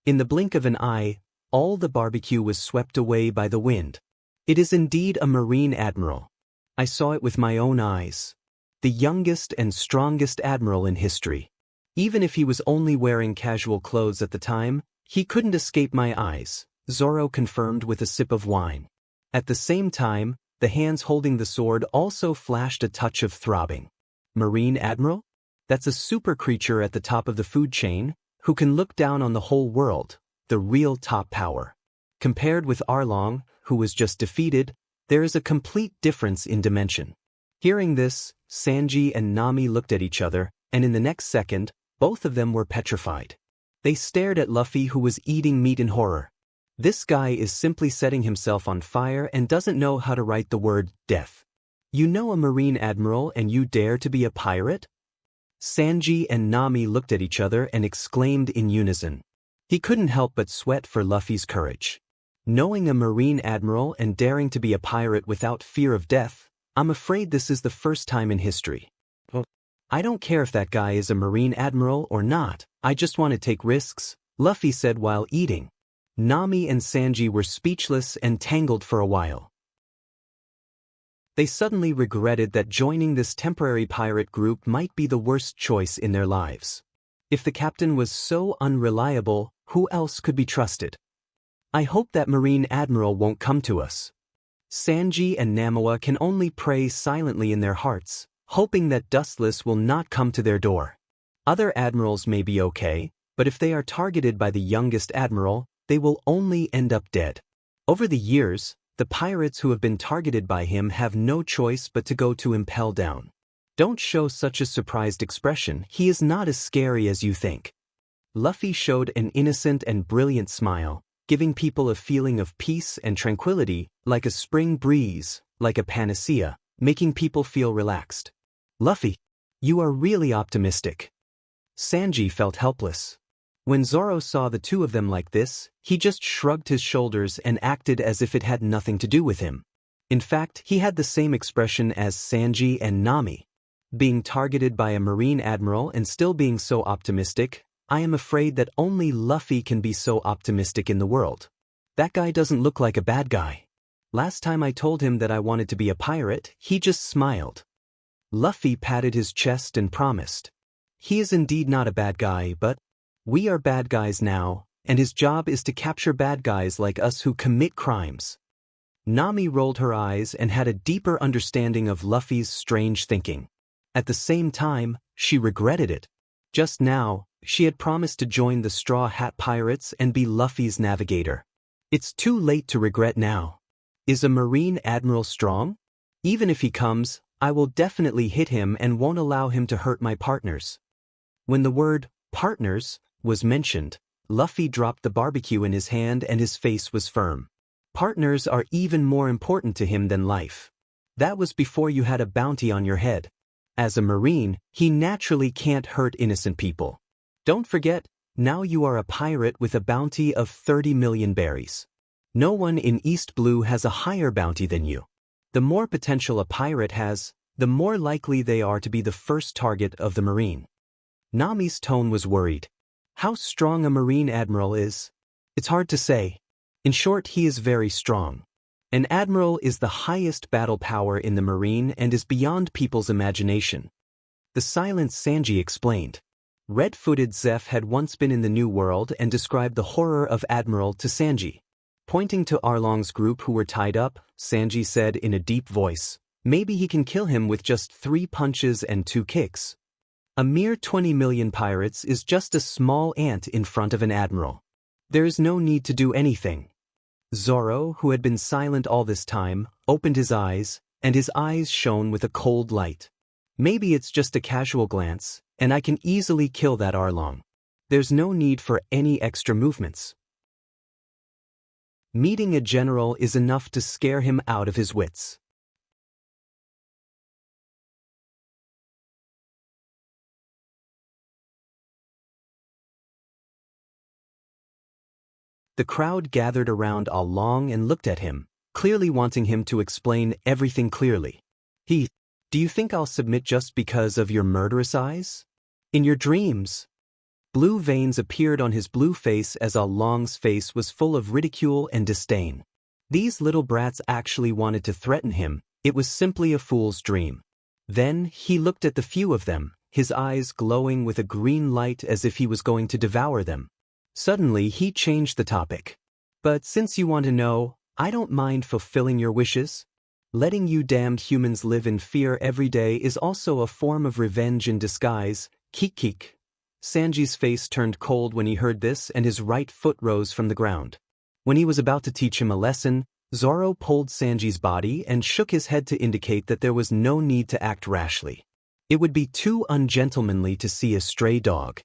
In the blink of an eye, all the barbecue was swept away by the wind. It is indeed a marine admiral. I saw it with my own eyes. The youngest and strongest admiral in history. Even if he was only wearing casual clothes at the time, he couldn't escape my eyes, Zoro confirmed with a sip of wine. At the same time, the hands holding the sword also flashed a touch of throbbing. Marine admiral? That's a super creature at the top of the food chain, who can look down on the whole world, the real top power. Compared with Arlong, who was just defeated, there is a complete difference in dimension. Hearing this, Sanji and Nami looked at each other, and in the next second, both of them were petrified. They stared at Luffy, who was eating meat in horror. This guy is simply setting himself on fire and doesn't know how to write the word death. You know a marine admiral and you dare to be a pirate? Sanji and Nami looked at each other and exclaimed in unison. He couldn't help but sweat for Luffy's courage. Knowing a marine admiral and daring to be a pirate without fear of death, I'm afraid this is the first time in history. I don't care if that guy is a marine admiral or not, I just want to take risks, Luffy said while eating. Nami and Sanji were speechless and tangled for a while. They suddenly regretted that joining this temporary pirate group might be the worst choice in their lives. If the captain was so unreliable, who else could be trusted? I hope that marine admiral won't come to us. Sanji and Namua can only pray silently in their hearts, hoping that Dustless will not come to their door. Other admirals may be okay, but if they are targeted by the youngest admiral, they will only end up dead. Over the years, the pirates who have been targeted by him have no choice but to go to Impel Down. Don't show such a surprised expression, he is not as scary as you think. Luffy showed an innocent and brilliant smile, giving people a feeling of peace and tranquility, like a spring breeze, like a panacea, making people feel relaxed. Luffy, you are really optimistic. Sanji felt helpless. When Zoro saw the two of them like this, he just shrugged his shoulders and acted as if it had nothing to do with him. In fact, he had the same expression as Sanji and Nami. Being targeted by a marine admiral and still being so optimistic, I am afraid that only Luffy can be so optimistic in the world. That guy doesn't look like a bad guy. Last time I told him that I wanted to be a pirate, he just smiled. Luffy patted his chest and promised. He is indeed not a bad guy, but we are bad guys now, and his job is to capture bad guys like us who commit crimes. Nami rolled her eyes and had a deeper understanding of Luffy's strange thinking. At the same time, she regretted it. Just now, she had promised to join the Straw Hat Pirates and be Luffy's navigator. It's too late to regret now. Is a marine admiral strong? Even if he comes, I will definitely hit him and won't allow him to hurt my partners. When the word partners was mentioned, Luffy dropped the barbecue in his hand and his face was firm. Partners are even more important to him than life. That was before you had a bounty on your head. As a marine, he naturally can't hurt innocent people. Don't forget, now you are a pirate with a bounty of 30 million berries. No one in East Blue has a higher bounty than you. The more potential a pirate has, the more likely they are to be the first target of the marine. Nami's tone was worried. How strong a marine admiral is? It's hard to say. In short, he is very strong. An admiral is the highest battle power in the marine and is beyond people's imagination. The silent Sanji explained. Red-footed Zeph had once been in the New World and described the horror of Admiral to Sanji. Pointing to Arlong's group who were tied up, Sanji said in a deep voice, maybe he can kill him with just 3 punches and 2 kicks. A mere 20 million pirates is just a small ant in front of an admiral. There is no need to do anything. Zoro, who had been silent all this time, opened his eyes, and his eyes shone with a cold light. Maybe it's just a casual glance, and I can easily kill that Arlong. There's no need for any extra movements. Meeting a general is enough to scare him out of his wits. The crowd gathered around Ah Long and looked at him, clearly wanting him to explain everything clearly. Do you think I'll submit just because of your murderous eyes? In your dreams? Blue veins appeared on his blue face as Ah Long's face was full of ridicule and disdain. These little brats actually wanted to threaten him. It was simply a fool's dream. Then he looked at the few of them, his eyes glowing with a green light as if he was going to devour them. Suddenly he changed the topic. But since you want to know, I don't mind fulfilling your wishes. Letting you damned humans live in fear every day is also a form of revenge in disguise. Kik. Sanji's face turned cold when he heard this and his right foot rose from the ground. When he was about to teach him a lesson, Zoro pulled Sanji's body and shook his head to indicate that there was no need to act rashly. It would be too ungentlemanly to see a stray dog.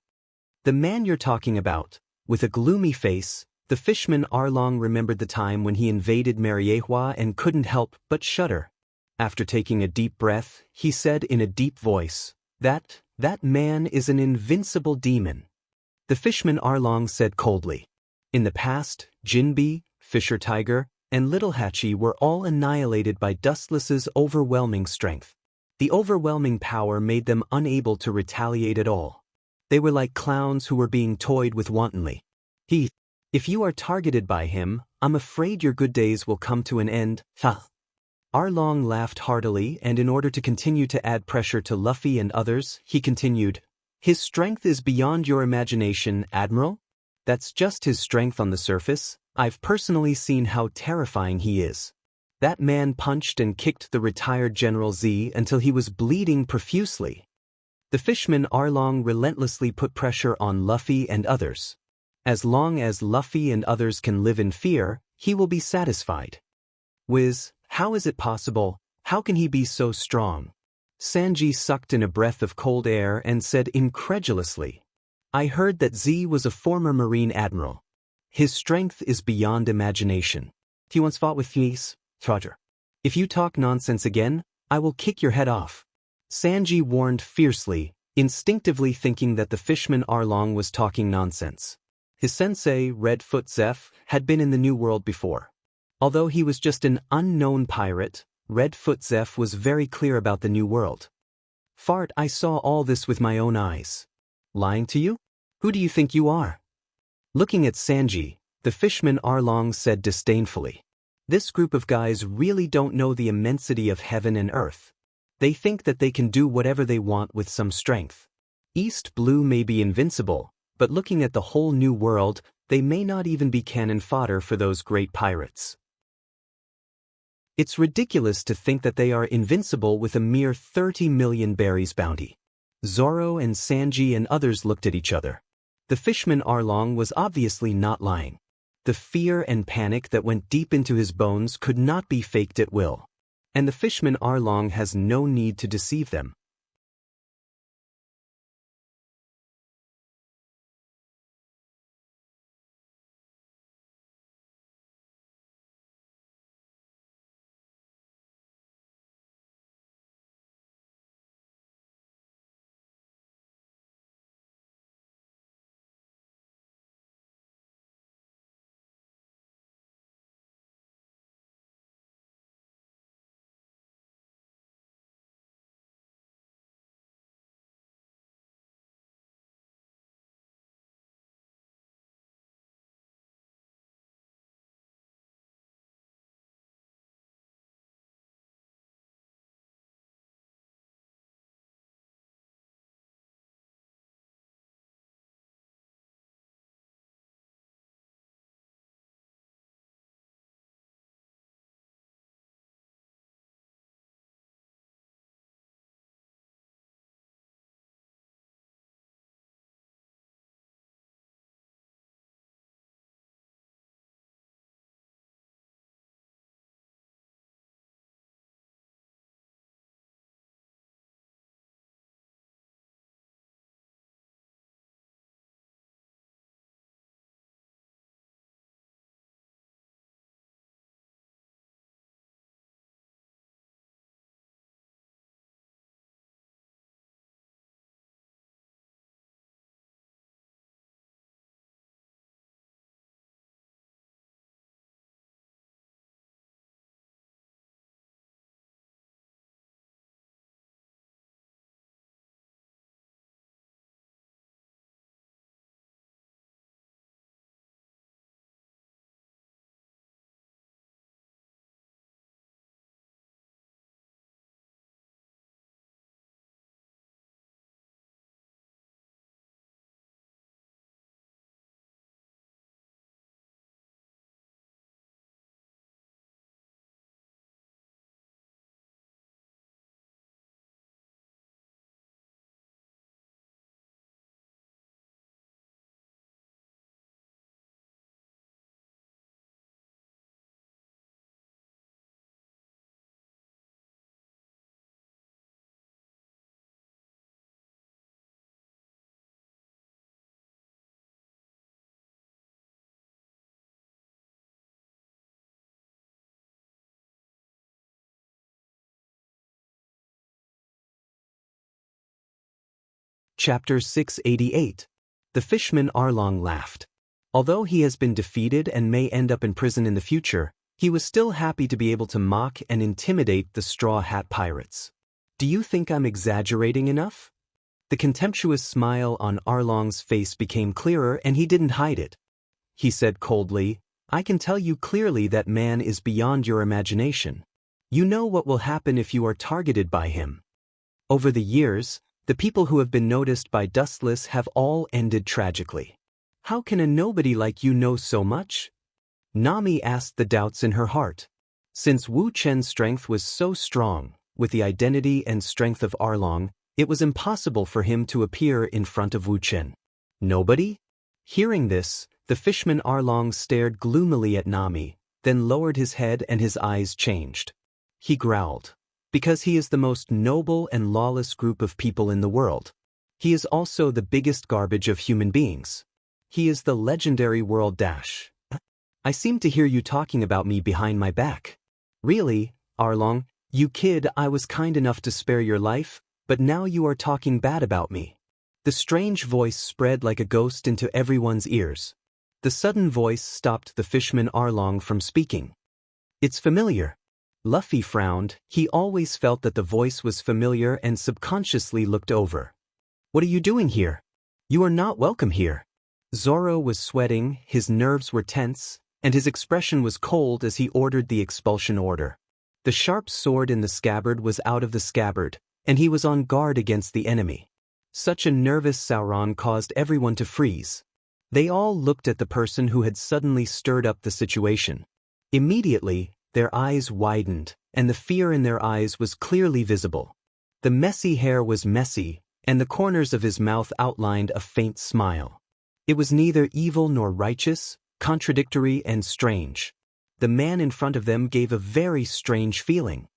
The man you're talking about, with a gloomy face, the fishman Arlong remembered the time when he invaded Mariehua and couldn't help but shudder. After taking a deep breath, he said in a deep voice, That man is an invincible demon. The fishman Arlong said coldly. In the past, Jinbe, Fisher Tiger, and Little Hachi were all annihilated by Dustless's overwhelming strength. The overwhelming power made them unable to retaliate at all. They were like clowns who were being toyed with wantonly. If you are targeted by him, I'm afraid your good days will come to an end. Arlong laughed heartily, and in order to continue to add pressure to Luffy and others, he continued, His strength is beyond your imagination, Admiral? That's just his strength on the surface. I've personally seen how terrifying he is. That man punched and kicked the retired General Z until he was bleeding profusely. The fishman Arlong relentlessly put pressure on Luffy and others. As long as Luffy and others can live in fear, he will be satisfied. Wiz, how is it possible? How can he be so strong? Sanji sucked in a breath of cold air and said incredulously, I heard that Z was a former Marine Admiral. His strength is beyond imagination. He once fought with Thais, Roger. If you talk nonsense again, I will kick your head off. Sanji warned fiercely, instinctively thinking that the fishman Arlong was talking nonsense. His sensei, Redfoot Zeph, had been in the New World before. Although he was just an unknown pirate, Redfoot Zeph was very clear about the New World. Fart, I saw all this with my own eyes. Lying to you? Who do you think you are? Looking at Sanji, the fishman Arlong said disdainfully. This group of guys really don't know the immensity of heaven and earth. They think that they can do whatever they want with some strength. East Blue may be invincible, but looking at the whole New World, they may not even be cannon fodder for those great pirates. It's ridiculous to think that they are invincible with a mere 30 million berries bounty. Zoro and Sanji and others looked at each other. The fishman Arlong was obviously not lying. The fear and panic that went deep into his bones could not be faked at will. And the fishman Arlong has no need to deceive them. Chapter 688. The Fishman Arlong laughed. Although he has been defeated and may end up in prison in the future, he was still happy to be able to mock and intimidate the Straw Hat Pirates. Do you think I'm exaggerating enough? The contemptuous smile on Arlong's face became clearer and he didn't hide it. He said coldly, I can tell you clearly that man is beyond your imagination. You know what will happen if you are targeted by him. Over the years, the people who have been noticed by Dustless have all ended tragically. How can a nobody like you know so much? Nami asked the doubts in her heart. Since Wu Chen's strength was so strong, with the identity and strength of Arlong, it was impossible for him to appear in front of Wu Chen. Nobody? Hearing this, the Fishman Arlong stared gloomily at Nami, then lowered his head and his eyes changed. He growled. Because he is the most noble and lawless group of people in the world. He is also the biggest garbage of human beings. He is the legendary World Dash. I seem to hear you talking about me behind my back. Really, Arlong, you kid, I was kind enough to spare your life, but now you are talking bad about me. The strange voice spread like a ghost into everyone's ears. The sudden voice stopped the Fishman Arlong from speaking. It's familiar. Luffy frowned. He always felt that the voice was familiar and subconsciously looked over. What are you doing here? You are not welcome here. Zoro was sweating, his nerves were tense, and his expression was cold as he ordered the expulsion order. The sharp sword in the scabbard was out of the scabbard, and he was on guard against the enemy. Such a nervous Sauron caused everyone to freeze. They all looked at the person who had suddenly stirred up the situation. Immediately, their eyes widened, and the fear in their eyes was clearly visible. The messy hair was messy, and the corners of his mouth outlined a faint smile. It was neither evil nor righteous, contradictory and strange. The man in front of them gave a very strange feeling.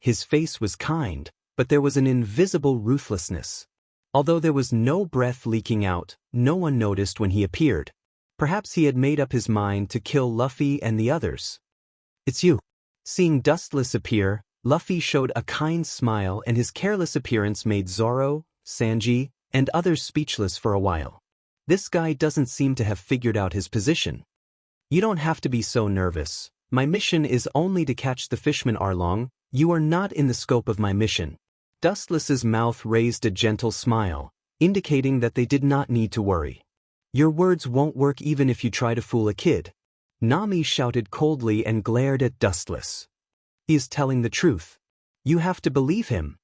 His face was kind, but there was an invisible ruthlessness. Although there was no breath leaking out, no one noticed when he appeared. Perhaps he had made up his mind to kill Luffy and the others. It's you. Seeing Dustless appear, Luffy showed a kind smile and his careless appearance made Zoro, Sanji, and others speechless for a while. This guy doesn't seem to have figured out his position. You don't have to be so nervous. My mission is only to catch the Fishman Arlong. You are not in the scope of my mission. Dustless's mouth raised a gentle smile, indicating that they did not need to worry. Your words won't work even if you try to fool a kid. Nami shouted coldly and glared at Dustless. He is telling the truth. You have to believe him.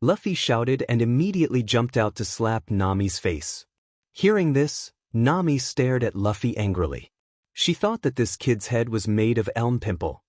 Luffy shouted and immediately jumped out to slap Nami's face. Hearing this, Nami stared at Luffy angrily. She thought that this kid's head was made of elm pimple.